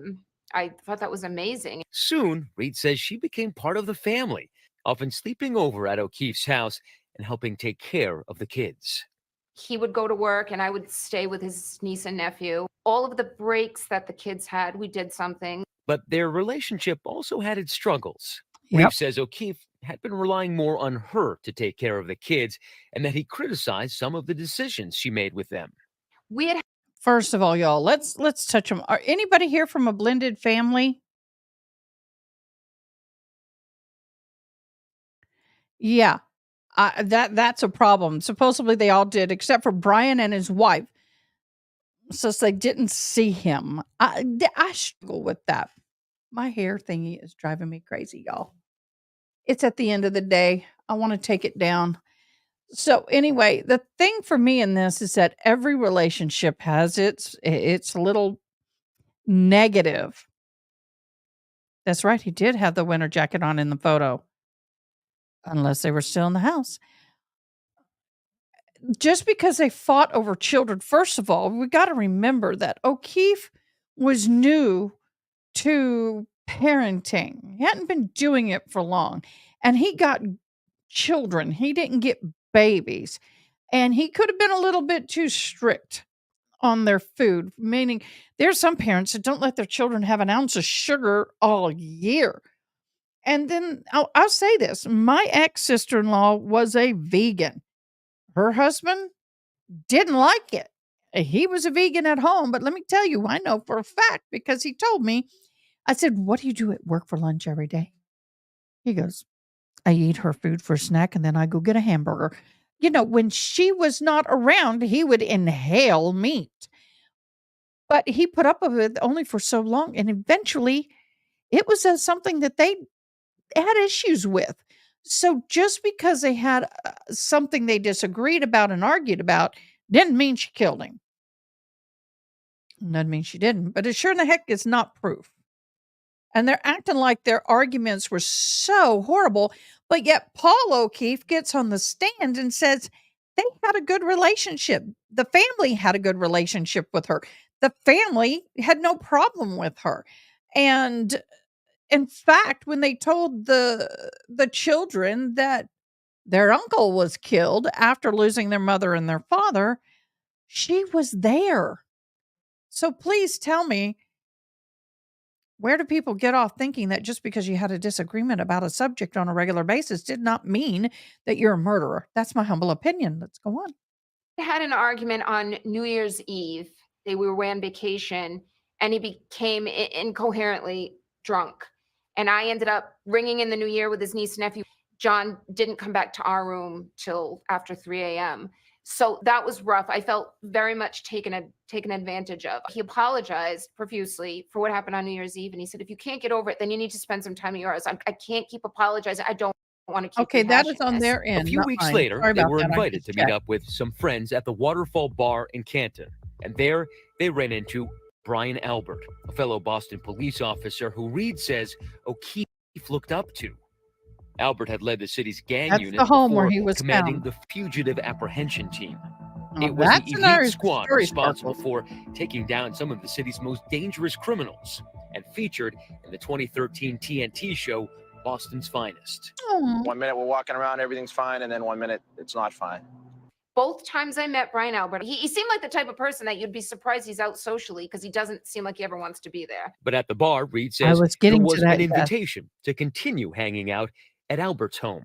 E: I thought that was amazing.
D: Soon, Reed says she became part of the family, often sleeping over at O'Keefe's house and helping take care of the kids.
E: He would go to work and I would stay with his niece and nephew. All of the breaks that the kids had, we did something.
D: But their relationship also had its struggles.
A: Yep.
D: Reeve says O'Keefe had been relying more on her to take care of the kids and that he criticized some of the decisions she made with them.
E: We had
A: First of all, y'all, let's touch them. Are anybody here from a blended family? Yeah, that's a problem. Supposedly they all did, except for Brian and his wife, since they didn't see him. I struggle with that. My hair thingy is driving me crazy, y'all. It's at the end of the day. I want to take it down. So anyway, the thing for me in this is that every relationship has its little negative. That's right. He did have the winter jacket on in the photo, unless they were still in the house. Just because they fought over children, first of all, we got to remember that O'Keefe was new to parenting. He hadn't been doing it for long, and he got children. He didn't get babies, and he could have been a little bit too strict on their food, meaning there's some parents that don't let their children have an ounce of sugar all year. And then I'll say this, my ex-sister-in-law was a vegan. Her husband didn't like it. He was a vegan at home, but let me tell you, I know for a fact because he told me. I said, "What do you do at work for lunch every day?" He goes, "I eat her food for a snack and then I go get a hamburger." You know, when she was not around, he would inhale meat. But he put up with it only for so long, and eventually it was something that they had issues with. So just because they had something they disagreed about and argued about didn't mean she killed him. Doesn't mean she didn't, but it sure in the heck is not proof. And they're acting like their arguments were so horrible, but yet Paul O'Keefe gets on the stand and says they had a good relationship. The family had a good relationship with her. The family had no problem with her. And in fact, when they told the children that their uncle was killed after losing their mother and their father, she was there. So please tell me, where do people get off thinking that just because you had a disagreement about a subject on a regular basis did not mean that you're a murderer? That's my humble opinion. Let's go on.
E: had an argument on New Year's Eve. We were away on vacation and he became incoherently drunk. And I ended up ringing in the new year with his niece and nephew. John didn't come back to our room till after 3 a.m. So that was rough. I felt very much taken advantage of. He apologized profusely for what happened on New Year's Eve. And he said, "If you can't get over it, then you need to spend some time at yours. I can't keep apologizing. I don't want to keep
A: Okay, that is
E: rehashing
A: on
E: this."
A: their end.
D: A few
A: not
D: weeks
A: mine.
D: later,
A: Sorry
D: they
A: about
D: were
A: that. I
D: invited
A: just
D: to meet
A: checked.
D: up with some friends at the Waterfall Bar in Canton. And there, they ran into Brian Albert, a fellow Boston police officer who Reed says O'Keefe looked up to. Albert had led the city's gang
A: That's
D: unit
A: the home where
D: before
A: he was
D: commanding
A: found.
D: the fugitive apprehension team.
A: Now,
D: It was the
A: that's another
D: elite squad
A: story
D: responsible
A: sparkle.
D: for taking down some of the city's most dangerous criminals and featured in the 2013 TNT show Boston's Finest.
A: Oh,
G: One minute we're walking around, everything's fine, and then 1 minute it's not fine.
E: Both times I met Brian Albert, he seemed like the type of person that you'd be surprised he's out socially because he doesn't seem like he ever wants to be there.
D: But at the bar, Reed
A: I
D: says
A: was
D: there
A: getting to
D: was
A: that.
D: an
A: Yes.
D: invitation to continue hanging out at Albert's home.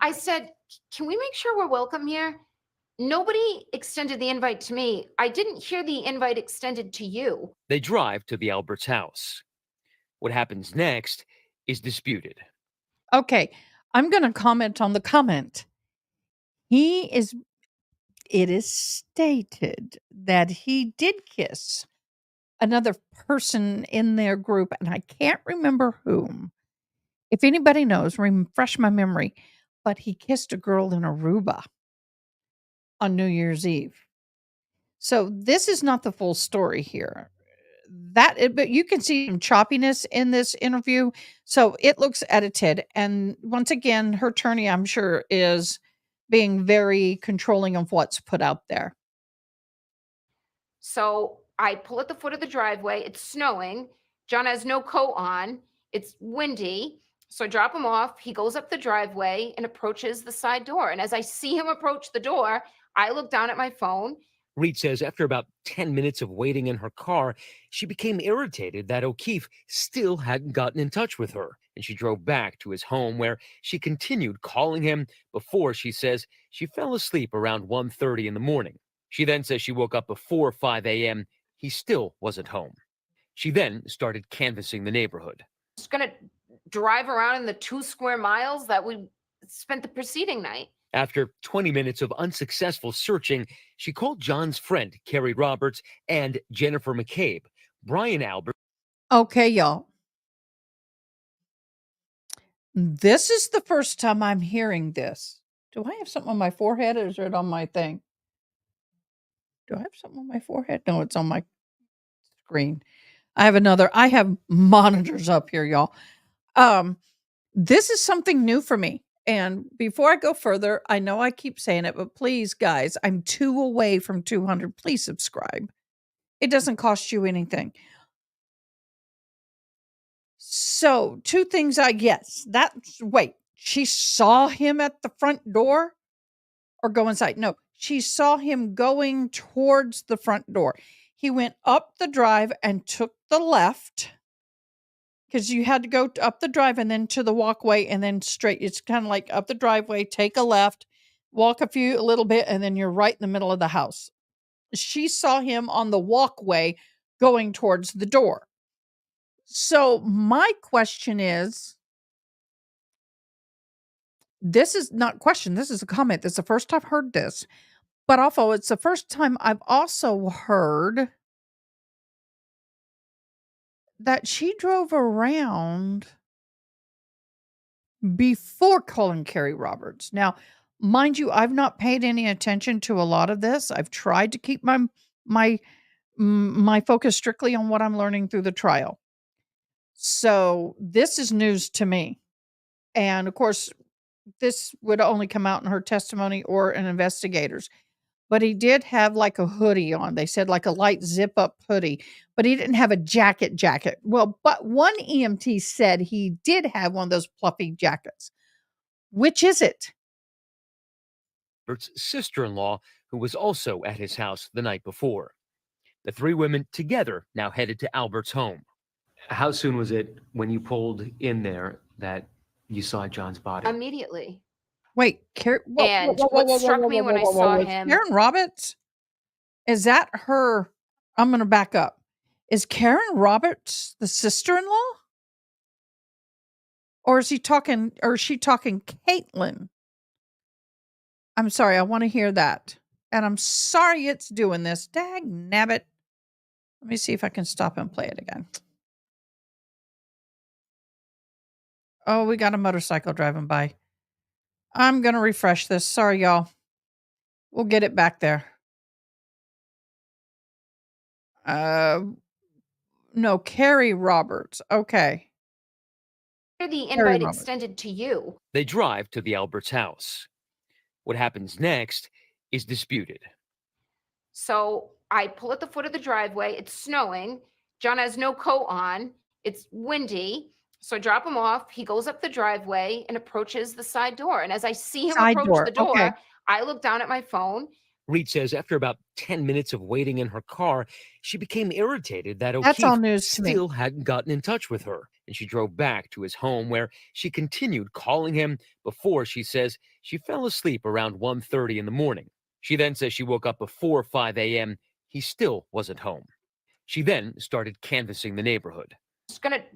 E: I said, "Can we make sure we're welcome here?" Nobody extended the invite to me. I didn't hear the invite extended to you.
D: They drive to the Alberts' house. What happens next is disputed.
A: Okay, I'm going to comment on the comment. He is it is stated that he did kiss another person in their group, and I can't remember whom. If anybody knows, refresh my memory, but he kissed a girl in Aruba on New Year's Eve. So this is not the full story here. But you can see some choppiness in this interview, so it looks edited. And once again, her attorney, I'm sure, is being very controlling of what's put out there.
E: So I pull at the foot of the driveway. It's snowing. John has no coat on. It's windy. So I drop him off. He goes up the driveway and approaches the side door. And as I see him approach the door, I look down at my phone.
D: Reed says after about 10 minutes of waiting in her car, she became irritated that O'Keefe still hadn't gotten in touch with her, and she drove back to his home where she continued calling him before, she says, she fell asleep around 1:30 in the morning. She then says she woke up before 5 a.m. He still wasn't home. She then started canvassing the neighborhood.
E: Just going to drive around in the 2 square miles that we spent the preceding night.
D: After 20 minutes of unsuccessful searching, she called John's friend, Carrie Roberts, and Jennifer McCabe. Brian Albert.
A: Okay, y'all. This is the first time I'm hearing this. Do I have something on my forehead or is it on my thing? Do I have something on my forehead? No, it's on my screen. I have monitors up here, y'all. This is something new for me. And before I go further, I know I keep saying it, but please, guys, I'm 2 away from 200. Please subscribe. It doesn't cost you anything. So, 2 things I guess. She saw him at the front door or go inside? No, she saw him going towards the front door. He went up the drive and took the left. Because you had to go up the drive and then to the walkway and then straight. It's kind of like up the driveway, take a left, walk a little bit, and then you're right in the middle of the house. She saw him on the walkway going towards the door. So my question is, this is not a question, this is a comment. This is the first I've heard this. But also, it's the first time I've also heard that she drove around before calling Carrie Roberts. Now, mind you, I've not paid any attention to a lot of this. I've tried to keep my focus strictly on what I'm learning through the trial. So this is news to me. And of course, this would only come out in her testimony or an investigator's. But he did have like a hoodie on. They said like a light zip up hoodie, but he didn't have a jacket. Well, but one EMT said he did have one of those fluffy jackets. Which is it?
D: Albert's sister-in-law, who was also at his house the night before. The 3 women together now headed to Albert's home. How soon was it when you pulled in there that you saw John's body?
E: Immediately.
A: Wait,
E: And what struck me when I saw him.
A: Karen Roberts? Is that her? I'm going to back up. Is Karen Roberts the sister-in-law? Or is she talking Caitlin? I'm sorry, I want to hear that. And I'm sorry it's doing this. Dag nabbit. Let me see if I can stop and play it again. Oh, we got a motorcycle driving by. I'm going to refresh this. Sorry, y'all. We'll get it back there. No, Carrie Roberts. Okay.
E: The invite extended to you.
D: They drive to the Alberts' house. What happens next is disputed.
E: So I pull at the foot of the driveway. It's snowing. John has no coat on. It's windy. So I drop him off. He goes up the driveway and approaches the side door. And as I see him approach the door, okay, I look down at my phone.
D: Reed says after about 10 minutes of waiting in her car, she became irritated that O'Keefe still hadn't gotten in touch with her. And she drove back to his home where she continued calling him before, she says, she fell asleep around 1:30 in the morning. She then says she woke up before 5 a.m. He still wasn't home. She then started canvassing the neighborhood.
E: Just going to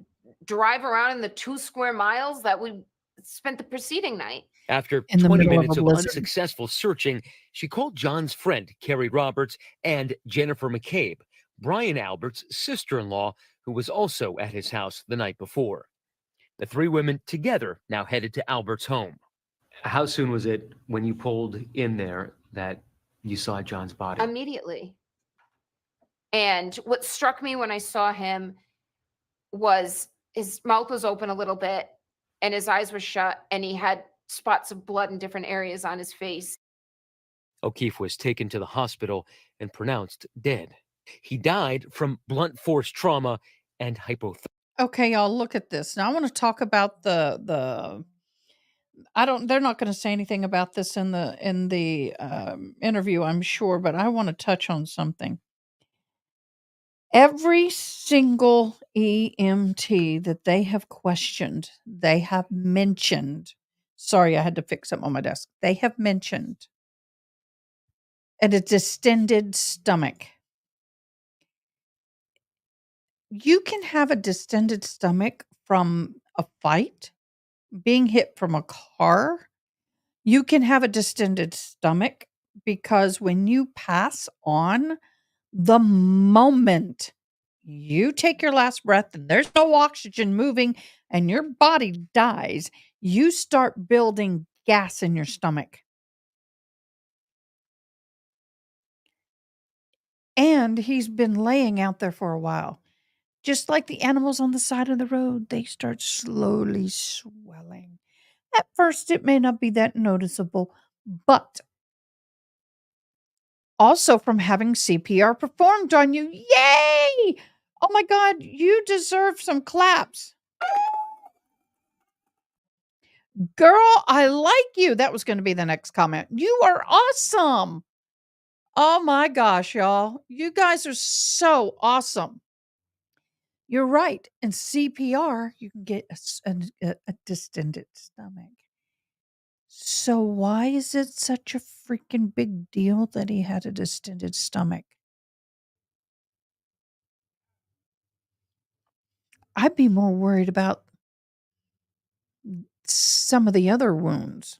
E: drive around in the 2 square miles that we spent the preceding night.
D: After
A: In the
D: 20
A: middle of
D: minutes
A: a
D: of
A: blizzard.
D: unsuccessful searching, she called John's friend, Carrie Roberts, and Jennifer McCabe, Brian Albert's sister-in-law, who was also at his house the night before. The three women together now headed to Albert's home. How soon was it when you pulled in there that you saw John's body?
E: Immediately. And what struck me when I saw him was his mouth was open a little bit and his eyes were shut, and he had spots of blood in different areas on his face.
D: O'Keefe was taken to the hospital and pronounced dead. He died from blunt force trauma and hypothermia.
A: Okay, y'all, look at this. Now I want to talk about the they're not going to say anything about this in the interview, I'm sure, but I want to touch on something. Every single EMT that they have questioned, they have mentioned. Sorry, I had to fix something on my desk. They have mentioned a distended stomach. You can have a distended stomach from a fight, being hit from a car. You can have a distended stomach because when you pass on, the moment you take your last breath and there's no oxygen moving and your body dies, you start building gas in your stomach. And he's been laying out there for a while. Just like the animals on the side of the road, they start slowly swelling. At first, it may not be that noticeable, but also from having CPR performed on you. Yay! Oh my God, you deserve some claps. Girl, I like you. That was going to be the next comment. You are awesome. Oh my gosh, y'all. You guys are so awesome. You're right. In CPR, you can get a distended stomach. So why is it such a freaking big deal that he had a distended stomach? I'd be more worried about some of the other wounds.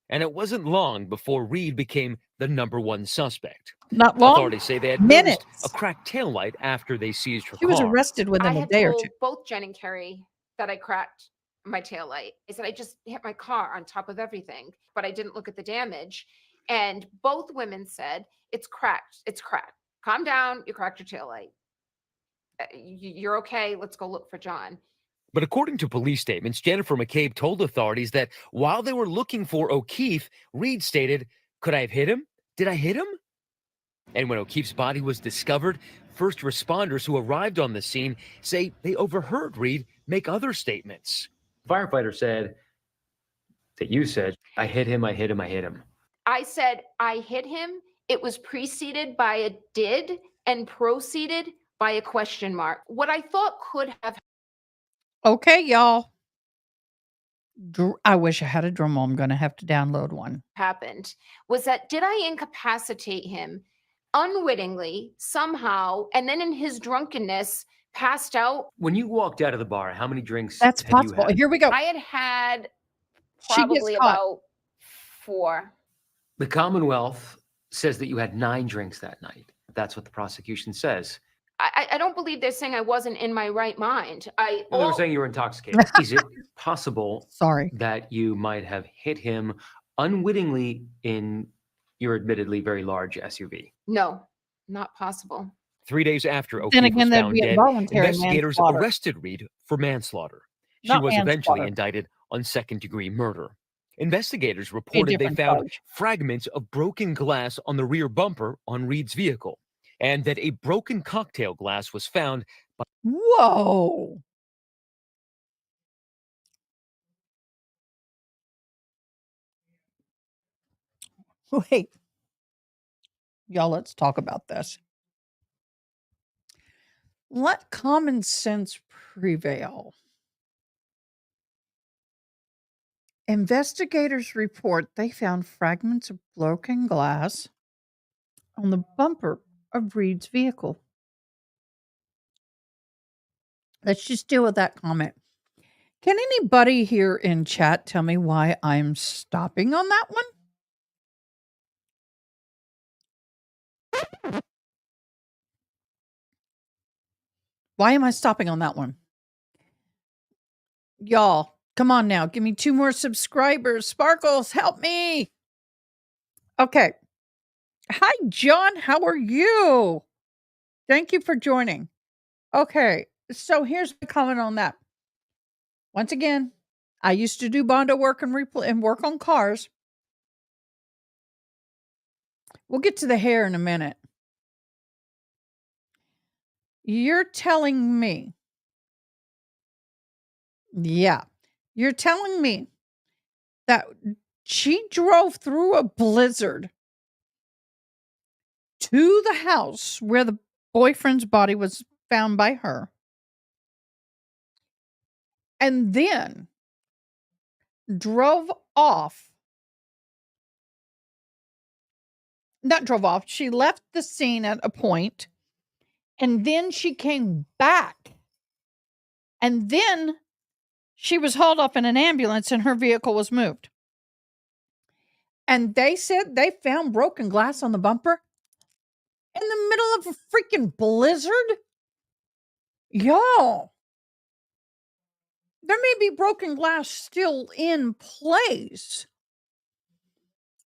D: And it wasn't long before Reed became the #1 suspect.
A: Not long.
D: Authorities say they had
A: Minutes.
D: noticed a cracked taillight after they seized her
A: She was
D: car.
A: arrested
E: I
A: within a
E: had
A: day or
E: told
A: two.
E: both Jen and Carrie that I cracked my taillight. I said I just hit my car on top of everything, but I didn't look at the damage. And both women said, it's cracked. It's cracked. Calm down. You cracked your taillight. You're okay. Let's go look for John.
D: But according to police statements, Jennifer McCabe told authorities that while they were looking for O'Keefe, Reed stated, "Could I have hit him? Did I hit him?" And when O'Keefe's body was discovered, first responders who arrived on the scene say they overheard Reed make other statements. Firefighter said that you said, "I hit him, I hit him, I hit him."
E: I said I hit him. It was preceded by a did and proceeded by a question mark. What I thought could have
A: Okay, y'all. I wish I had a drum roll. I'm going to have to download one.
E: happened was that did I incapacitate him unwittingly somehow, and then in his drunkenness passed out?
D: When you walked out of the bar, how many drinks
A: That's
D: had you
A: possible.
D: had?
A: Here we go.
E: I had
A: She gets
E: probably
A: caught.
E: about 4.
D: The Commonwealth says that you had 9 drinks that night. That's what the prosecution says.
E: I don't believe they're saying I wasn't in my right mind.
D: Well, they were saying you were intoxicated. Is it possible
A: Sorry.
D: that you might have hit him unwittingly in your admittedly very large SUV?
E: No, not possible.
D: 3 days after
A: Then
D: O'Keefe was
A: again, that'd
D: found
A: be
D: dead,
A: involuntary
D: investigators
A: manslaughter.
D: arrested Reed for manslaughter. She
A: Not
D: was eventually
A: manslaughter.
D: indicted on second-degree murder. Investigators
A: Be a
D: reported they
A: different
D: found
A: charge.
D: fragments of broken glass on the rear bumper on Reed's vehicle, and that a broken cocktail glass was found.
A: Whoa. Wait. Y'all, let's talk about this. Let common sense prevail. Investigators report they found fragments of broken glass on the bumper of Reed's vehicle. Let's just deal with that comment. Can anybody here in chat tell me why I'm stopping on that one? Why am I stopping on that one? Y'all, come on now. Give me 2 more subscribers. Sparkles, help me. Okay. Hi, John. How are you? Thank you for joining. Okay. So here's my comment on that. Once again, I used to do Bondo work and work on cars. We'll get to the hair in a minute. You're telling me, yeah, you're telling me that she drove through a blizzard to the house where the boyfriend's body was found by her, and then drove off. Not drove off. She left the scene at a point, and then she came back. And then she was hauled off in an ambulance and her vehicle was moved. And they said they found broken glass on the bumper in the middle of a freaking blizzard. Y'all, there may be broken glass still in place,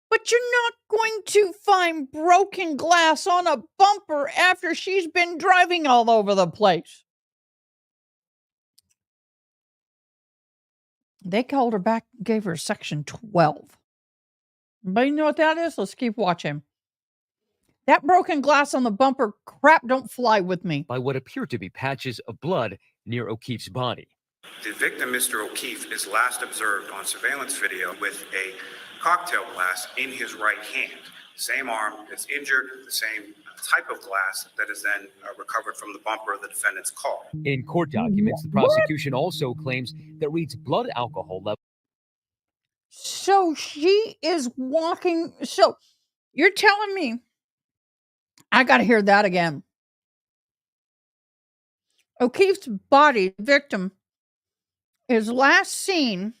A: but you're not going to find broken glass on a bumper after she's been driving all over the place. They called her back and gave her section 12. But you know what that is? Let's keep watching. That broken glass on the bumper crap don't fly with me.
D: By what appeared to be patches of blood near O'Keefe's body.
H: The victim, Mr. O'Keefe, is last observed on surveillance video with a cocktail glass in his right hand. Same arm that's injured, the same type of glass that is then recovered from the bumper of the defendant's car.
D: In court documents, the prosecution also claims that Reed's blood alcohol level.
A: So she is walking. So you're telling me, I got to hear that again. O'Keefe's body, victim, is last seen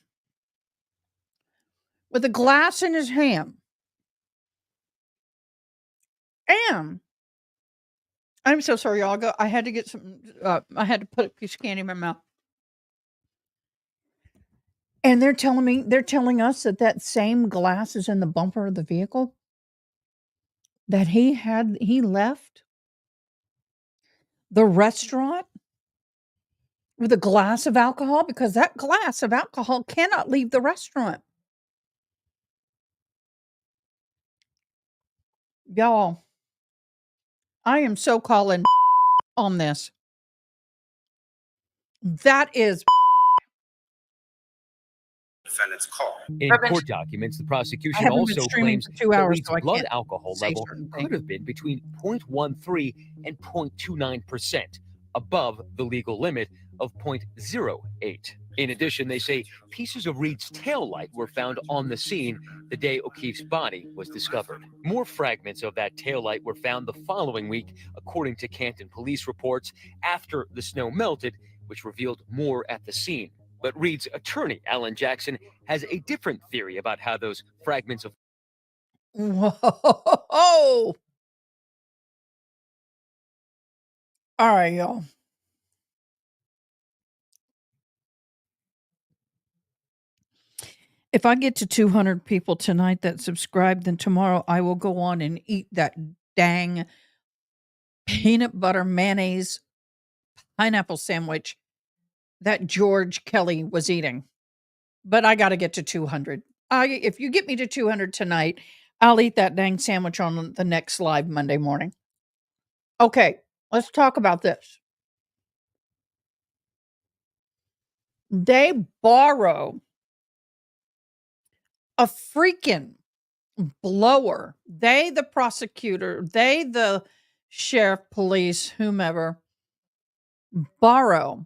A: with a glass in his hand. And I'm so sorry, y'all. I had to get some, I had to put a piece of candy in my mouth. And they're telling us that that same glass is in the bumper of the vehicle that he left the restaurant with a glass of alcohol, because that glass of alcohol cannot leave the restaurant. Y'all, I am so calling on this. That is
H: Defendant's car.
D: In court documents, the prosecution also claims that Reed's blood alcohol level could have been between 0.13 and 0.29%, above the legal limit of 0.08. In addition, they say pieces of Reed's taillight were found on the scene the day O'Keefe's body was discovered. More fragments of that taillight were found the following week, according to Canton police reports, after the snow melted, which revealed more at the scene. But Reed's attorney, Alan Jackson, has a different theory about how those fragments of.
A: whoa. All right, y'all. If I get to 200 people tonight that subscribe, then tomorrow I will go on and eat that dang peanut butter mayonnaise pineapple sandwich that George Kelly was eating. But I got to get to 200. If you get me to 200 tonight, I'll eat that dang sandwich on the next live Monday morning. Okay, let's talk about this. They borrow a freaking blower. They, the prosecutor, they, the sheriff, police, whomever, borrow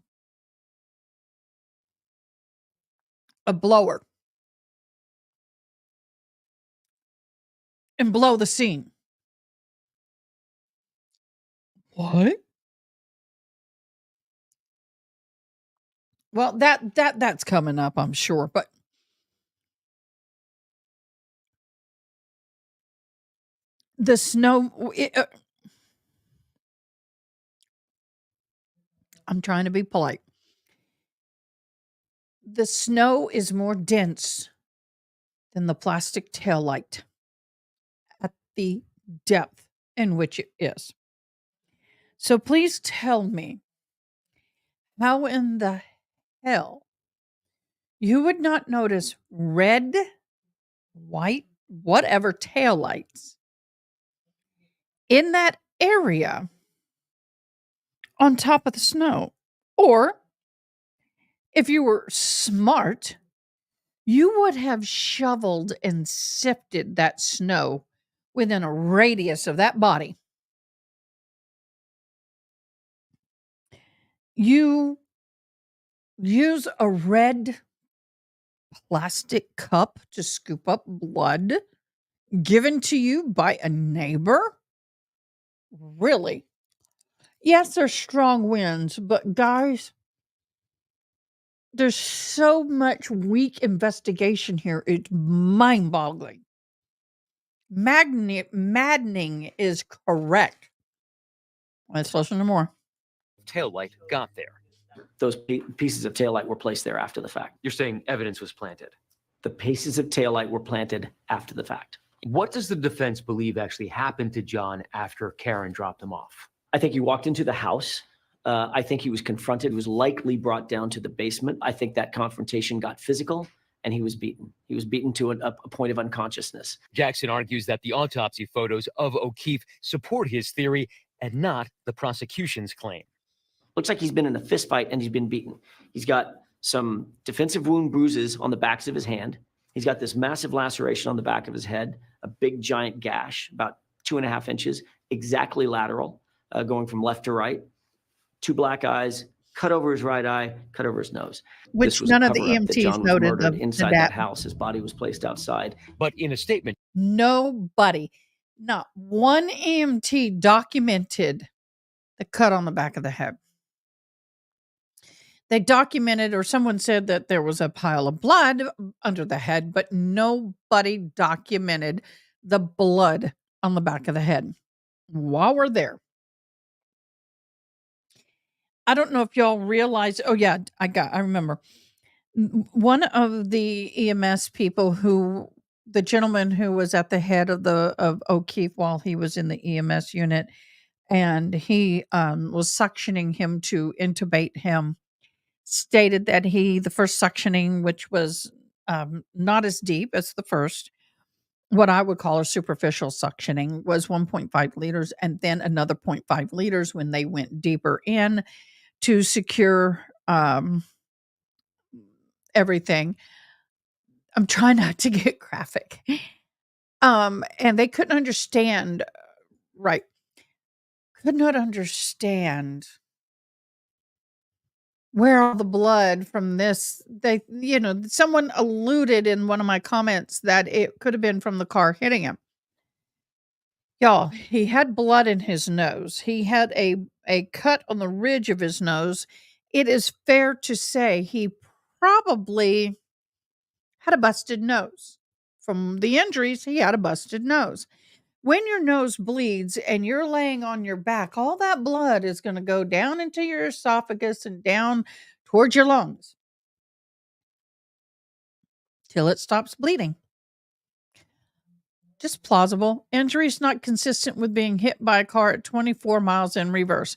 A: a blower and blow the scene. What? Well, that's coming up, I'm sure, but the snow, I'm trying to be polite. The snow is more dense than the plastic taillight at the depth in which it is. So please tell me how in the hell you would not notice red, white, whatever taillights in that area on top of the snow. Or if you were smart, you would have shoveled and sifted that snow within a radius of that body. You use a red plastic cup to scoop up blood given to you by a neighbor? Really? Yes, there's strong winds, but guys, there's so much weak investigation here. It's mind-boggling. Maddening is correct. Let's listen to more.
D: Taillight got there.
I: Those pieces of taillight were placed there after the fact.
D: You're saying evidence was planted.
I: The pieces of taillight were planted after the fact.
D: What does the defense believe actually happened to John after Karen dropped him off?
I: I think he walked into the house. I think he was confronted, was likely brought down to the basement. I think that confrontation got physical and he was beaten. He was beaten to a point of unconsciousness.
D: Jackson argues that the autopsy photos of O'Keefe support his theory and not the prosecution's claim.
I: Looks like he's been in a fist fight and he's been beaten. He's got some defensive wound bruises on the backs of his hand. He's got this massive laceration on the back of his head, a big giant gash, about 2.5 inches, exactly lateral, going from left to right. 2 black eyes, cut over his right eye, cut over his nose.
A: Which none of the EMTs noted
I: inside that house. His body was placed outside.
D: But in a statement,
A: nobody, not one EMT documented the cut on the back of the head. They documented, or someone said that there was a pile of blood under the head, but nobody documented the blood on the back of the head while we're there. I don't know if y'all realize. Oh yeah, I remember one of the EMS people the gentleman who was at the head of O'Keefe while he was in the EMS unit, and he was suctioning him to intubate him, stated that the first suctioning, which was not as deep as the first, what I would call a superficial suctioning, was 1.5 liters, and then another 0.5 liters when they went deeper in to secure everything. I'm trying not to get graphic. And they couldn't understand, right? Could not understand where all the blood from this. Someone alluded in one of my comments that it could have been from the car hitting him. Y'all, he had blood in his nose. He had a cut on the ridge of his nose. It is fair to say he probably had a busted nose. From the injuries, he had a busted nose. When your nose bleeds and you're laying on your back, all that blood is going to go down into your esophagus and down towards your lungs till it stops bleeding. Just plausible. Injuries not consistent with being hit by a car at 24 miles in reverse.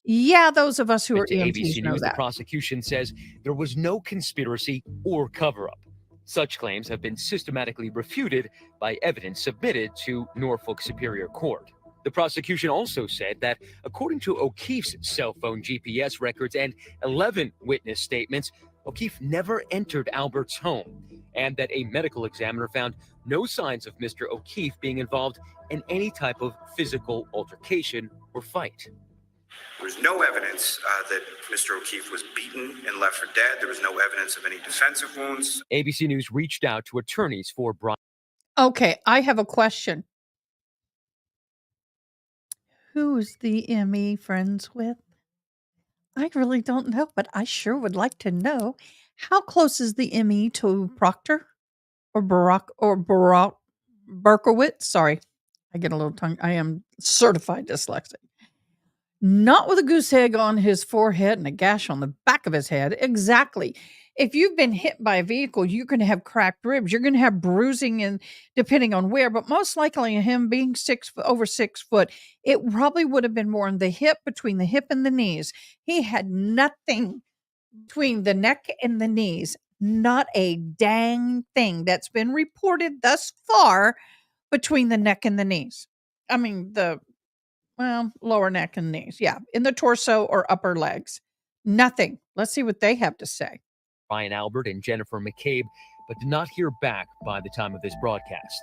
A: Yeah, those of us who are EMTs
D: ABC
A: know
D: News,
A: that.
D: The prosecution says there was no conspiracy or cover-up. Such claims have been systematically refuted by evidence submitted to Norfolk Superior Court. The prosecution also said that, according to O'Keefe's cell phone GPS records and 11 witness statements, O'Keefe never entered Albert's home, and that a medical examiner found no signs of Mr. O'Keefe being involved in any type of physical altercation or fight.
H: There was no evidence that Mr. O'Keefe was beaten and left for dead. There was no evidence of any defensive wounds.
D: ABC News reached out to attorneys for Brian.
A: Okay, I have a question. Who's the ME friends with? I really don't know, but I sure would like to know how close is the ME to Proctor or Barack Berkowitz? Sorry, I get a little tongue. I am certified dyslexic. Not with a goose egg on his forehead and a gash on the back of his head. Exactly. If you've been hit by a vehicle, you're going to have cracked ribs. You're going to have bruising, and depending on where, but most likely him being over 6 foot, it probably would have been more in the hip, between the hip and the knees. He had nothing between the neck and the knees. Not a dang thing that's been reported thus far between the neck and the knees. I mean, lower neck and knees. Yeah. In the torso or upper legs. Nothing. Let's see what they have to say.
D: Ryan Albert and Jennifer McCabe, but did not hear back by the time of this broadcast.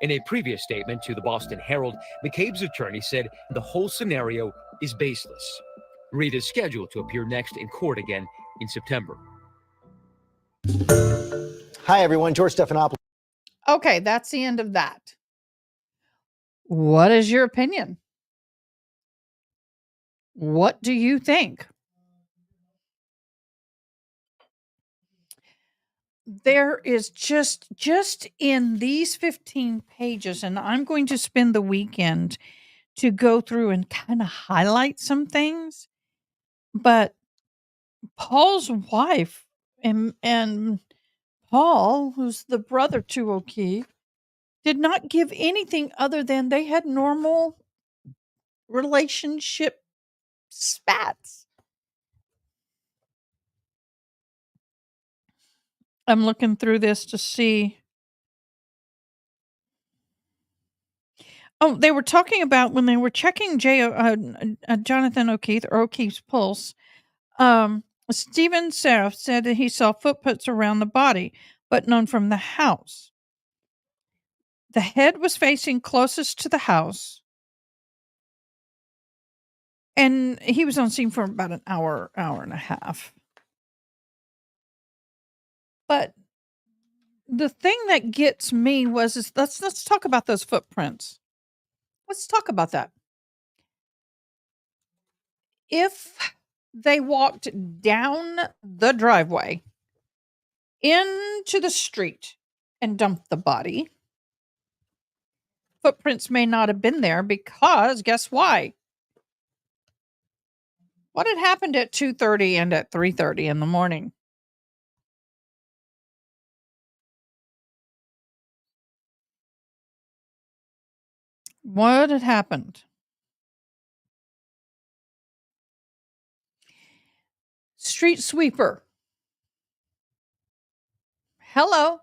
D: In a previous statement to the Boston Herald, McCabe's attorney said the whole scenario is baseless. Reed is scheduled to appear next in court again in September.
J: Hi, everyone. George Stephanopoulos.
A: Okay, that's the end of that. What is your opinion? What do you think? There is just in these 15 pages, and I'm going to spend the weekend to go through and kind of highlight some things. But Paul's wife and Paul, who's the brother to O'Keefe, did not give anything other than they had normal relationship spats. I'm looking through this to see. Oh, they were talking about when they were checking Jonathan O'Keefe or O'Keefe's pulse. Stephen Seraph said that he saw footprints around the body, but none from the house. The head was facing closest to the house, and he was on scene for about an hour and a half. But the thing that gets me is let's talk about those footprints. Let's talk about that. If they walked down the driveway into the street and dumped the body, footprints may not have been there, because guess why? What had happened at 2:30 and at 3:30 in the morning? What had happened? Street sweeper. Hello.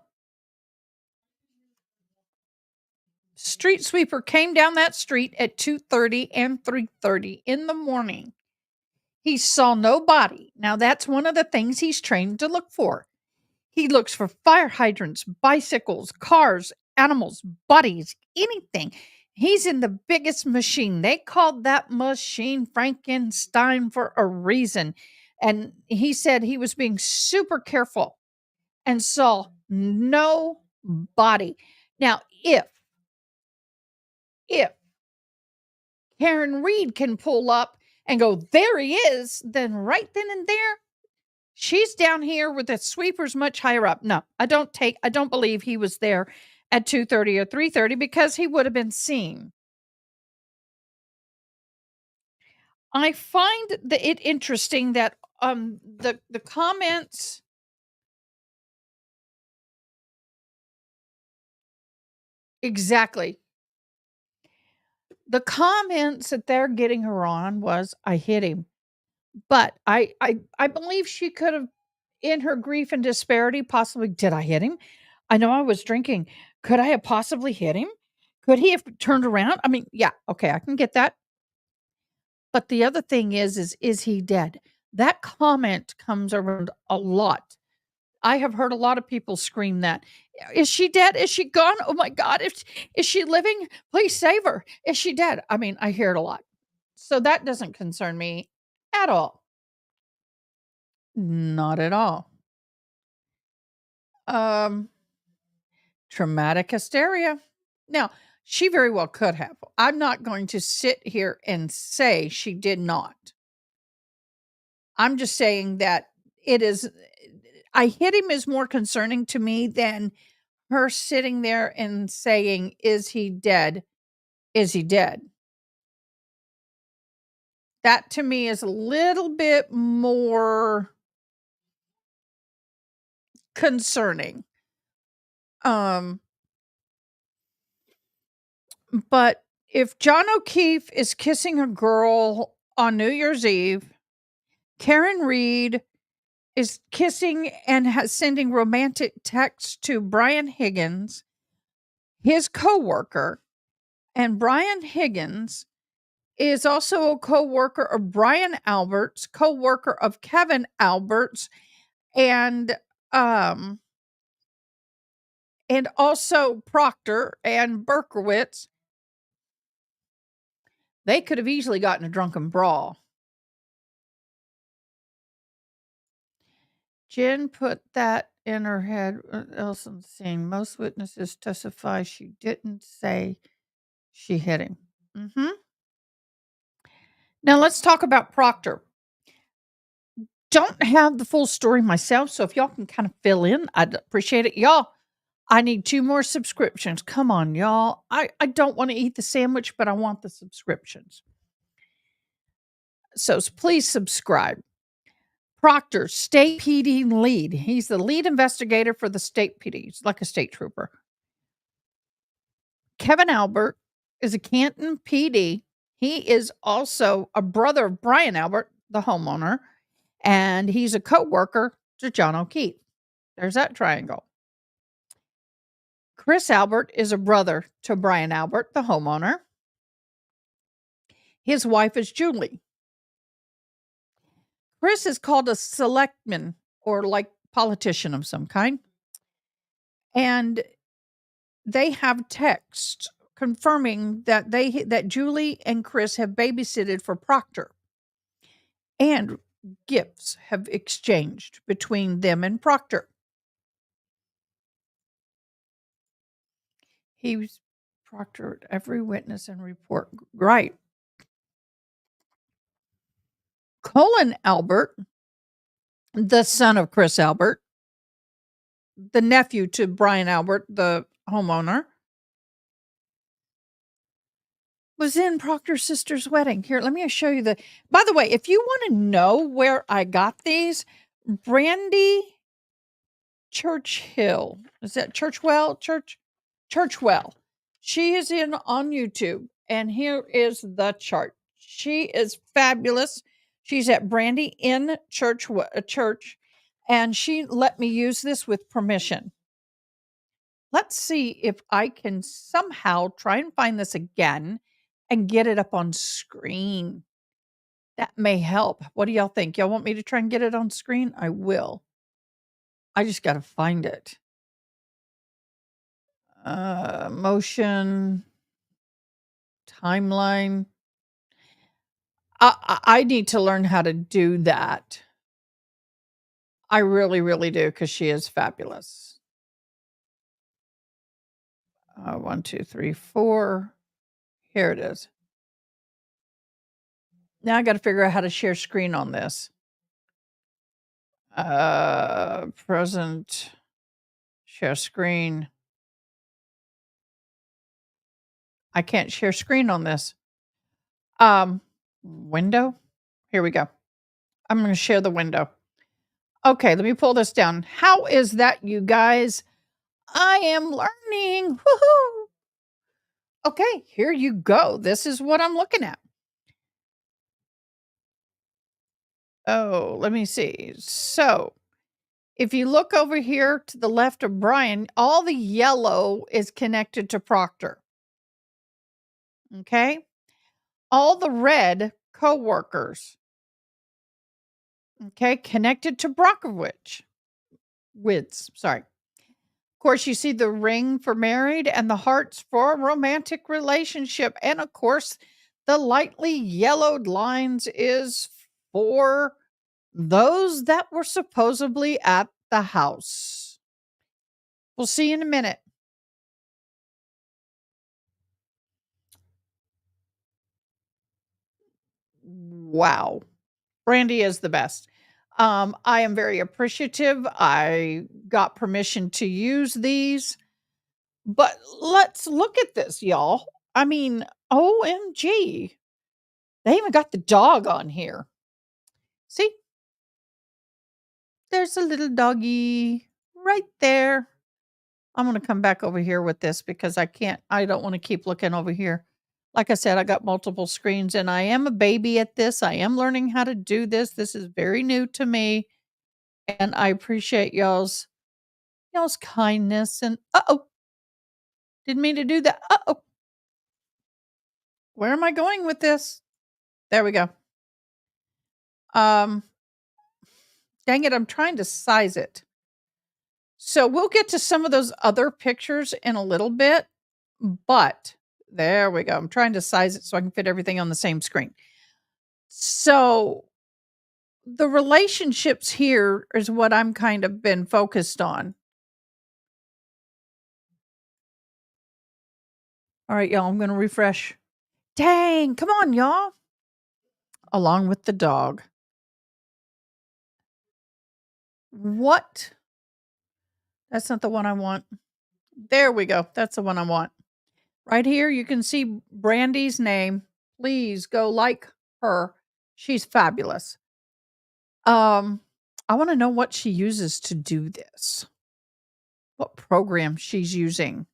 A: Street sweeper came down that street at 2:30 and 3:30 in the morning. He saw no body. Now, that's one of the things he's trained to look for. He looks for fire hydrants, bicycles, cars, animals, bodies, anything. He's in the biggest machine. They called that machine Frankenstein for a reason. And he said he was being super careful and saw no body. Now, if Karen Reed can pull up and go, there he is, then right then and there, she's down here with the sweepers much higher up. No, I don't believe he was there at 2:30 or 3:30, because he would have been seen. I find it interesting that the comments exactly. The comments that they're getting her on was, I hit him. But I believe she could have, in her grief and disparity, possibly, did I hit him? I know I was drinking. Could I have possibly hit him? Could he have turned around? I mean, yeah, okay, I can get that. But the other thing is he dead? That comment comes around a lot. I have heard a lot of people scream that. Is she dead? Is she gone? Oh my God. Is she living? Please save her. Is she dead? I mean, I hear it a lot. So that doesn't concern me at all. Not at all. Traumatic hysteria. Now, she very well could have. I'm not going to sit here and say she did not. I'm just saying that I hit him is more concerning to me than her sitting there and saying, "Is he dead? Is he dead?" That to me is a little bit more concerning. Um, but if John O'Keefe is kissing a girl on New Year's Eve, Karen Reed is kissing and sending romantic texts to Brian Higgins, his coworker, and Brian Higgins is also a co-worker of Brian Alberts, co-worker of Kevin Alberts, and also Proctor and Berkowitz. They could have easily gotten a drunken brawl. Jen put that in her head. What else I'm seeing? Most witnesses testify she didn't say she hit him. Now let's talk about Proctor. Don't have the full story myself, so if y'all can kind of fill in, I'd appreciate it. Y'all, I need 2 more subscriptions. Come on, y'all. I don't want to eat the sandwich, but I want the subscriptions. So please subscribe. Proctor, state PD lead. He's the lead investigator for the state PD. He's like a state trooper. Kevin Albert is a Canton PD. He is also a brother of Brian Albert, the homeowner, and he's a co-worker to John O'Keefe. There's that triangle. Chris Albert is a brother to Brian Albert, the homeowner. His wife is Julie. Chris is called a selectman or like politician of some kind. And they have text confirming that that Julie and Chris have babysitted for Proctor. And gifts have exchanged between them and Proctor. He's proctored every witness and report. Right. Colin Albert, the son of Chris Albert, the nephew to Brian Albert, the homeowner, was in Proctor's sister's wedding. Here, let me show you by the way, if you want to know where I got these, Brandy Churchill, is that Churchwell. She is in on YouTube, and here is the chart. She is fabulous. She's at Brandy in Church, and she let me use this with permission. Let's see if I can somehow try and find this again and get it up on screen. That may help. What do y'all think? Y'all want me to try and get it on screen? I will. I just got to find it. Motion, timeline. I need to learn how to do that. I really, really do, because she is fabulous. 1, 2, 3, 4. Here it is. Now I got to figure out how to share screen on this. Present, share screen. I can't share screen on this. Window. Here we go. I'm going to share the window. Okay, let me pull this down. How is that, you guys? I am learning. Woohoo! Okay, here you go. This is what I'm looking at. Oh, let me see. So, if you look over here to the left of Brian, all the yellow is connected to Proctor. Okay? All the red co-workers. Okay, connected to Brockovich. Sorry. Of course, you see the ring for married and the hearts for a romantic relationship. And of course, the lightly yellowed lines is for those that were supposedly at the house. We'll see you in a minute. Wow. Brandy is the best. I am very appreciative. I got permission to use these, but let's look at this, y'all. I mean, OMG. They even got the dog on here. See? There's a little doggy right there. I'm going to come back over here with this because I don't want to keep looking over here. Like I said, I got multiple screens and I am a baby at this. I am learning how to do this. This is very new to me. And I appreciate y'all's kindness. And didn't mean to do that. Where am I going with this? There we go. Dang it, I'm trying to size it. So we'll get to some of those other pictures in a little bit, but there we go. I'm trying to size it so I can fit everything on the same screen. So the relationships here is what I'm kind of been focused on. All right, y'all, I'm going to refresh. Dang, come on, y'all. Along with the dog. What? That's not the one I want. There we go. That's the one I want. Right here, you can see Brandy's name. Please go like her. She's fabulous. I want to know what she uses to do this. What program she's using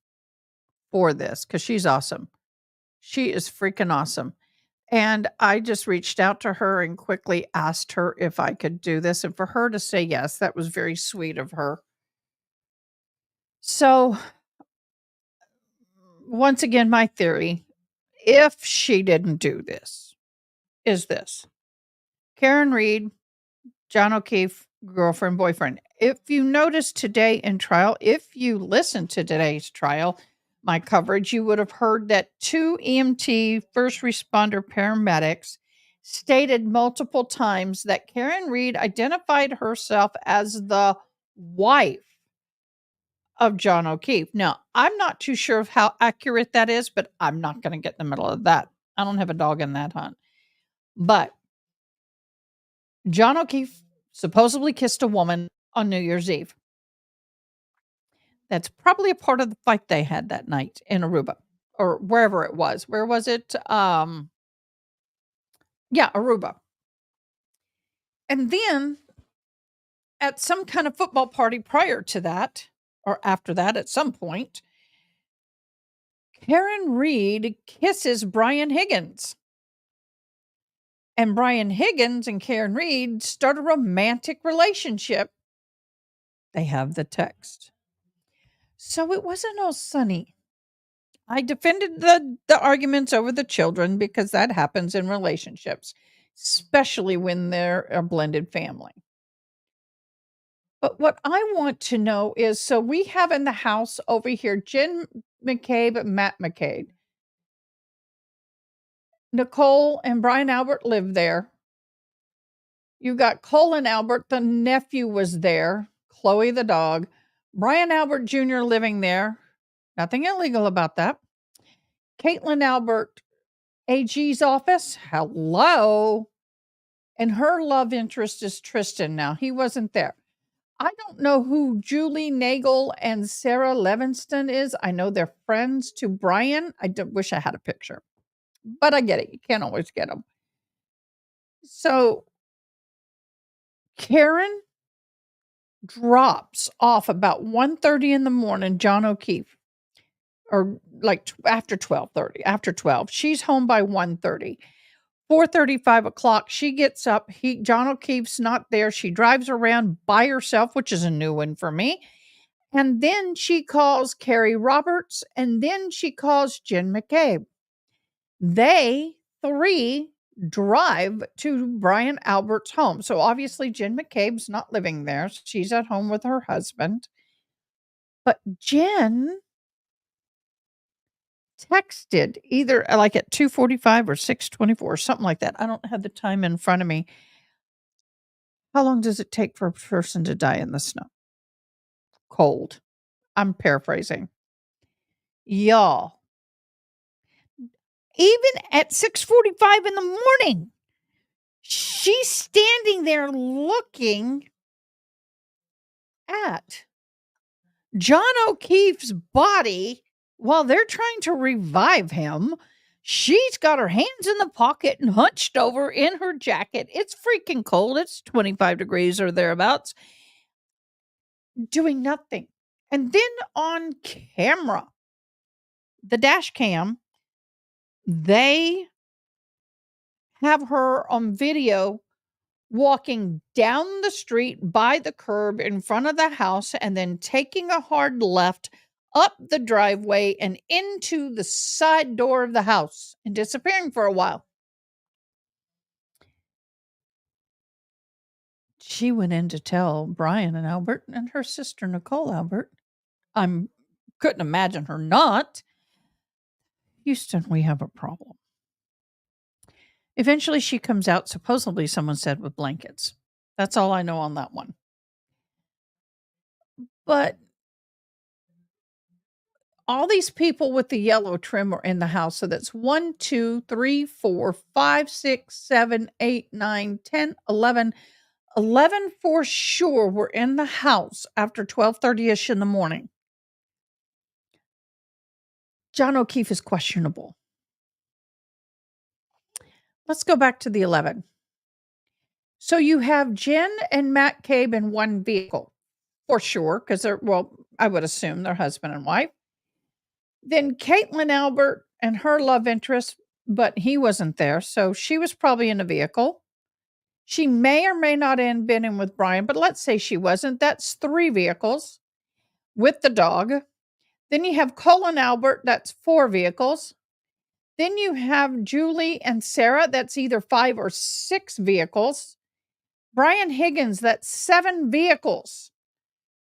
A: for this, because she's awesome. She is freaking awesome. And I just reached out to her and quickly asked her if I could do this. And for her to say yes, that was very sweet of her. So, once again, my theory, if she didn't do this, is this. Karen Reed, John O'Keefe, girlfriend, boyfriend. If you notice today in trial, if you listen to today's trial, my coverage, you would have heard that 2 EMT first responder paramedics stated multiple times that Karen Reed identified herself as the wife of John O'Keefe. Now, I'm not too sure of how accurate that is, but I'm not going to get in the middle of that. I don't have a dog in that hunt. But John O'Keefe supposedly kissed a woman on New Year's Eve. That's probably a part of the fight they had that night in Aruba or wherever it was. Where was it? Yeah, Aruba. And then at some kind of football party prior to that, or after that at some point, Karen Reed kisses Brian Higgins. And Brian Higgins and Karen Reed start a romantic relationship. They have the text. So it wasn't all sunny. I defended the arguments over the children because that happens in relationships, especially when they're a blended family. But what I want to know is, so we have in the house over here, Jen McCabe, Matt McCabe. Nicole and Brian Albert live there. You got Cole and Albert, the nephew was there. Chloe, the dog. Brian Albert Jr. living there. Nothing illegal about that. Caitlin Albert, AG's office. Hello. And her love interest is Tristan now. He wasn't there. I don't know who Julie Nagel and Sarah Levinston is. I know they're friends to Brian. I wish I had a picture. But I get it. You can't always get them. So Karen drops off about 1:30 in the morning, John O'Keefe, or like after 12:30, after 12. She's home by 1:30. 4:30, 5 o'clock, she gets up. John O'Keefe's not there. She drives around by herself, which is a new one for me. And then she calls Carrie Roberts, and then she calls Jen McCabe. They three drive to Brian Albert's home. So obviously Jen McCabe's not living there. She's at home with her husband. But Jen texted either like at 2:45 or 6:24 or something like that. I don't have the time in front of me. How long does it take for a person to die in the snow? Cold. I'm paraphrasing. Y'all, even at 6:45 in the morning, She's standing there looking at John O'Keefe's body while they're trying to revive him. She's got her hands in the pocket and hunched over in her jacket. It's freaking cold. It's 25 degrees or thereabouts. Doing nothing. And then on camera, the dash cam, they have her on video walking down the street by the curb in front of the house and then taking a hard left up the driveway and into the side door of the house and disappearing for a while. She went in to tell Brian and Albert and her sister Nicole Albert. Couldn't imagine her not. Houston, we have a problem. Eventually she comes out, supposedly someone said with blankets. That's all I know on that one. But all these people with the yellow trim are in the house. So that's 1, 2, 3, 4, 5, 6, 7, 8, 9, 10, 11. 11 for sure were in the house after 12:30ish in the morning. John O'Keefe is questionable. Let's go back to the 11. So you have Jen and Matt Cabe in one vehicle, for sure, because I would assume they're husband and wife. Then Caitlin Albert and her love interest, but he wasn't there, so she was probably in a vehicle. She may or may not have been in with Brian, but let's say she wasn't. That's 3 vehicles with the dog. Then you have Colin Albert, that's 4 vehicles. Then you have Julie and Sarah, that's either 5 or 6 vehicles. Brian Higgins, that's 7 vehicles,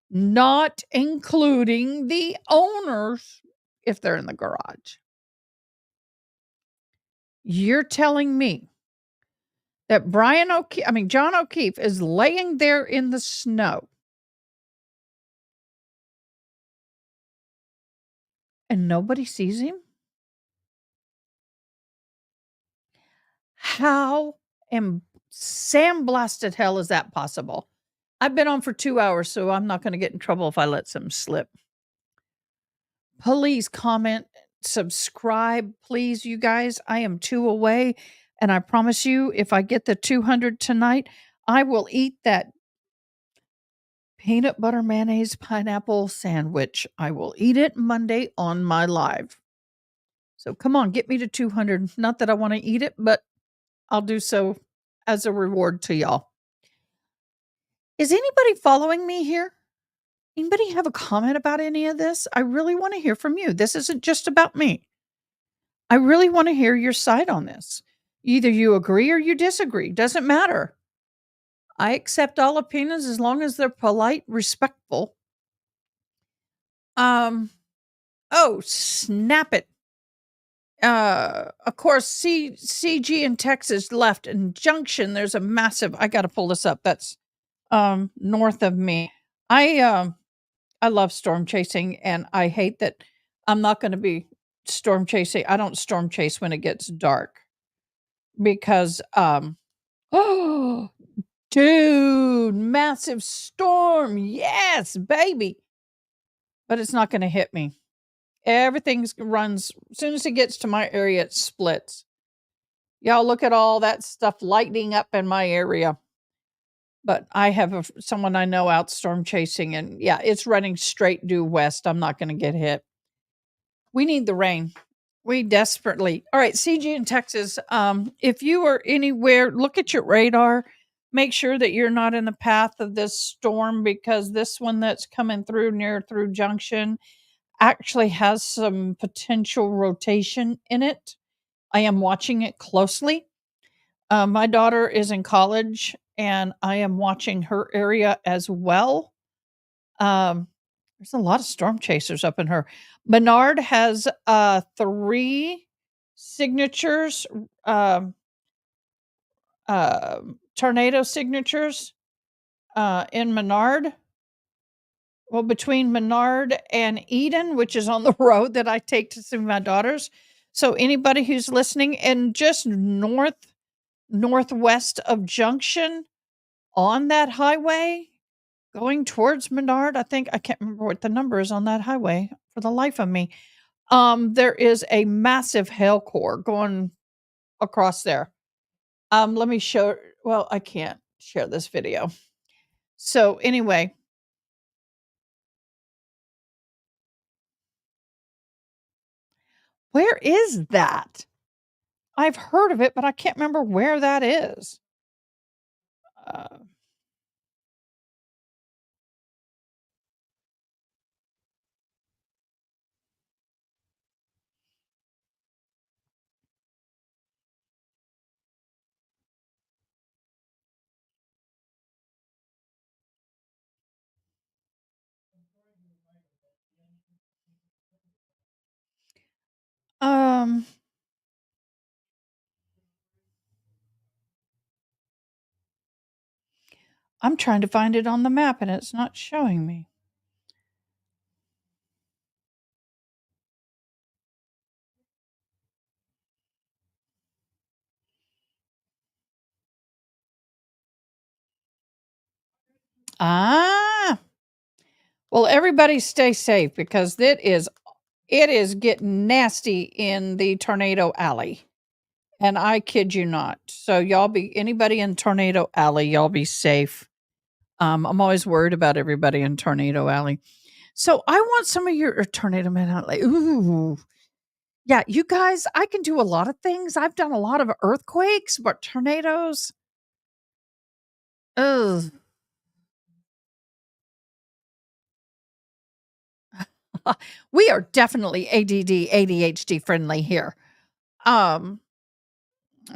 A: not including the owners if they're in the garage. You're telling me that John O'Keefe is laying there in the snow and nobody sees him? How in sandblasted hell is that possible? I've been on for 2 hours, so I'm not going to get in trouble if I let some slip. Please comment, subscribe, please, you guys. I am 2 away, and I promise you, if I get the 200 tonight, I will eat that peanut butter mayonnaise pineapple sandwich. I will eat it Monday on my live. So come on, get me to 200. Not that I want to eat it, but I'll do so as a reward to y'all. Is anybody following me here? Anybody have a comment about any of this? I really want to hear from you. This isn't just about me. I really want to hear your side on this. Either you agree or you disagree. Doesn't matter. I accept all opinions as long as they're polite, respectful. Oh, snap it. Of course, CG in Texas left in Junction. There's a massive, I got to pull this up. That's north of me. I love storm chasing, and I hate that I'm not going to be storm chasing. I don't storm chase when it gets dark because, oh, dude, massive storm. Yes, baby. But it's not going to hit me. Everything runs, as soon as it gets to my area, it splits. Y'all look at all that stuff lighting up in my area. But I have someone I know out storm chasing, and yeah, it's running straight due west. I'm not going to get hit. We need the rain. We desperately. All right, CG in Texas. If you are anywhere, look at your radar. Make sure that you're not in the path of this storm, because this one that's coming through Junction actually has some potential rotation in it. I am watching it closely. My daughter is in college, and I am watching her area as well. There's a lot of storm chasers up in her. Menard has 3 signatures, tornado signatures in Menard. Well, between Menard and Eden, which is on the road that I take to see my daughters. So anybody who's listening, and just north northwest of Junction on that highway going towards Menard. I think I can't remember what the number is on that highway for the life of me. There is a massive hail core going across there. Let me show. Well, I can't share this video. So anyway, where is that? I've heard of it, but I can't remember where that is. Uh, um, I'm trying to find it on the map and it's not showing me. Ah, well, everybody stay safe because it is getting nasty in the tornado alley. And I kid you not. So y'all be anybody in Tornado Alley, y'all be safe. I'm always worried about everybody in Tornado Alley. So I want some of your Tornado Man Alley. Ooh. Yeah, you guys, I can do a lot of things. I've done a lot of earthquakes, but tornadoes. Ugh. We are definitely ADD, ADHD friendly here.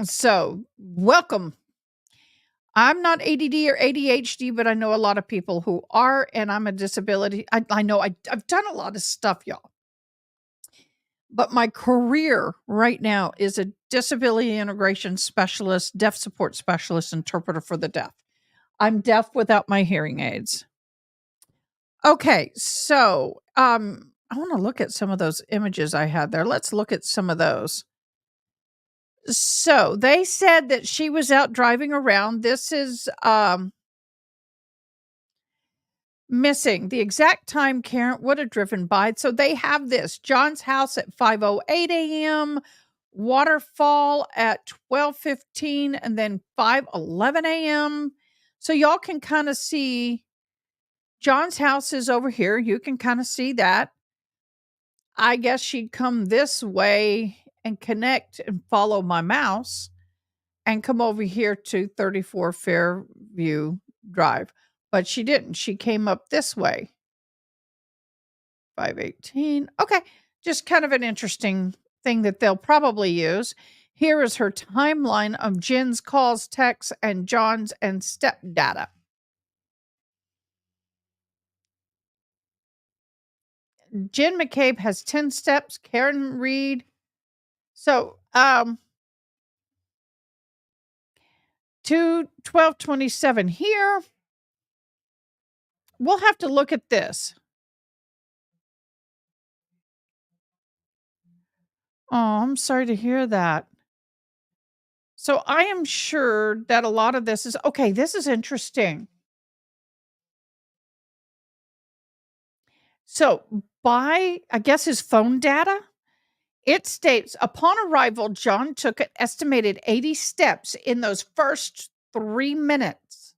A: So welcome. I'm not ADD or ADHD, but I know a lot of people who are, and I'm a disability. I know I've done a lot of stuff, y'all. But my career right now is a disability integration specialist, deaf support specialist, interpreter for the deaf. I'm deaf without my hearing aids. Okay, so I want to look at some of those images I had there. Let's look at some of those. So they said that she was out driving around. This is missing the exact time Karen would have driven by. So they have this John's house at 5:08 a.m., waterfall at 12:15, and then 5:11 a.m. So y'all can kind of see John's house is over here. You can kind of see that. I guess she'd come this way and connect and follow my mouse and come over here to 34 Fairview Drive. But she didn't. She came up this way. 518. Okay. Just kind of an interesting thing that they'll probably use. Here is her timeline of Jen's calls, texts, and John's and step data. Jen McCabe has 10 steps. Karen Reed. So, to 1227 here. We'll have to look at this. Oh, I'm sorry to hear that. So I am sure that a lot of this is okay. This is interesting. So, by, I guess, his phone data, it states upon arrival, John took an estimated 80 steps in those first 3 minutes.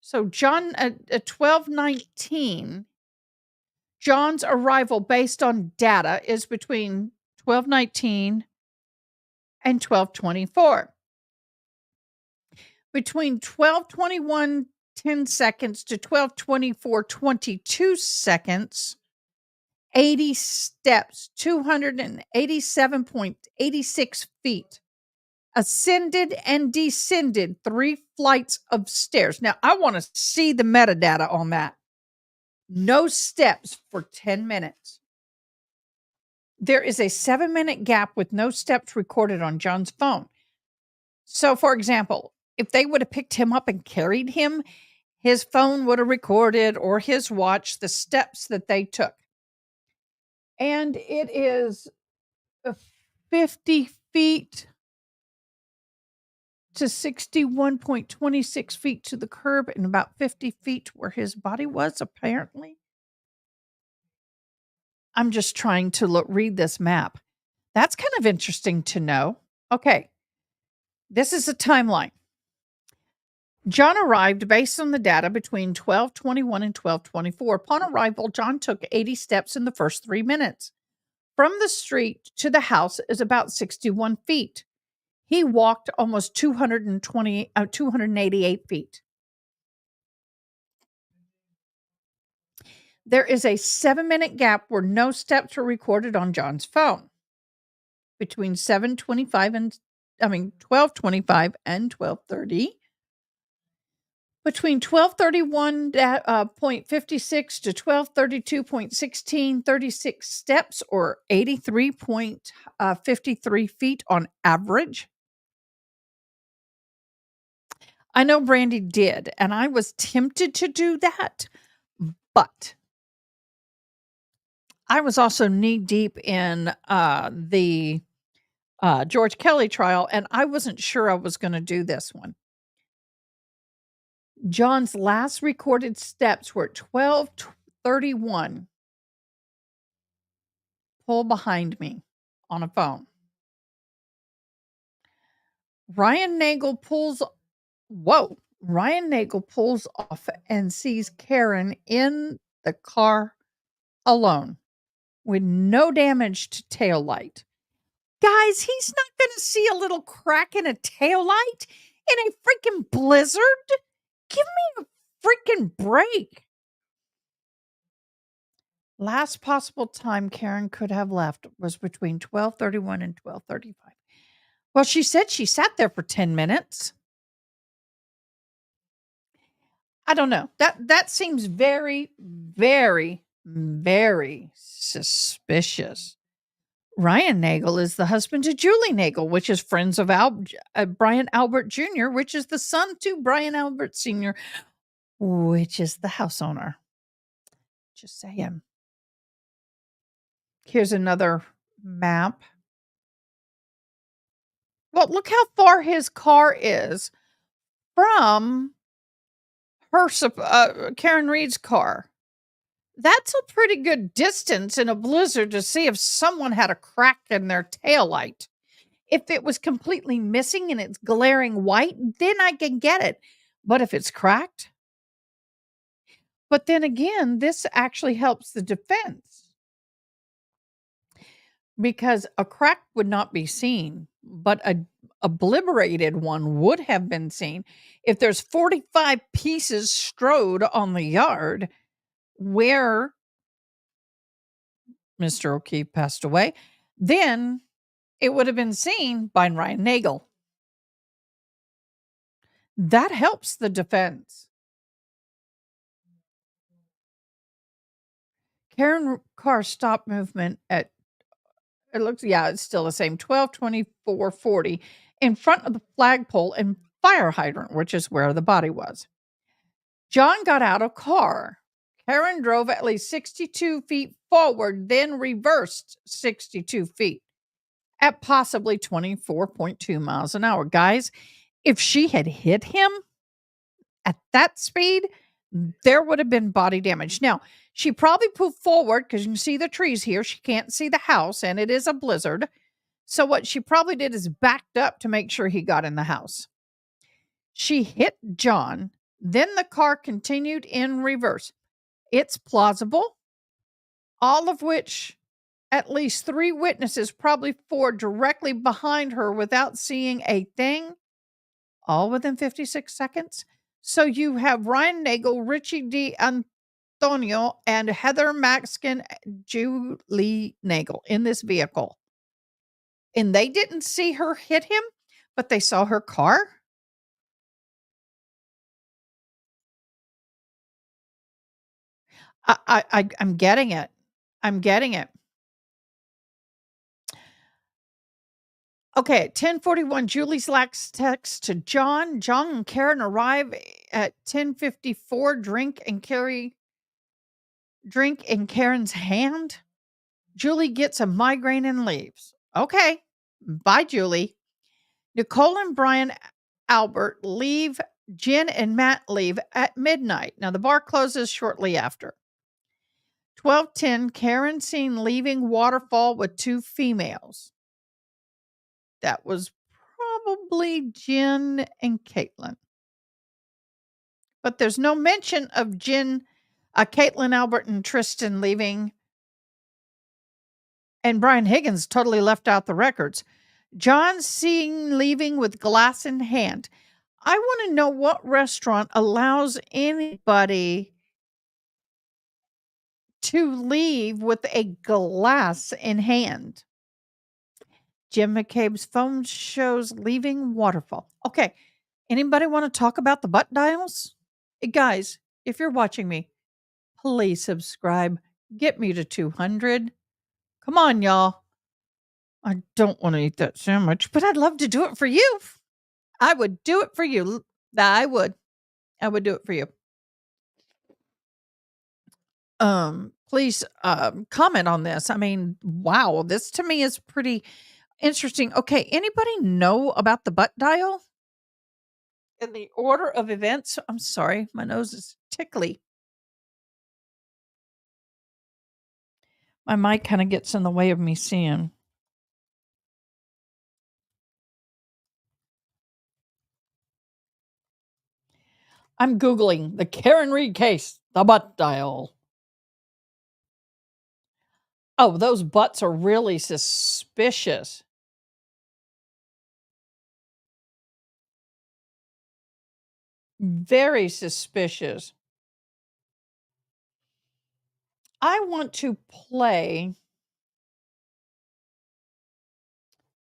A: So, John at 12:19, John's arrival based on data is between 12:19 and 12:24. Between 12:21 10 seconds to 12:24 22 seconds, 80 steps, 287.86 feet, ascended and descended 3 flights of stairs. Now, I want to see the metadata on that. No steps for 10 minutes. There is a 7-minute gap with no steps recorded on John's phone. So, for example, if they would have picked him up and carried him, his phone would have recorded, or his watch, the steps that they took. And it is 50 feet to 61.26 feet to the curb and about 50 feet where his body was, apparently. I'm just trying to read this map. That's kind of interesting to know. Okay, this is a timeline. John arrived based on the data between 12:21 and 12:24. Upon arrival, John took 80 steps in the first 3 minutes. From the street to the house is about 61 feet. He walked almost 288 feet. There is a 7-minute gap where no steps were recorded on John's phone between 12:25 and 12:30. Between 12:31.56 to 12:32.16, 36 steps or 83.53 feet on average. I know Brandy did, and I was tempted to do that, but I was also knee deep in the George Kelly trial, and I wasn't sure I was going to do this one. John's last recorded steps were at 12:31. Pull behind me on a phone. Ryan Nagel pulls off and sees Karen in the car alone with no damage to tail light. Guys, he's not going to see a little crack in a tail light in a freaking blizzard. Give me a freaking break. Last possible time Karen could have left was between 12:31 and 12:35. Well, she said she sat there for 10 minutes. I don't know. That seems very, very, very suspicious. Ryan Nagel is the husband to Julie Nagel, which is friends of Brian Albert Jr., which is the son to Brian Albert Sr., which is the house owner. Just saying. Here's another map. Well, look how far his car is from Karen Reed's car. That's a pretty good distance in a blizzard to see if someone had a crack in their taillight. If it was completely missing and it's glaring white, then I can get it. But if it's cracked, but then again, this actually helps the defense because a crack would not be seen, but a obliterated one would have been seen. If there's 45 pieces strode on the yard where Mr. O'Keefe passed away, then it would have been seen by Ryan Nagel. That helps the defense. Karen car stop movement at, it's still the same, 12:24:40 in front of the flagpole and fire hydrant, which is where the body was. John got out of car. Karen drove at least 62 feet forward, then reversed 62 feet at possibly 24.2 miles an hour. Guys, if she had hit him at that speed, there would have been body damage. Now, she probably pulled forward because you can see the trees here. She can't see the house, and it is a blizzard. So what she probably did is backed up to make sure he got in the house. She hit John. Then the car continued in reverse. It's plausible, all of which at least 3 witnesses, probably 4 directly behind her without seeing a thing, all within 56 seconds. So you have Ryan Nagel, Richie D. Antonio, and Heather Maxkin, Julie Nagel in this vehicle. And they didn't see her hit him, but they saw her car. I'm getting it. I'm getting it. Okay, at 10:41, Julie's last text to John. John and Karen arrive at 10:54. Drink in Karen's hand. Julie gets a migraine and leaves. Okay, bye, Julie. Nicole and Brian Albert leave, Jen and Matt leave at midnight. Now, the bar closes shortly after. 12:10, Karen seen leaving Waterfall with 2 females. That was probably Jen and Caitlin. But there's no mention of Jen, Caitlin, Albert, and Tristan leaving. And Brian Higgins totally left out the records. John seen leaving with glass in hand. I want to know what restaurant allows anybody to leave with a glass in hand. Jim McCabe's phone shows leaving Waterfall. Okay. Anybody want to talk about the butt dials? Guys, if you're watching me, please subscribe. Get me to 200. Come on, y'all. I don't want to eat that sandwich, but I'd love to do it for you. I would do it for you. I would do it for you. Please comment on this. I mean, wow, this to me is pretty interesting. Okay, anybody know about the butt dial? In the order of events, I'm sorry, my nose is tickly. My mic kind of gets in the way of me seeing. I'm Googling the Karen Reed case, the butt dial. Oh, those butts are really suspicious. Very suspicious. I want to play.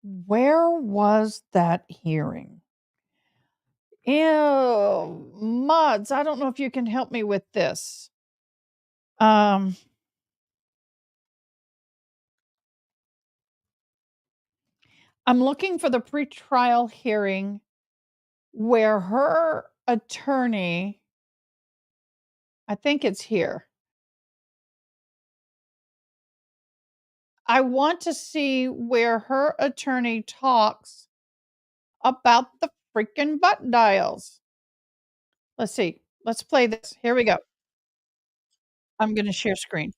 A: Where was that hearing? Ew, mods, I don't know if you can help me with this. I'm looking for the pretrial hearing where her attorney, I think it's here. I want to see where her attorney talks about the freaking butt dials. Let's see. Let's play this. Here we go. I'm going to share screen.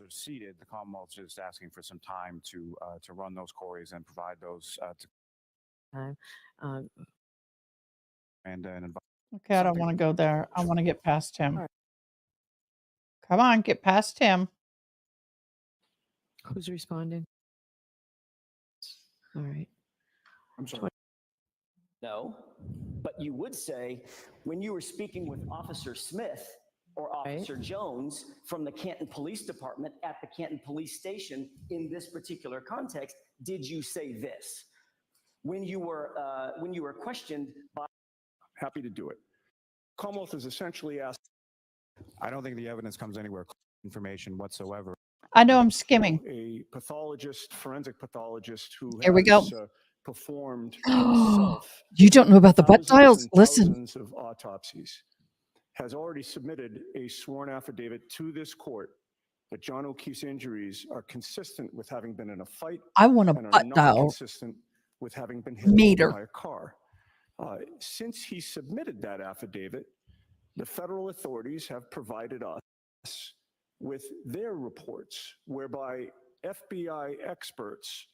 K: Are seated, the Commonwealth is just asking for some time to run those queries and provide those
L: time.
A: Okay, I don't want to go there. I want to get past him. Come on, get past him.
L: Who's responding? All right.
K: I'm sorry.
I: No, but you would say when you were speaking with Officer Smith or Officer Jones from the Canton Police Department at the Canton Police Station in this particular context, did you say this? When you were questioned by...
K: Happy to do it. Commonwealth is essentially asked. I don't think the evidence comes anywhere close to information whatsoever.
A: I know I'm skimming.
K: A pathologist, forensic pathologist who
A: Here we go.
K: Performed himself.
A: You don't know about the butt dials? Listen.
K: Thousands of autopsies. Has already submitted a sworn affidavit to this court that John O'Keefe's injuries are consistent with having been in a fight.
A: I want a
K: and are
A: butt
K: not
A: dial
K: consistent with having been hit
A: meter
K: by a car. Since he submitted that affidavit, the federal authorities have provided us with their reports, whereby FBI experts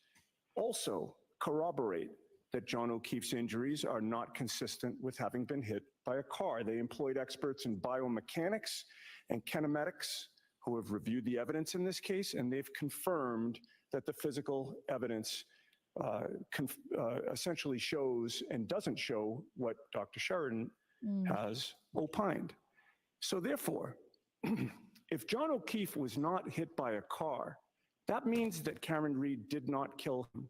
K: also corroborate that John O'Keefe's injuries are not consistent with having been hit by a car. They employed experts in biomechanics and kinematics who have reviewed the evidence in this case, and they've confirmed that the physical evidence essentially shows and doesn't show what Dr. Sheridan has opined. So therefore, if John O'Keefe was not hit by a car, that means that Karen Reed did not kill him.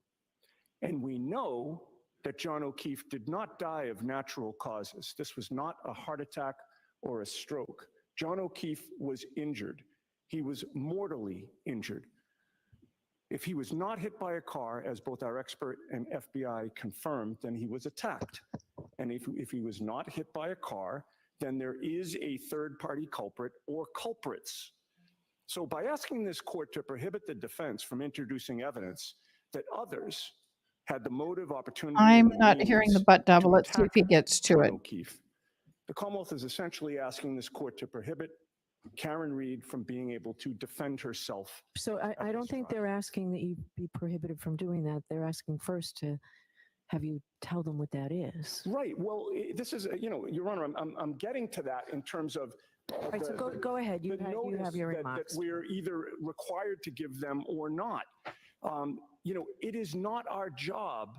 K: And we know that John O'Keefe did not die of natural causes. This was not a heart attack or a stroke. John O'Keefe was injured. He was mortally injured. If he was not hit by a car, as both our expert and FBI confirmed, then he was attacked. And if he was not hit by a car, then there is a third-party culprit or culprits. So by asking this court to prohibit the defense from introducing evidence that others had the motive, opportunity,
A: I'm
K: and the
A: not hearing the
K: means
A: butt devil.
K: to
A: Let's see if he
K: attack
A: gets to
K: John
A: it.
K: O'Keefe, the Commonwealth is essentially asking this court to prohibit Karen Reed from being able to defend herself.
L: So I don't think they're asking that you be prohibited from doing that. They're asking first to have you tell them what that is.
K: Right. Well, this is, Your Honor, I'm getting to that in terms of.
L: All right, so go ahead. You have your
K: that
L: remarks.
K: we're either required to give them or not. It is not our job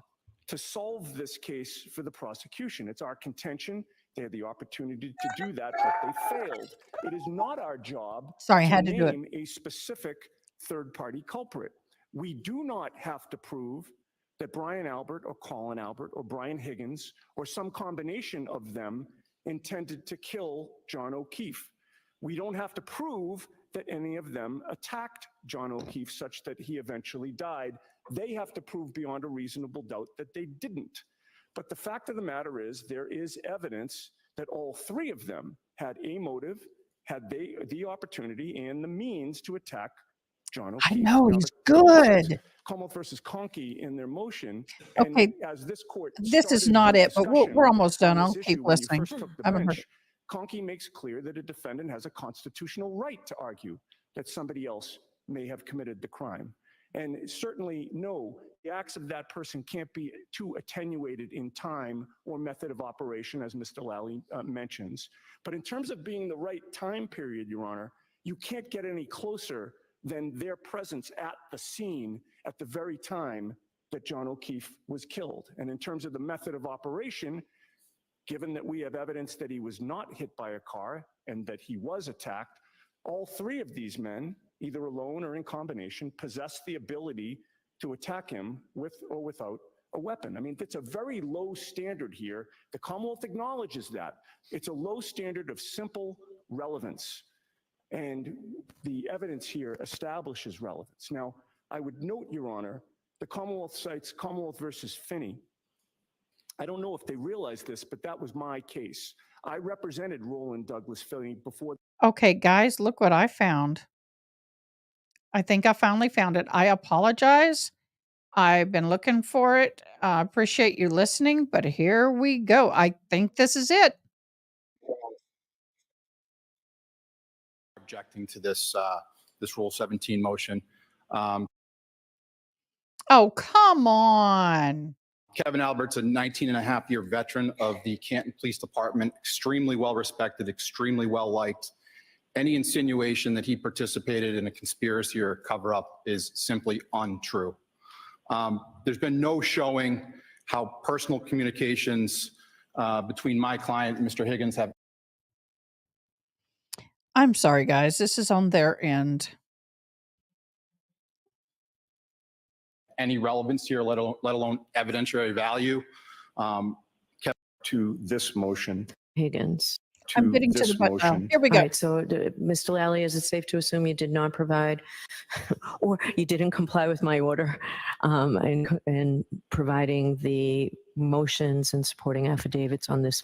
K: to solve this case for the prosecution. It's our contention. They had the opportunity to do that, but they failed. It is not our job
A: Sorry, I
K: to
A: had to do it.
K: name a specific third-party culprit. We do not have to prove that Brian Albert or Colin Albert or Brian Higgins or some combination of them intended to kill John O'Keefe. We don't have to prove that any of them attacked John O'Keefe such that he eventually died. They have to prove beyond a reasonable doubt that they didn't. But the fact of the matter is there is evidence that all three of them had a motive, had the opportunity and the means to attack John O'Keefe.
A: I know,
K: Now,
A: he's
K: the Commonwealth
A: good.
K: Commonwealth versus Conkey in their motion.
A: Okay,
K: And as this court
A: this is
K: started
A: not
K: the
A: it, but we're
K: discussion
A: almost done.
K: on
A: I'll
K: this
A: keep
K: issue when you
A: listening.
K: first took the
A: I haven't heard
K: bench, Conkey makes clear that a defendant has a constitutional right to argue that somebody else may have committed the crime. And certainly, no, the acts of that person can't be too attenuated in time or method of operation, as Mr. Lally mentions. But in terms of being the right time period, Your Honor, you can't get any closer than their presence at the scene at the very time that John O'Keefe was killed. And in terms of the method of operation, given that we have evidence that he was not hit by a car and that he was attacked, all three of these men, either alone or in combination, possess the ability to attack him with or without a weapon. I mean, it's a very low standard here. The Commonwealth acknowledges that. It's a low standard of simple relevance. And the evidence here establishes relevance. Now, I would note, Your Honor, the Commonwealth cites Commonwealth versus Finney. I don't know if they realize this, but that was my case. I represented Roland Douglas Finney before.
A: Okay, guys, look what I found. I think I finally found it. I apologize. I've been looking for it. I appreciate you listening, but here we go. I think this is it.
M: Objecting to this Rule 17 motion.
A: Oh, come on.
M: Kevin Albert's a 19-and-a-half-year veteran of the Canton Police Department, extremely well-respected, extremely well-liked. Any insinuation that he participated in a conspiracy or cover-up is simply untrue. There's been no showing how personal communications between my client and Mr. Higgins have.
A: I'm sorry, guys. This is on their end.
M: Any relevance here, let alone evidentiary value.
K: To this motion.
L: Higgins.
A: I'm getting to the butt now. Here we go.
L: All right, so Mr. Lally, is it safe to assume you did not provide or you didn't comply with my order in providing the motions and supporting affidavits on this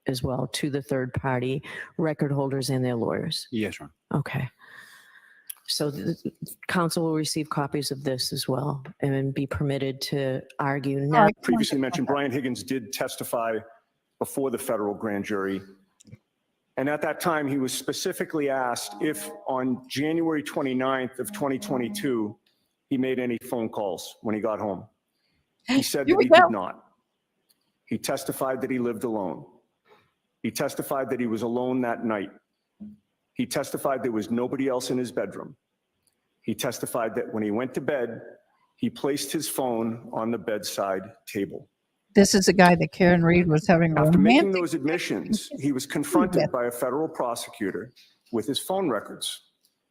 L: as well to the third party record holders and their lawyers?
M: Yes, Your Honor.
L: Okay. So the council will receive copies of this as well and be permitted to argue now.
K: Previously mentioned, Brian Higgins did testify before the federal grand jury. And at that time, he was specifically asked if on January 29th of 2022, he made any phone calls when he got home. He said that he did not. He testified that he lived alone. He testified that he was alone that night. He testified there was nobody else in his bedroom. He testified that when he went to bed, he placed his phone on the bedside table.
A: This is a guy that Karen Reed was having a
K: After making
A: romantic.
K: those admissions, he was confronted by a federal prosecutor with his phone records.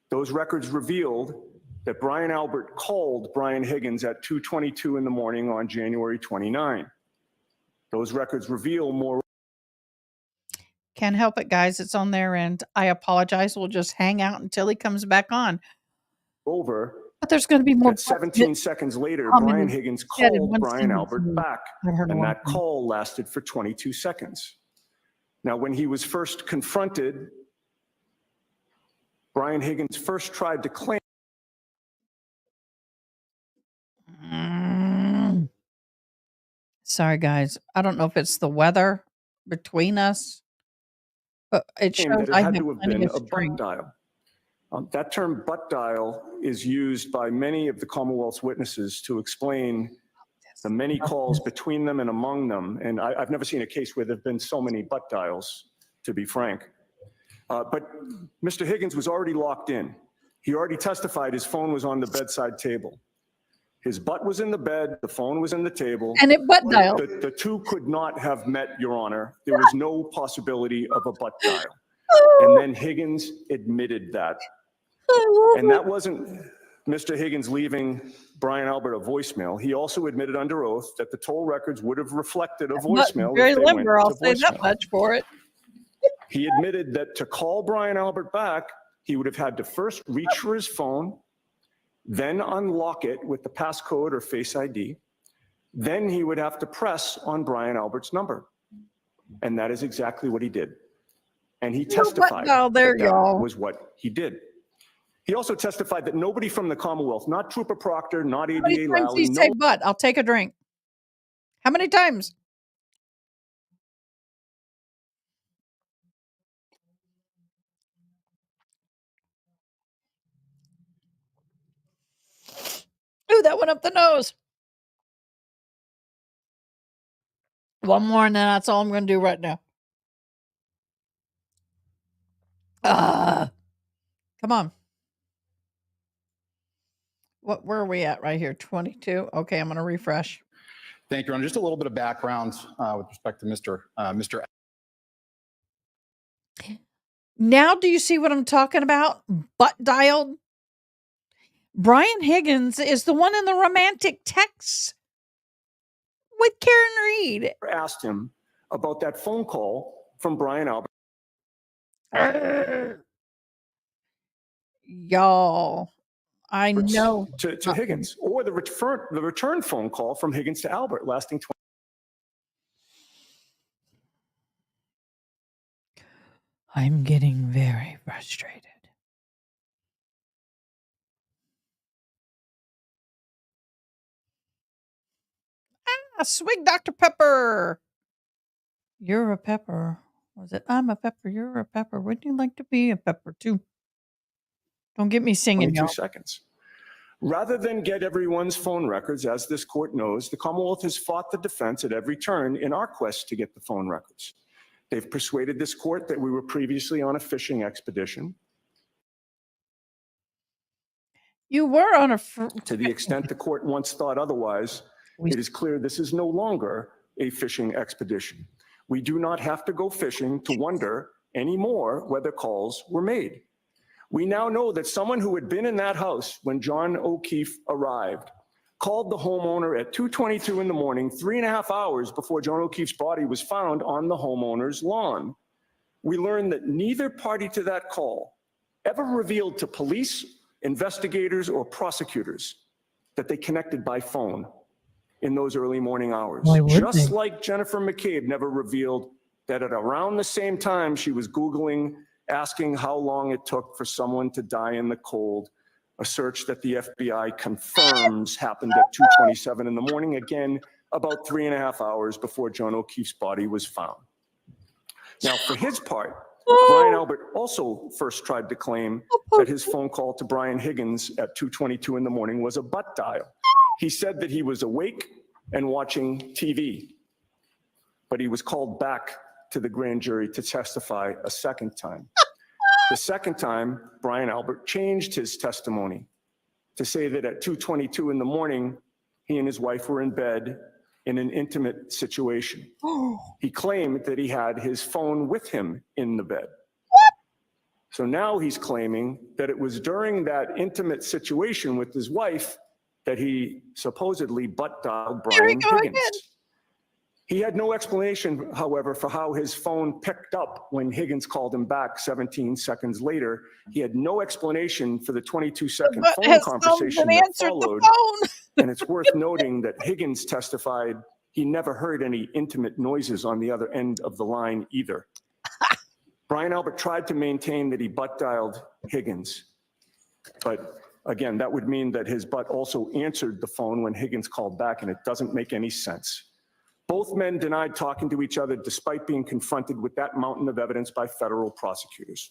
K: Those records revealed that Brian Albert called Brian Higgins at 2:22 in the morning on January 29. Those records reveal more.
A: Can't help it, guys. It's on their end. I apologize. We'll just hang out until he comes back on.
K: Over.
A: But there's going to be more.
K: 17 seconds later, Brian Higgins called Brian Albert back, and that call lasted for 22 seconds. Now, when he was first confronted Brian Higgins first tried to claim.
A: Sorry, guys. I don't know if it's the weather between us, but it shows
K: That it
A: I
K: had
A: have
K: to have
A: plenty
K: been
A: of
K: a butt
A: strength.
K: dial. That term butt dial is used by many of the Commonwealth's witnesses to explain the many calls between them and among them. And I've never seen a case where there have been so many butt dials, to be frank. But Mr. Higgins was already locked in. He already testified his phone was on the bedside table. His butt was in the bed, the phone was in the table.
A: And it butt dialed.
K: The two could not have met, Your Honor. There was no possibility of a butt dial. And then Higgins admitted that. And that wasn't Mr. Higgins leaving Brian Albert a voicemail. He also admitted under oath that the toll records would have reflected a voicemail.
A: Very
K: if they went
A: liberal, I'll
K: to
A: say that
K: voicemail.
A: much for it.
K: He admitted that to call Brian Albert back, he would have had to first reach for his phone, then unlock it with the passcode or Face ID. Then he would have to press on Brian Albert's number. And that is exactly what he did. And he testified that was what he did. He also testified that nobody from the Commonwealth, not Trooper Proctor, not
A: How many
K: ADA
A: times did
K: Lally,
A: he say butt? I'll take a drink. How many times? Ooh, that went up the nose. One more, and then that's all I'm going to do right now. Come on. Where are we at right here? 22. Okay, I'm going to refresh.
M: Thank you, Your Honor. Just a little bit of background with respect to Mr.
A: Now, do you see what I'm talking about? Butt dialed. Brian Higgins is the one in the romantic texts with Karen Reed.
K: asked him about that phone call from Brian Albert.
A: Y'all, I know.
K: To Higgins, or the return phone call from Higgins to Albert lasting 20.
A: I'm getting very frustrated. Swig Dr. Pepper. You're a pepper. Was it? I'm a pepper. You're a pepper. Wouldn't you like to be a pepper too? Don't get me singing,
K: 22
A: y'all.
K: seconds. Rather than get everyone's phone records, as this court knows, the Commonwealth has fought the defense at every turn in our quest to get the phone records. They've persuaded this court that we were previously on a fishing expedition.
A: You were on a...
K: To the extent the court once thought otherwise, it is clear this is no longer a fishing expedition. We do not have to go fishing to wonder anymore whether calls were made. We now know that someone who had been in that house when John O'Keefe arrived called the homeowner at 2:22 in the morning, 3.5 hours before John O'Keefe's body was found on the homeowner's lawn. We learned that neither party to that call ever revealed to police, investigators, or prosecutors that they connected by phone in those early morning hours. Just like Jennifer McCabe never revealed that at around the same time she was Googling, asking how long it took for someone to die in the cold, a search that the FBI confirms happened at 2:27 in the morning, again, about 3.5 hours before John O'Keefe's body was found. Now, for his part, Brian Albert also first tried to claim that his phone call to Brian Higgins at 2:22 in the morning was a butt dial. He said that he was awake and watching TV, but he was called back to the grand jury to testify a second time. The second time, Brian Albert changed his testimony to say that at 2:22 in the morning, he and his wife were in bed in an intimate situation. He claimed that he had his phone with him in the bed. So now he's claiming that it was during that intimate situation with his wife that he supposedly butt dialed Brian Higgins. He had no explanation, however, for how his phone picked up when Higgins called him back 17 seconds later. He had no explanation for the 22-second phone conversation that followed. And it's worth noting that Higgins testified he never heard any intimate noises on the other end of the line either. Brian Albert tried to maintain that he butt dialed Higgins, but again, that would mean that his butt also answered the phone when Higgins called back, and it doesn't make any sense. Both men denied talking to each other despite being confronted with that mountain of evidence by federal prosecutors.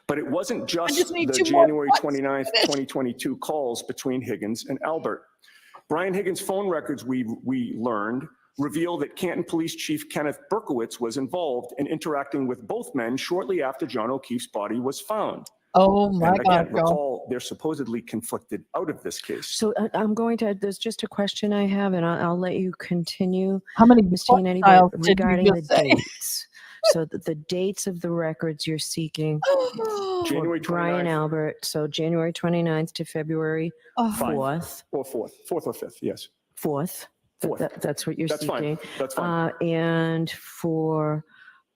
K: But it wasn't just the January 29th, 2022 calls between Higgins and Albert. Brian Higgins' phone records, we learned, reveal that Canton Police Chief Kenneth Berkowitz was involved in interacting with both men shortly after John O'Keefe's body was found.
A: Oh my
K: And again,
A: God,
K: recall, they're supposedly conflicted out of this case.
L: So I'm going to, there's just a question I have, and I'll let you continue,
A: How many
L: Ms.
A: butt
L: Tinetti,
A: dials
L: but
A: did you
L: regarding the
A: just say?
L: dates. So the dates of the records you're seeking for
K: January
L: Brian
K: 29th.
L: Albert, so January 29th to February
A: Oh,
L: 4th.
K: Or fourth or fifth, yes.
L: 4th.
K: Fourth.
L: That's what you're
K: That's
L: seeking.
K: fine. That's fine.
L: And for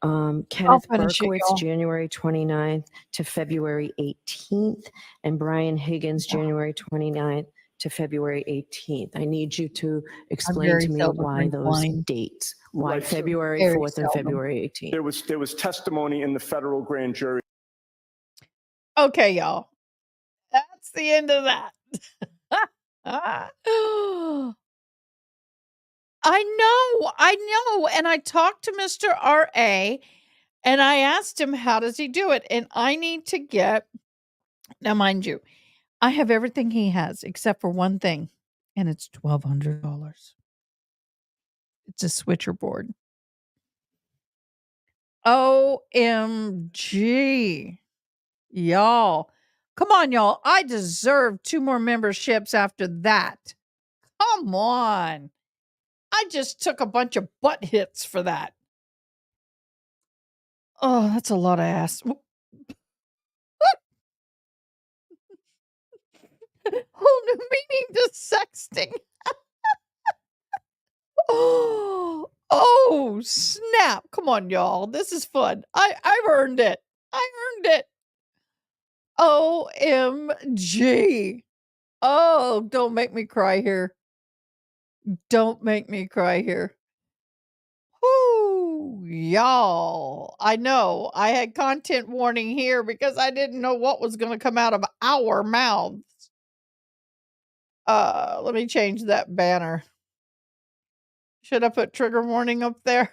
L: Kenneth
A: finish it,
L: Berkowitz,
A: y'all.
L: January 29th to February 18th, and Brian Higgins, January 29th to February 18th. I need you to explain
A: very
L: to me
A: seldom
L: why
A: drink
L: those
A: wine.
L: dates, why
K: Right, so
L: February
A: very
L: 4th and
A: seldom.
L: February 18th.
K: There was testimony in the federal grand jury.
A: Okay, y'all. That's the end of that. I know. And I talked to Mr. R.A. and I asked him, how does he do it? And I need to get, now mind you, I have everything he has except for one thing, and it's $1,200. It's a switcher board. OMG. Y'all. Come on, y'all. I deserve 2 more memberships after that. Come on. I just took a bunch of butt hits for that. Oh, that's a lot of ass. Whole new meaning to sexting. Oh, snap. Come on, y'all. This is fun. I've earned it. I earned it. OMG. Oh, don't make me cry here. Don't make me cry here. Whoo, y'all. I know I had content warning here because I didn't know what was going to come out of our mouths. Let me change that banner. Should I put trigger warning up there?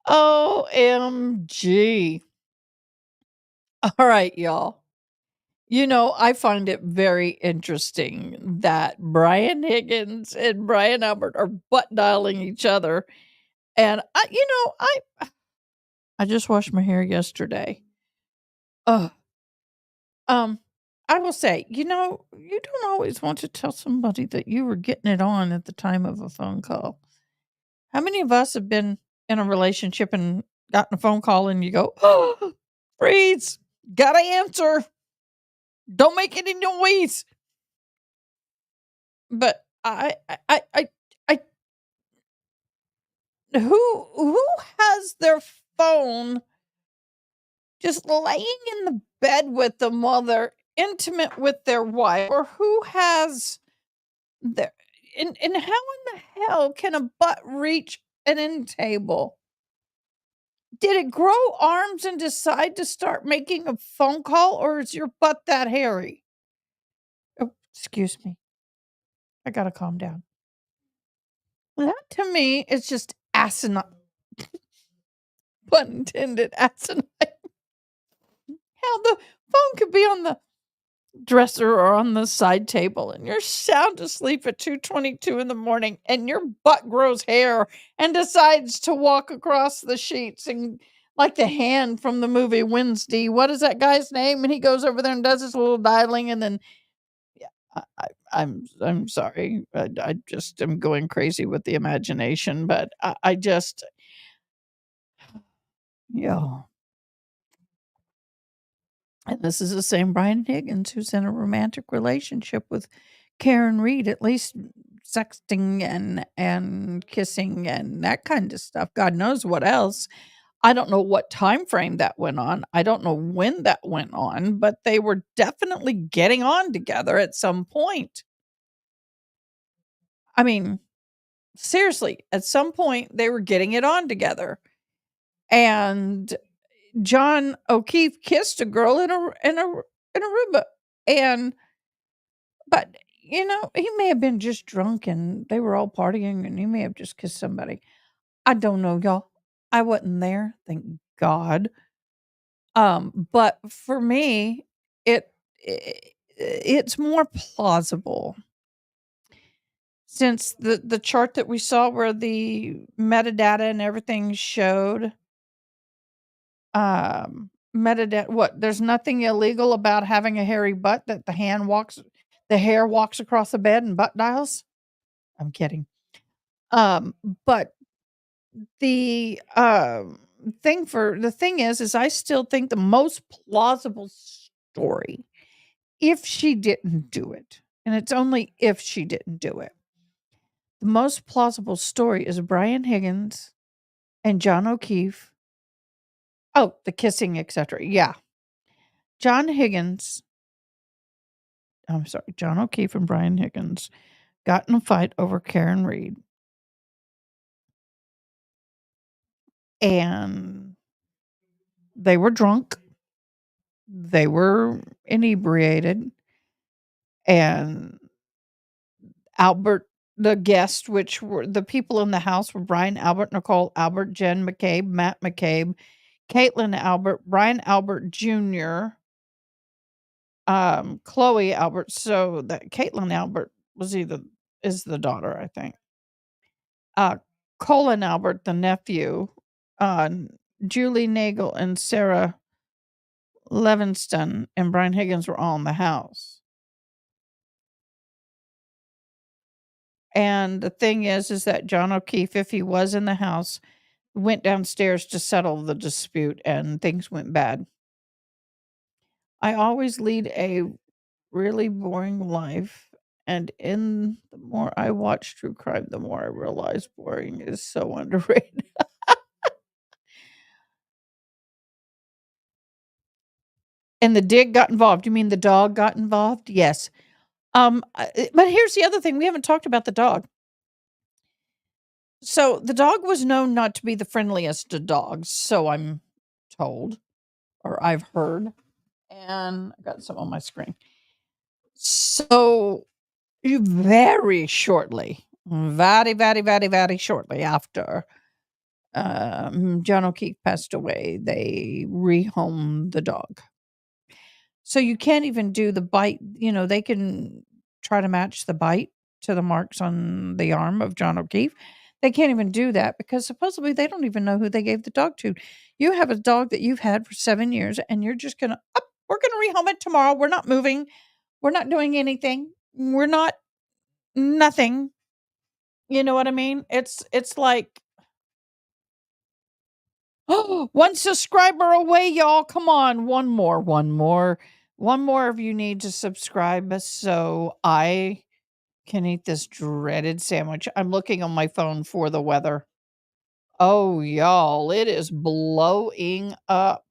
A: OMG. All right, y'all. You know, I find it very interesting that Brian Higgins and Brian Albert are butt dialing each other. And I just washed my hair yesterday. I will say, you don't always want to tell somebody that you were getting it on at the time of a phone call. How many of us have been in a relationship and gotten a phone call and you go, oh, freeze, gotta answer. Don't make any noise. But who has their phone just laying in the bed with them while they're intimate with their wife, or who has their and how in the hell can a butt reach an end table? Did it grow arms and decide to start making a phone call, or is your butt that hairy? Oh, excuse me. I gotta calm down. That to me is just asinine. Pun intended, asinine. How the phone could be on the dresser or on the side table and you're sound asleep at 2:22 in the morning and your butt grows hair and decides to walk across the sheets and like the hand from the movie Wednesday. What is that guy's name? And he goes over there and does his little dialing and then I'm sorry. I just am going crazy with the imagination, but I just yeah. And this is the same Brian Higgins who's in a romantic relationship with Karen Reed, at least sexting and kissing and that kind of stuff. God knows what else. I don't know what time frame that went on. I don't know when that went on, but they were definitely getting on together at some point. I mean, seriously, at some point they were getting it on together. And John O'Keefe kissed a girl in Aruba. And but he may have been just drunk and they were all partying and he may have just kissed somebody. I don't know, y'all. I wasn't there, thank God. But for me, it's more plausible since the chart that we saw where the metadata and everything showed metadata. What? There's nothing illegal about having a hairy butt that the hair walks across the bed and butt dials. I'm kidding. But the thing is I still think the most plausible story, if she didn't do it, and it's only if she didn't do it, the most plausible story is Brian Higgins and John O'Keefe. Oh, the kissing, etc. Yeah. John O'Keefe and Brian Higgins got in a fight over Karen Reed. And they were drunk. They were inebriated. And Albert, the guest, which were the people in the house, were Brian Albert, Nicole Albert, Jen McCabe, Matt McCabe, Caitlin Albert, Brian Albert Jr., Chloe Albert. So that Caitlin Albert is the daughter, I think. Colin Albert, the nephew, Julie Nagel and Sarah Levinston and Brian Higgins were all in the house. And the thing is that John O'Keefe, if he was in the house, went downstairs to settle the dispute and things went bad. I always lead a really boring life. And the more I watch true crime, the more I realize boring is so underrated. And the dig got involved. You mean the dog got involved? Yes. But here's the other thing. We haven't talked about the dog. So the dog was known not to be the friendliest of dogs, so I'm told, or I've heard. And I got some on my screen. So very shortly, very shortly after John O'Keefe passed away, they rehomed the dog. So you can't even do the bite. They can try to match the bite to the marks on the arm of John O'Keefe. They can't even do that because supposedly they don't even know who they gave the dog to. You have a dog that you've had for 7 years and you're just going to, we're going to rehome it tomorrow. We're not moving. We're not doing anything. We're not nothing. You know what I mean? It's like, oh, one subscriber away, y'all. Come on. One more of you need to subscribe so I can eat this dreaded sandwich. I'm looking on my phone for the weather. Oh, y'all, it is blowing up.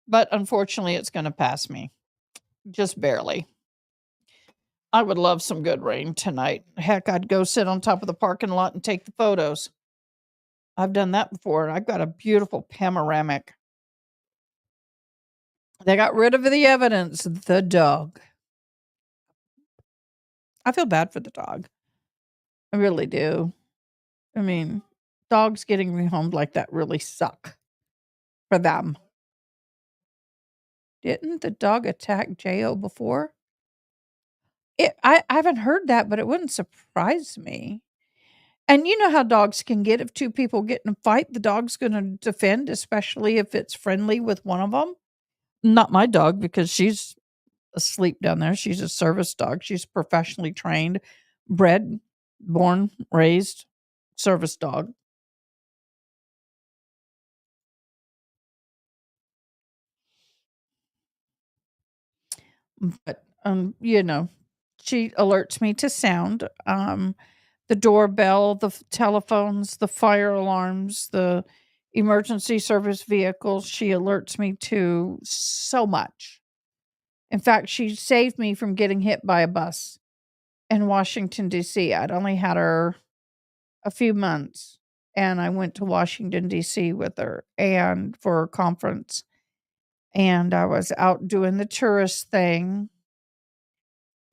A: But unfortunately, it's going to pass me. Just barely. I would love some good rain tonight. Heck, I'd go sit on top of the parking lot and take the photos. I've done that before. I've got a beautiful panoramic. They got rid of the evidence. The dog. I feel bad for the dog. I really do. I mean, dogs getting rehomed like that really suck for them. Didn't the dog attack J.O. before? I haven't heard that, but it wouldn't surprise me. And you know how dogs can get if two people get in a fight, the dog's going to defend, especially if it's friendly with one of them. Not my dog because she's asleep down there. She's a service dog. She's professionally trained, bred, born, raised service dog. But she alerts me to sound. The doorbell, the telephones, the fire alarms, the emergency service vehicles. She alerts me to so much. In fact, she saved me from getting hit by a bus. in Washington, D.C. I'd only had her a few months, and I went to Washington, D.C. with her and for a conference. And I was out doing the tourist thing.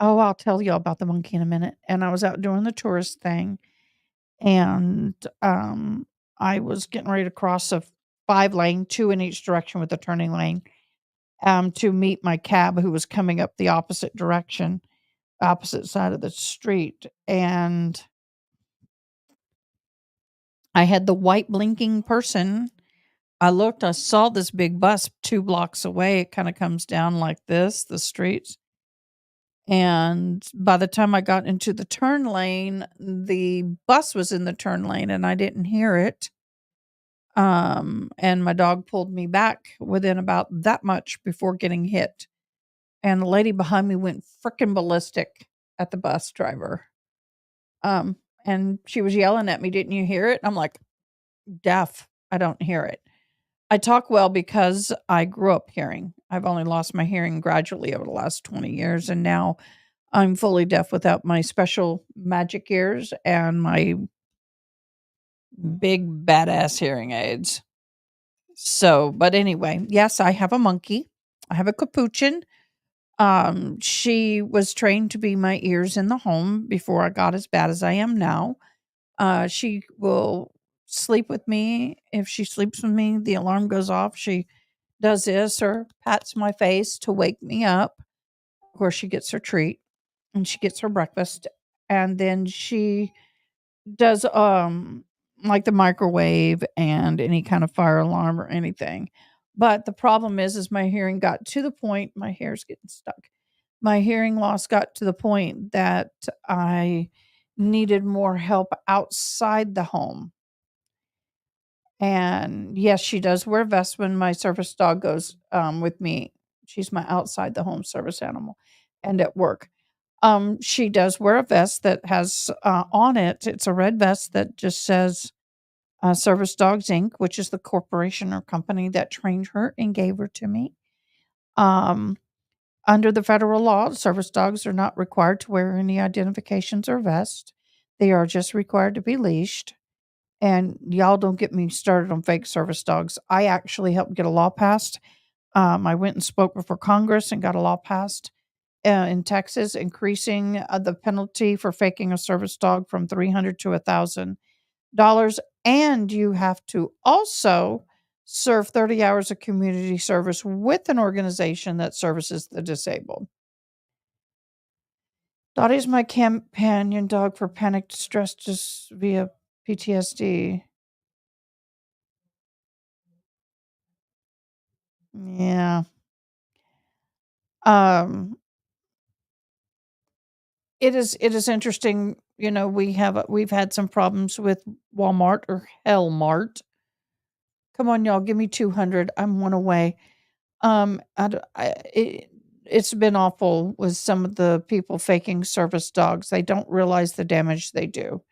A: Oh, I'll tell you all about the monkey in a minute. And I was out doing the tourist thing, and I was getting ready to cross a 5-lane, 2 in each direction with a turning lane, to meet my cab who was coming up the opposite direction, opposite side of the street. And I had the white blinking person. I looked, I saw this big bus 2 blocks away. It kind of comes down like this, the streets. And by the time I got into the turn lane, the bus was in the turn lane and I didn't hear it. And my dog pulled me back within about that much before getting hit. And the lady behind me went frickin' ballistic at the bus driver. And she was yelling at me, "Didn't you hear it?" I'm like, "Deaf. I don't hear it." I talk well because I grew up hearing. I've only lost my hearing gradually over the last 20 years, and now I'm fully deaf without my special magic ears and my big badass hearing aids. So, but anyway, yes, I have a monkey. I have a capuchin. She was trained to be my ears in the home before I got as bad as I am now. She will sleep with me. If she sleeps with me, the alarm goes off. She does this or pats my face to wake me up. Of course, she gets her treat and she gets her breakfast. And then she does like the microwave and any kind of fire alarm or anything. But the problem is my hearing got to the point, my hair's getting stuck. My hearing loss got to the point that I needed more help outside the home. And yes, she does wear vests when my service dog goes with me. She's my outside the home service animal and at work. She does wear a vest that has on it, it's a red vest that just says Service Dogs Inc., which is the corporation or company that trained her and gave her to me. Under the federal law, service dogs are not required to wear any identifications or vests. They are just required to be leashed. And y'all don't get me started on fake service dogs. I actually helped get a law passed. I went and spoke before Congress and got a law passed in Texas, increasing the penalty for faking a service dog from $300 to $1,000. And you have to also serve 30 hours of community service with an organization that services the disabled. Dottie's my companion dog for panic distress via PTSD. Yeah. Um, it is interesting. You know, we've had some problems with Walmart or Hellmart. Come on, y'all, give me 200. I'm one away. It's been awful with some of the people faking service dogs. They don't realize the damage they do.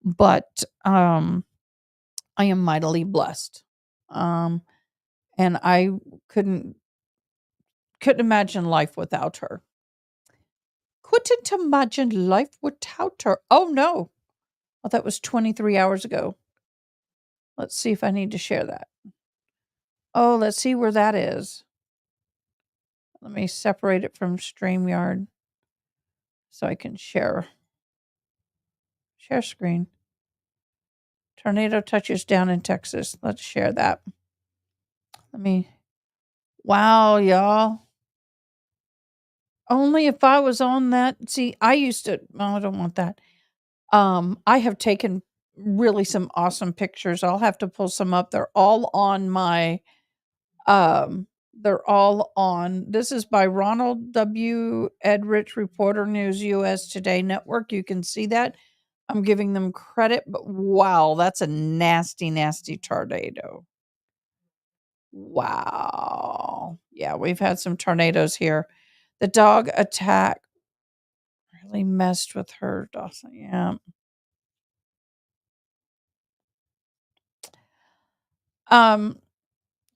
A: But I am mightily blessed. And I couldn't imagine life without her. Couldn't imagine life without her. Oh no. Well, that was 23 hours ago. Let's see if I need to share that. Oh, let's see where that is. Let me separate it from StreamYard so I can share screen. Tornado touches down in Texas. Let's share that. Wow, y'all. Only if I was on that. See, I used to, well, I don't want that. I have taken really some awesome pictures. I'll have to pull some up. They're all on my, this is by Ronald W. Edrich, Reporter News US Today Network. You can see that. I'm giving them credit, but wow, that's a nasty, nasty tornado. Wow. Yeah, we've had some tornadoes here. The dog attack really messed with her, Dawson. Yeah.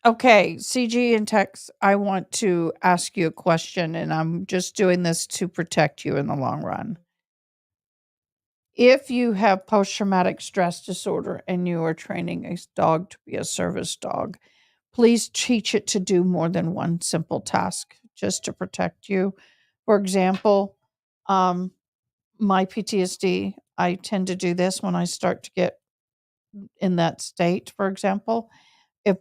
A: Okay, CG and Tex, I want to ask you a question, and I'm just doing this to protect you in the long run. If you have post-traumatic stress disorder and you are training a dog to be a service dog, please teach it to do more than one simple task just to protect you. For example, um, my PTSD, I tend to do this when I start to get in that state, for example. If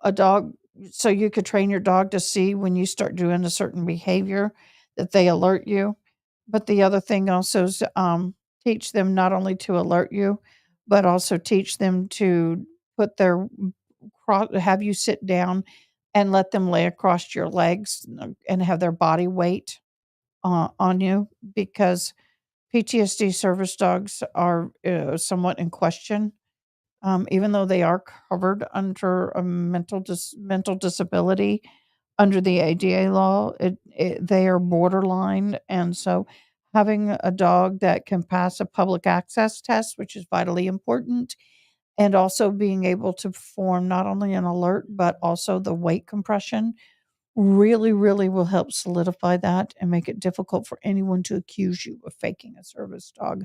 A: a dog, so you could train your dog to see when you start doing a certain behavior that they alert you. But the other thing also is teach them not only to alert you, but also teach them to put their have you sit down and let them lay across your legs and have their body weight on you, because PTSD service dogs are somewhat in question, even though they are covered under a mental disability under the ADA law. They are borderline, and so having a dog that can pass a public access test, which is vitally important, and also being able to perform not only an alert but also the weight compression really, really will help solidify that and make it difficult for anyone to accuse you of faking a service dog.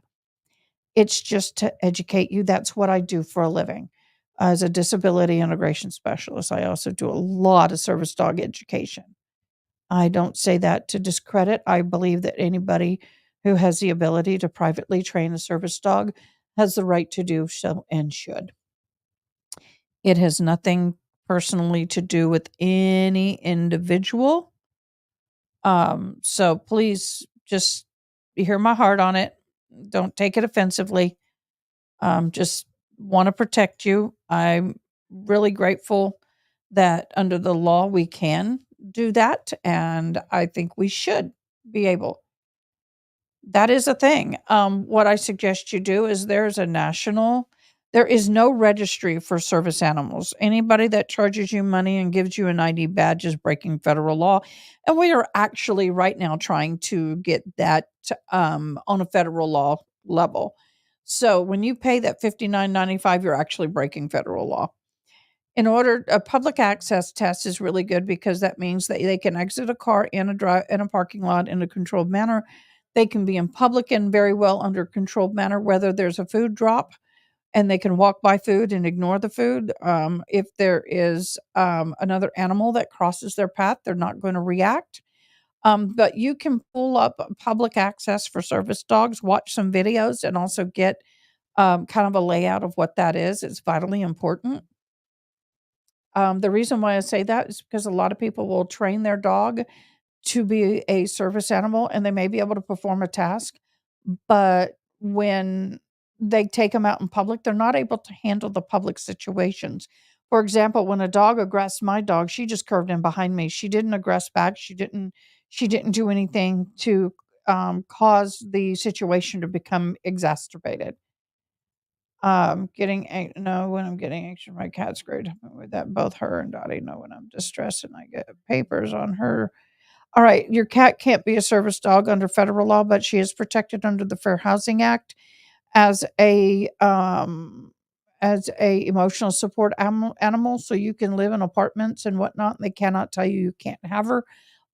A: It's just to educate you. That's what I do for a living. As a disability integration specialist, I also do a lot of service dog education. I don't say that to discredit. I believe that anybody who has the ability to privately train a service dog has the right to do so and should. It has nothing personally to do with any individual. So please just hear my heart on it. Don't take it offensively. Just want to protect you. I'm really grateful that under the law we can do that, and I think we should be able. That is a thing. What I suggest you do is there is no registry for service animals. Anybody that charges you money and gives you an ID badge is breaking federal law. And we are actually right now trying to get that on a federal law level. So when you pay that $59.95, you're actually breaking federal law. A public access test is really good because that means that they can exit a car in a parking lot in a controlled manner. They can be in public and very well under controlled manner, whether there's a food drop and they can walk by food and ignore the food. If there is another animal that crosses their path, they're not going to react. But you can pull up public access for service dogs, watch some videos, and also get kind of a layout of what that is. It's vitally important. The reason why I say that is because a lot of people will train their dog to be a service animal and they may be able to perform a task, but when they take them out in public, they're not able to handle the public situations. For example, when a dog aggressed my dog, she just curved in behind me. She didn't aggress back. She didn't do anything to cause the situation to become exacerbated. When I'm getting anxious, my cat's great with that. Both her and Dottie know when I'm distressed, and I get papers on her. All right, your cat can't be a service dog under federal law, but she is protected under the Fair Housing Act as a emotional support animal. So you can live in apartments and whatnot. And they cannot tell you can't have her,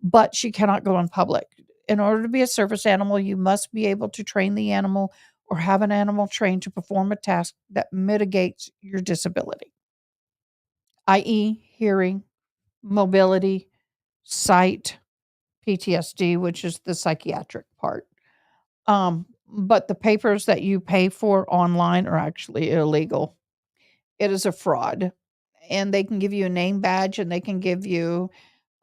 A: but she cannot go in public. In order to be a service animal, you must be able to train the animal or have an animal trained to perform a task that mitigates your disability, i.e., hearing, mobility, sight, PTSD, which is the psychiatric part. But the papers that you pay for online are actually illegal. It is a fraud. And they can give you a name badge and they can give you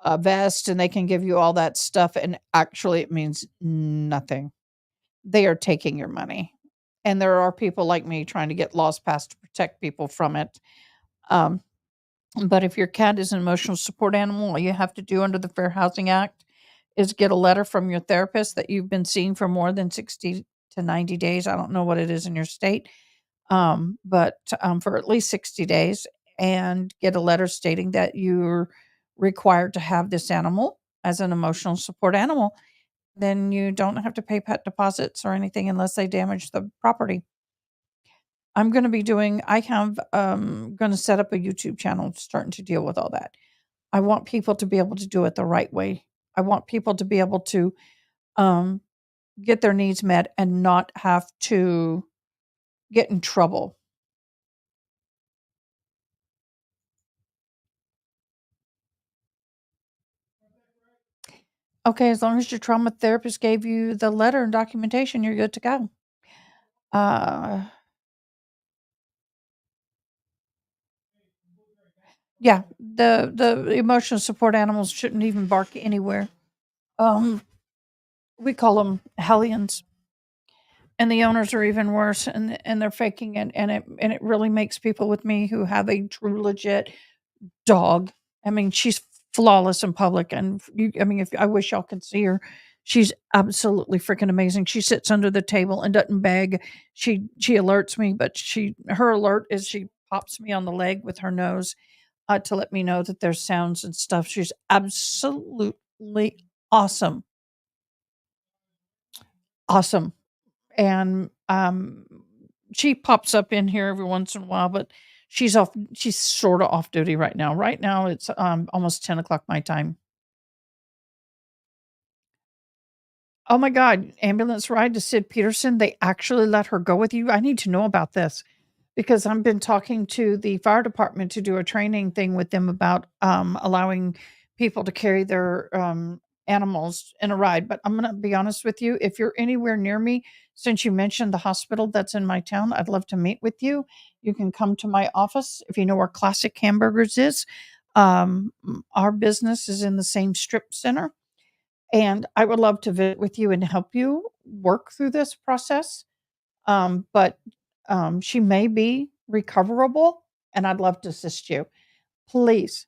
A: a vest and they can give you all that stuff. And actually, it means nothing. They are taking your money. And there are people like me trying to get laws passed to protect people from it. But if your cat is an emotional support animal, all you have to do under the Fair Housing Act is get a letter from your therapist that you've been seeing for more than 60 to 90 days. I don't know what it is in your state, but for at least 60 days, and get a letter stating that you're required to have this animal as an emotional support animal. Then you don't have to pay pet deposits or anything unless they damage the property. I'm going to be doing, I have, going to set up a YouTube channel starting to deal with all that. I want people to be able to do it the right way. I want people to be able to get their needs met and not have to get in trouble. Okay, as long as your trauma therapist gave you the letter and documentation, you're good to go. Yeah, the emotional support animals shouldn't even bark anywhere. We call them hellions, and the owners are even worse, and they're faking it, and it really makes people with me who have a true legit dog. I mean, she's flawless in public, and I mean, if I wish y'all could see her, she's absolutely freaking amazing. She sits under the table and doesn't beg. She alerts me, but her alert is she pops me on the leg with her nose to let me know that there's sounds and stuff. She's absolutely awesome, awesome, and she pops up in here every once in a while, but she's off. She's sort of off duty right now. Right now, it's almost 10 o'clock my time. Oh my God, ambulance ride to Sid Peterson. They actually let her go with you. I need to know about this because I've been talking to the fire department to do a training thing with them about allowing people to carry their animals in a ride. But I'm going to be honest with you. If you're anywhere near me, since you mentioned the hospital that's in my town, I'd love to meet with you. You can come to my office if you know where Classic Hamburgers is. Our business is in the same strip center. And I would love to visit with you and help you work through this process. But she may be recoverable, and I'd love to assist you. Please,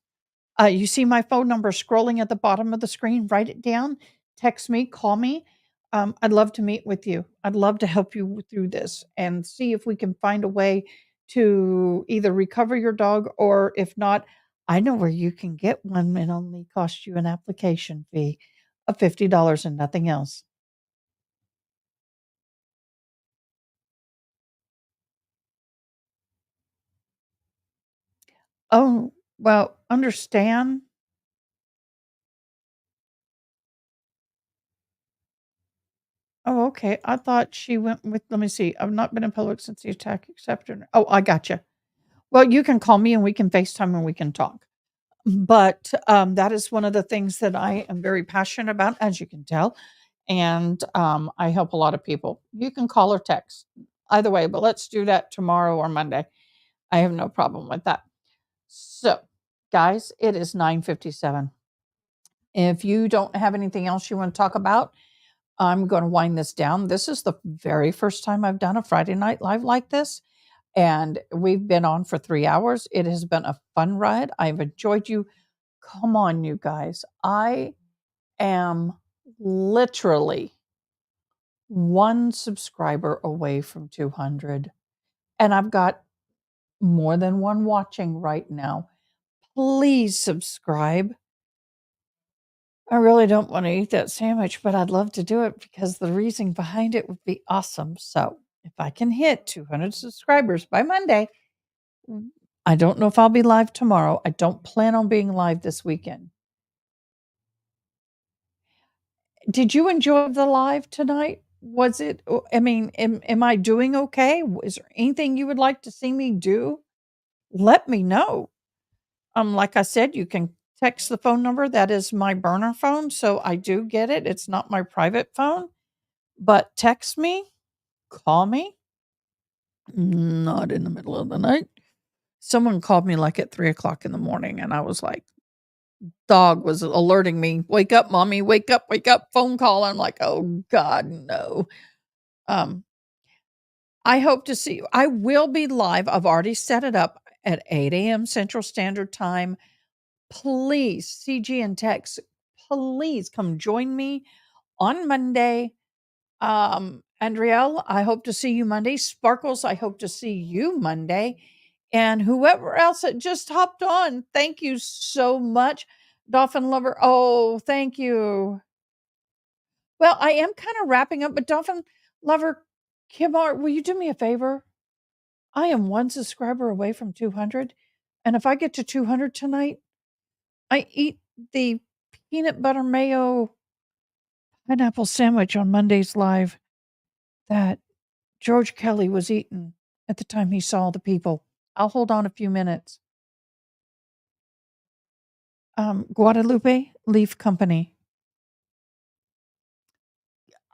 A: you see my phone number scrolling at the bottom of the screen. Write it down. Text me. Call me. I'd love to meet with you. I'd love to help you through this and see if we can find a way to either recover your dog, or if not, I know where you can get one and only cost you an application fee of $50 and nothing else. Oh, well, understand. Oh, okay. I thought she went with, let me see. I've not been in public since the attack, except, oh, I gotcha. Well, you can call me and we can FaceTime and we can talk. But that is one of the things that I am very passionate about, as you can tell. And I help a lot of people. You can call or text either way, but let's do that tomorrow or Monday. I have no problem with that. So, guys, it is 9:57. If you don't have anything else you want to talk about, I'm going to wind this down. This is the very first time I've done a Friday Night Live like this, and we've been on for 3 hours. It has been a fun ride. I've enjoyed you. Come on, you guys. I am literally one subscriber away from 200, and I've got more than one watching right now. Please subscribe. I really don't want to eat that sandwich, but I'd love to do it because the reason behind it would be awesome. So if I can hit 200 subscribers by Monday, I don't know if I'll be live tomorrow. I don't plan on being live this weekend. Did you enjoy the live tonight? Was it, I mean, am I doing okay? Is there anything you would like to see me do? Let me know. Like I said, you can text the phone number. That is my burner phone. So I do get it. It's not my private phone, but text me, call me. Not in the middle of the night. Someone called me like at 3 o'clock in the morning, and I was like, dog was alerting me, wake up, mommy, wake up, phone call. I'm like, oh God, no. I hope to see you. I will be live. I've already set it up at 8 a.m. Central Standard Time. Please, CG and Tex, please come join me on Monday. Andrielle, I hope to see you Monday. Sparkles, I hope to see you Monday. And whoever else that just hopped on, thank you so much. Dolphin Lover, oh, thank you. Well, I am kind of wrapping up, but Dolphin Lover, Kimar, will you do me a favor? I am one subscriber away from 200. And if I get to 200 tonight, I eat the peanut butter mayo pineapple sandwich on Monday's live that George Kelly was eating at the time he saw the people. I'll hold on a few minutes. Guadalupe Leaf Company.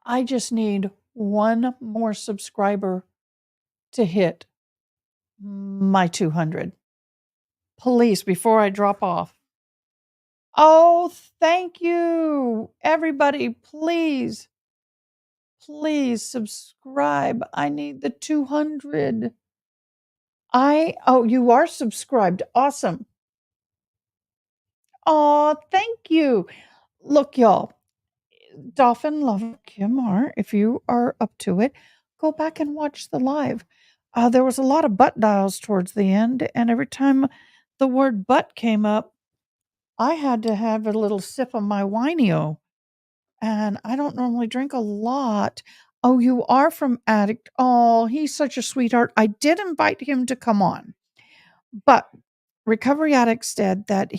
A: I just need one more subscriber to hit my 200. Please, before I drop off. Oh, thank you. Everybody, please, please subscribe. I need the 200. Oh, you are subscribed. Awesome. Oh, thank you. Look, y'all, Dolphin Lover Kim R, if you are up to it, go back and watch the live. There was a lot of butt dials towards the end, and every time the word butt came up, I had to have a little sip of my wineo. And I don't normally drink a lot. Oh, you are from Addict. Oh, he's such a sweetheart. I did invite him to come on, but Recovery Addict said that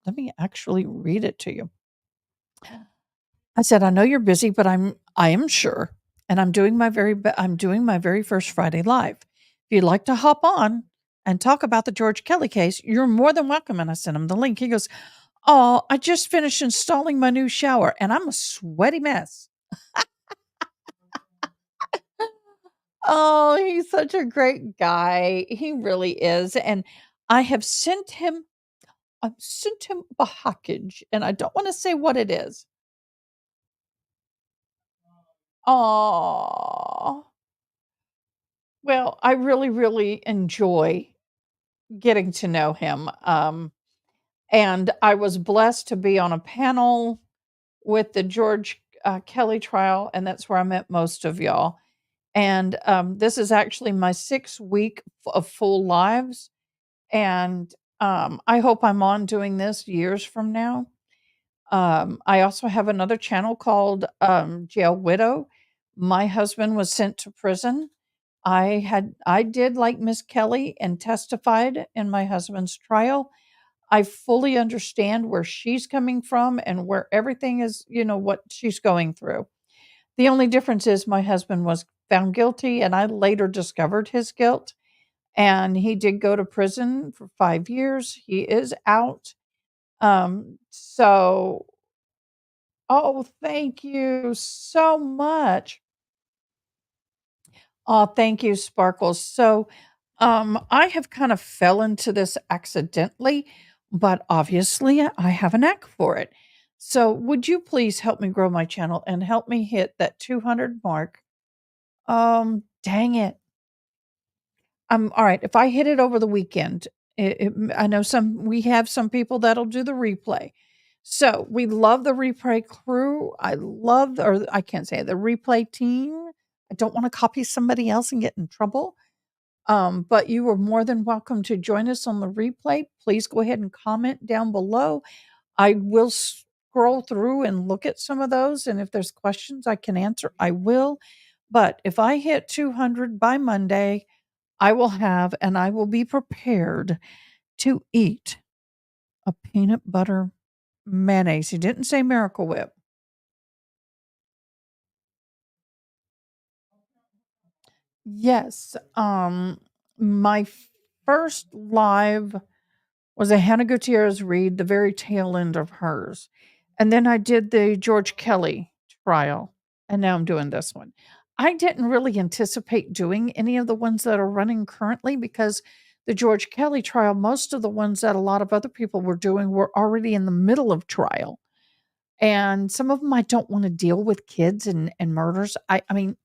A: let me actually read it to you. I said, I know you're busy, but I am sure, and I'm doing my very first Friday live. If you'd like to hop on and talk about the George Kelly case, you're more than welcome. And I sent him the link. He goes, oh, I just finished installing my new shower, and I'm a sweaty mess. Oh, he's such a great guy. He really is. And I have sent him a package, and I don't want to say what it is. Oh. Well, I really, really enjoy getting to know him. And I was blessed to be on a panel with the George Kelly trial, and that's where I met most of y'all. And this is actually my 6th week of full lives. And I hope I'm on doing this years from now. I also have another channel called Jail Widow. My husband was sent to prison. I did like Miss Kelly and testified in my husband's trial. I fully understand where she's coming from and where everything is, what she's going through. The only difference is my husband was found guilty, and I later discovered his guilt. And he did go to prison for 5 years. He is out. So, oh, thank you so much. Oh, thank you, Sparkles. So, I have kind of fell into this accidentally, but obviously I have a knack for it. So, would you please help me grow my channel and help me hit that 200 mark? Dang it. All right. If I hit it over the weekend, I know we have some people that'll do the replay. So we love the replay crew. Or I can't say it, the replay team. I don't want to copy somebody else and get in trouble. But you are more than welcome to join us on the replay. Please go ahead and comment down below. I will scroll through and look at some of those. And if there's questions I can answer, I will. But if I hit 200 by Monday, I will be prepared to eat a peanut butter mayonnaise. He didn't say Miracle Whip. Yes. My first live was a Hannah Gutierrez read, the very tail end of hers. And then I did the George Kelly trial, and now I'm doing this one. I didn't really anticipate doing any of the ones that are running currently because the George Kelly trial, most of the ones that a lot of other people were doing were already in the middle of trial. And some of them I don't want to deal with kids and murders. I mean,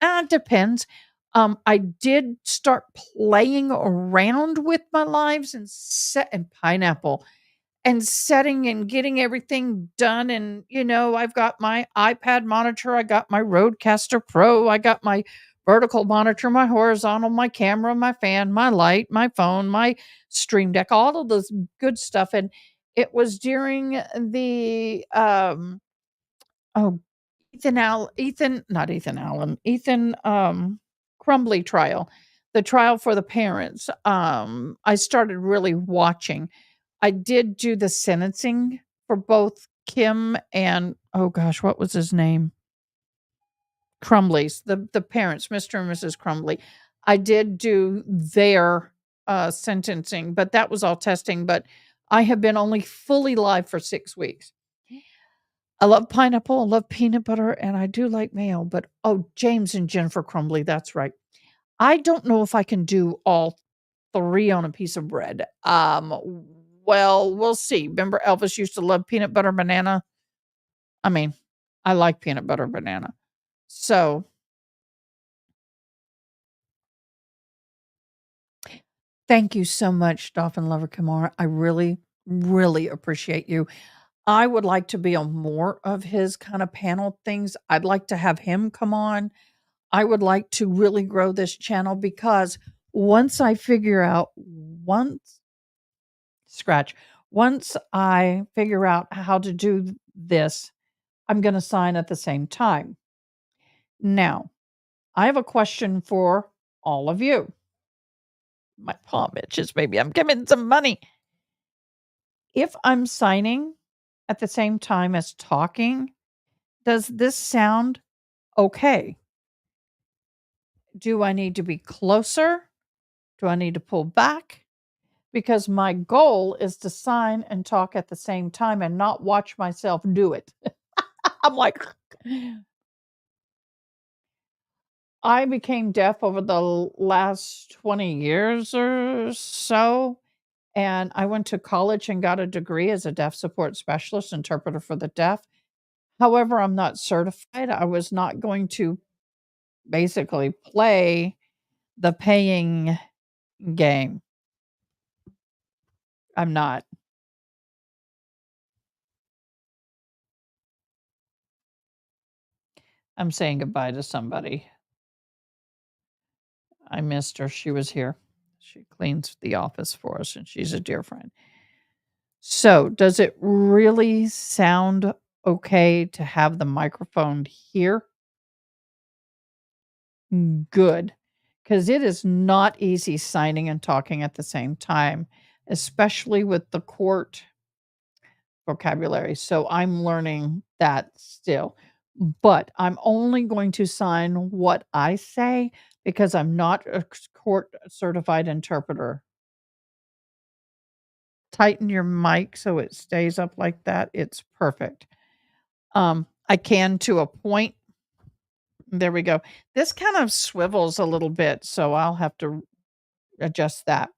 A: it depends. I did start playing around with my lives and pineapple and setting and getting everything done. And, I've got my iPad monitor. I got my Rodecaster Pro. I got my vertical monitor, my horizontal, my camera, my fan, my light, my phone, my Stream Deck, all of this good stuff. And it was during the, oh, Ethan Crumbly trial, the trial for the parents. I started really watching. I did do the sentencing for both Kim and oh gosh, what was his name? Crumley's, the parents, Mr. and Mrs. Crumley. I did do their sentencing, but that was all testing. But I have been only fully live for 6 weeks. I love pineapple, I love peanut butter, and I do like mayo. But James and Jennifer Crumley, that's right. I don't know if I can do all 3 on a piece of bread. Well, we'll see. Remember Elvis used to love peanut butter banana? I mean, I like peanut butter banana. So thank you so much, Dolphin Lover Kamara. I really, really appreciate you. I would like to be on more of his kind of panel things. I'd like to have him come on. I would like to really grow this channel because once I figure out once I figure out how to do this, I'm going to sign at the same time. Now, I have a question for all of you. My palm itches, baby. I'm giving some money. If I'm signing at the same time as talking, does this sound okay? Do I need to be closer? Do I need to pull back? Because my goal is to sign and talk at the same time and not watch myself do it. I'm like, I became deaf over the last 20 years or so. And I went to college and got a degree as a deaf support specialist, interpreter for the deaf. However, I'm not certified. I was not going to basically play the paying game. I'm not. I'm saying goodbye to somebody. I missed her. She was here. She cleans the office for us, and she's a dear friend. So, does it really sound okay to have the microphone here? Good. Because it is not easy signing and talking at the same time, especially with the court vocabulary. So I'm learning that still. But I'm only going to sign what I say because I'm not a court certified interpreter. Tighten your mic so it stays up like that. It's perfect. I can to a point. There we go. This kind of swivels a little bit, so I'll have to adjust that.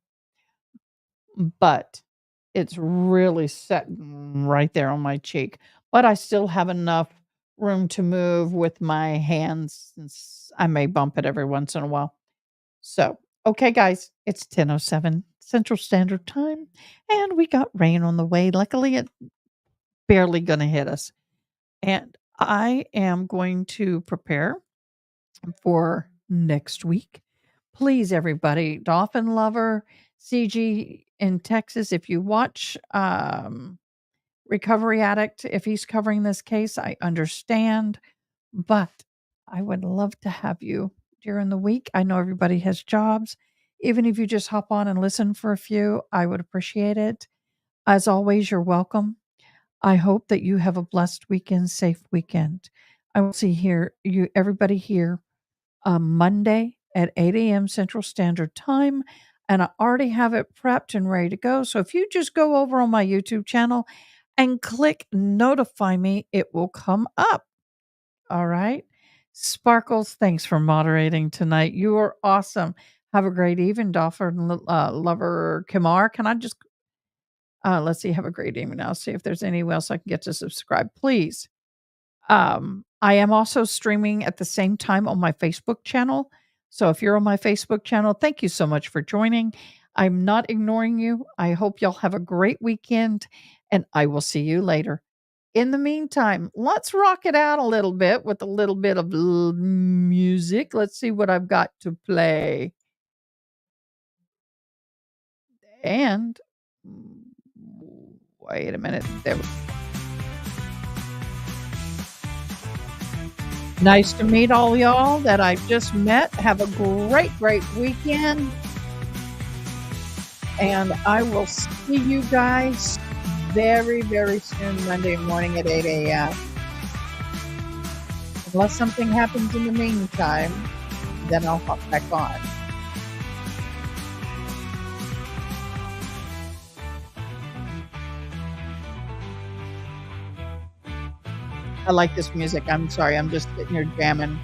A: But it's really setting right there on my cheek. But I still have enough room to move with my hands, since I may bump it every once in a while. So, okay, guys, it's 10:07 Central Standard Time, and we got rain on the way. Luckily, it's barely going to hit us. And I am going to prepare for next week. Please, everybody, Dolphin Lover, CG in Texas, if you watch Recovery Addict, if he's covering this case, I understand, but I would love to have you during the week. I know everybody has jobs. Even if you just hop on and listen for a few, I would appreciate it. As always, you're welcome. I hope that you have a blessed weekend, safe weekend. I will see everybody here Monday at 8 a.m. Central Standard Time. And I already have it prepped and ready to go. So if you just go over on my YouTube channel and click notify me, it will come up. All right. Sparkles, thanks for moderating tonight. You are awesome. Have a great evening, Dolphin Lover Kamar. Can I just, let's see, have a great evening. I'll see if there's anyone else I can get to subscribe, please. I am also streaming at the same time on my Facebook channel. So if you're on my Facebook channel, thank you so much for joining. I'm not ignoring you. I hope y'all have a great weekend, and I will see you later. In the meantime, let's rock it out a little bit with a little bit of music. Let's see what I've got to play. And wait a minute. Nice to meet all y'all that I just met. Have a great, great weekend. And I will see you guys very, very soon, Monday morning at 8 a.m. Unless something happens in the meantime, then I'll hop back on. I like this music. I'm sorry. I'm just sitting here jamming.